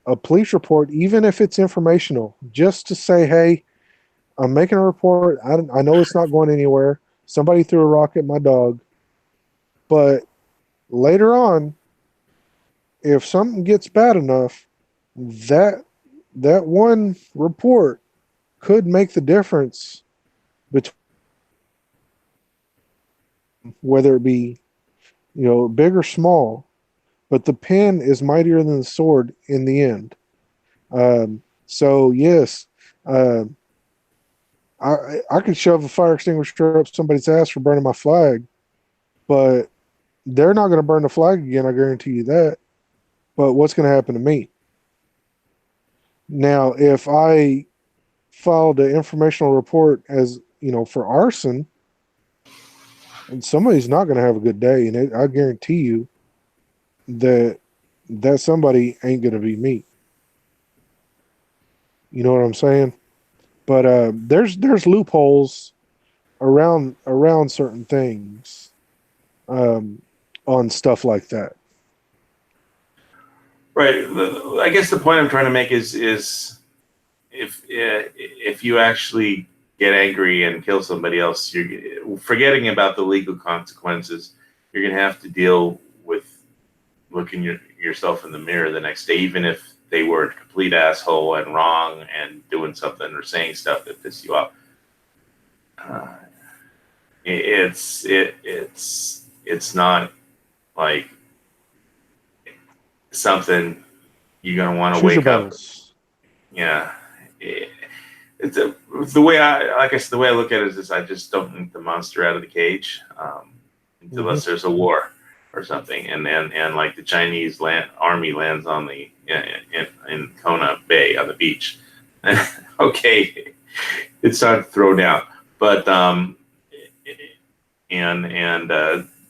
a police report, even if it's informational, just to say, hey, I'm making a report. I know it's not going anywhere. Somebody threw a rock at my dog. But later on, if something gets bad enough, that one report could make the difference between whether it be, big or small. But the pen is mightier than the sword in the end. So yes, I could shove a fire extinguisher up somebody's ass for burning my flag, but they're not going to burn the flag again. I guarantee you that. But what's going to happen to me? Now, if I filed an informational report as, for arson, and somebody's not going to have a good day, and I guarantee you that somebody ain't going to be me. You know what I'm saying? But there's loopholes around certain things on stuff like that. Right. I guess the point I'm trying to make is if you actually get angry and kill somebody else, you're forgetting about the legal consequences. You're going to have to deal with looking yourself in the mirror the next day, even if they were a complete asshole and wrong and doing something or saying stuff that pisses you off. It's not like something you're gonna want to Choose your wake up. battles. Yeah, it's the way I look at it is I just don't want the monster out of the cage, unless there's a war or something, and like the Chinese army lands on the in Kona Bay on the beach. Okay, it's time to throw down, but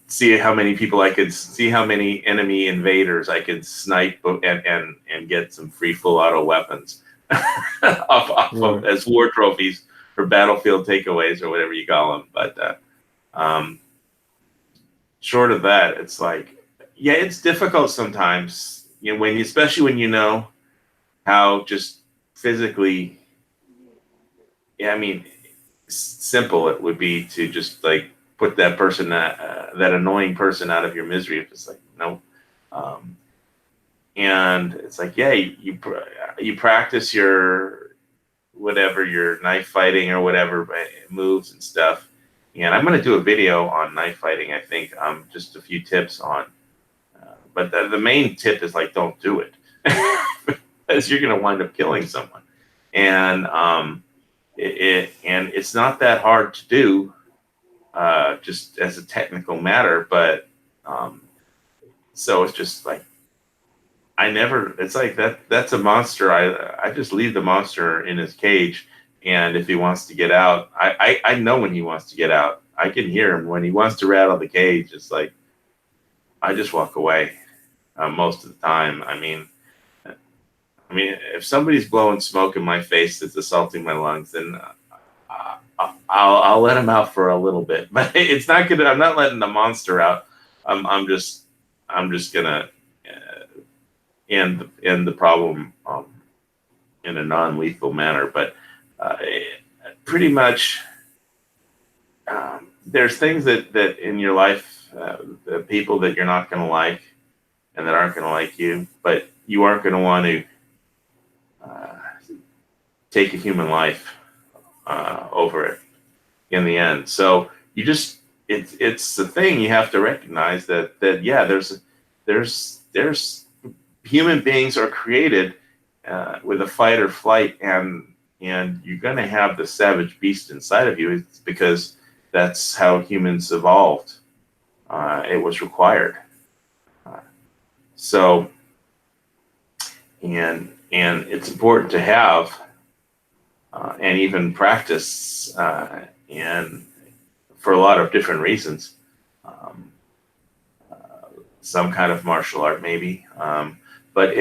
see how many people see how many enemy invaders I could snipe and get some free full auto weapons off of, as war trophies or battlefield takeaways or whatever you call them. But short of that, it's like, yeah, it's difficult sometimes, especially when you know how just physically, yeah, I mean, simple it would be to just like put that person, that annoying person out of your misery. If it's like, no. And it's like, yeah, you practice your knife fighting or whatever moves and stuff. And I'm going to do a video on knife fighting, I think, just a few tips on. But the main tip is like, don't do it, because you're going to wind up killing someone. And it's not that hard to do, just as a technical matter. But so it's just like, it's like that's a monster. I just leave the monster in his cage. And if he wants to get out, I know when he wants to get out. I can hear him when he wants to rattle the cage. It's like, I just walk away most of the time. I mean, if somebody's blowing smoke in my face that's assaulting my lungs, then I'll let him out for a little bit. But it's not good. I'm not letting the monster out. I'm just gonna end the problem in a non-lethal manner. But pretty much, there's things that in your life, the people that you're not going to like and that aren't going to like you, but you aren't going to want to take a human life over it in the end. So you just, it's the thing you have to recognize that yeah, there's human beings are created with a fight or flight, and you're going to have the savage beast inside of you. It's because that's how humans evolved. It was required. So, and it's important to have and even practice, and for a lot of different reasons. Some kind of martial art, maybe, but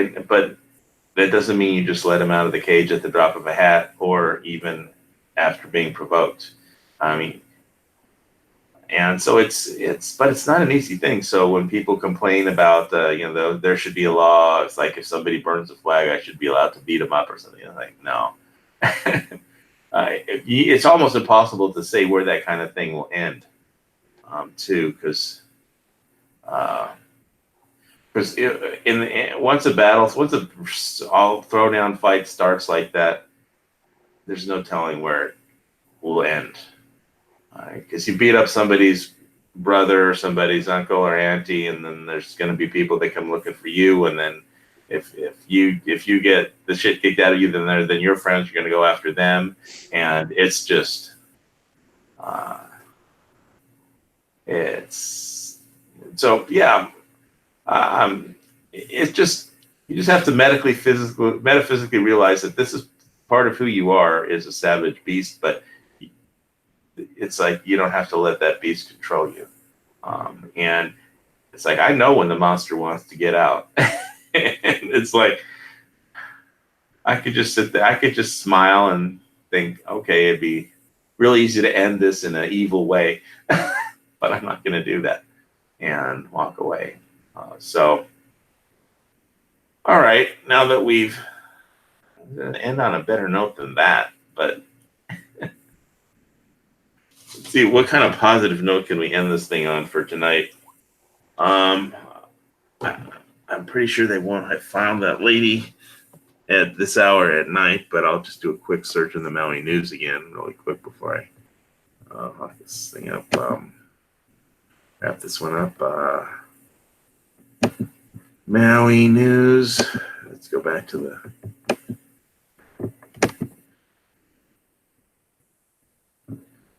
that doesn't mean you just let him out of the cage at the drop of a hat, or even after being provoked. I mean, and so but it's not an easy thing. So when people complain about, there should be a law, it's like if somebody burns a flag, I should be allowed to beat them up or something. Like, no. It's almost impossible to say where that kind of thing will end, too, because once a all throwdown fight starts like that, there's no telling where it will end. Because you beat up somebody's brother or somebody's uncle or auntie, and then there's going to be people that come looking for you, and then if you get the shit kicked out of you, then your friends are going to go after them, and it's just it's so yeah. It's just, you just have to metaphysically realize that this is part of who you are, is a savage beast, but it's like you don't have to let that beast control you. And it's like, I know when the monster wants to get out. And it's like, I could just sit there, I could just smile and think, okay, it'd be really easy to end this in an evil way, but I'm not going to do that, and walk away. So, all right, now that we've end on a better note than that, but let's see, what kind of positive note can we end this thing on for tonight? I'm pretty sure they won't have found that lady at this hour at night, but I'll just do a quick search in the Maui News again, really quick before I lock this thing up. Wrap this one up. Maui News. Let's go back to the.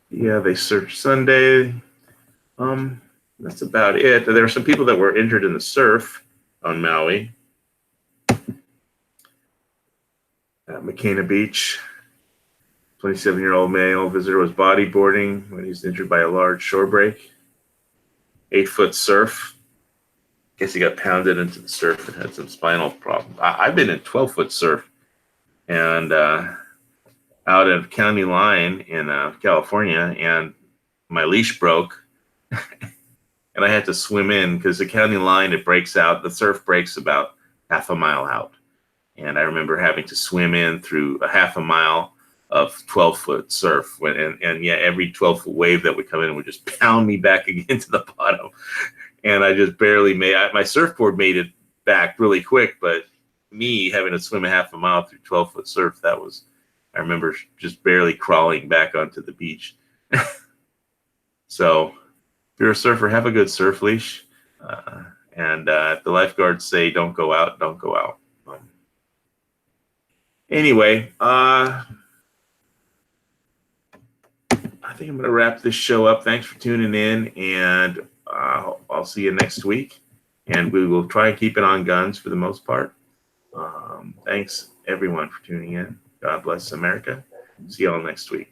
Yeah, they searched Sunday. That's about it. There were some people that were injured in the surf on Maui. At Makena Beach, 27-year-old male visitor was bodyboarding when he was injured by a large shore break. 8-foot surf. Guess he got pounded into the surf and had some spinal problems. I've been in 12-foot surf and out at County Line in California, and my leash broke. And I had to swim in because the County Line, it breaks out. The surf breaks about half a mile out. And I remember having to swim in through a half a mile of 12-foot surf. And yeah, every 12-foot wave that would come in would just pound me back again to the bottom. And I just barely my surfboard made it back really quick, but me having to swim a half a mile through 12-foot surf, I remember just barely crawling back onto the beach. So if you're a surfer, have a good surf leash. And if the lifeguards say don't go out, don't go out. Anyway, I think I'm going to wrap this show up. Thanks for tuning in, and I'll see you next week. And we will try and keep it on guns for the most part. Thanks, everyone, for tuning in. God bless America. See you all next week.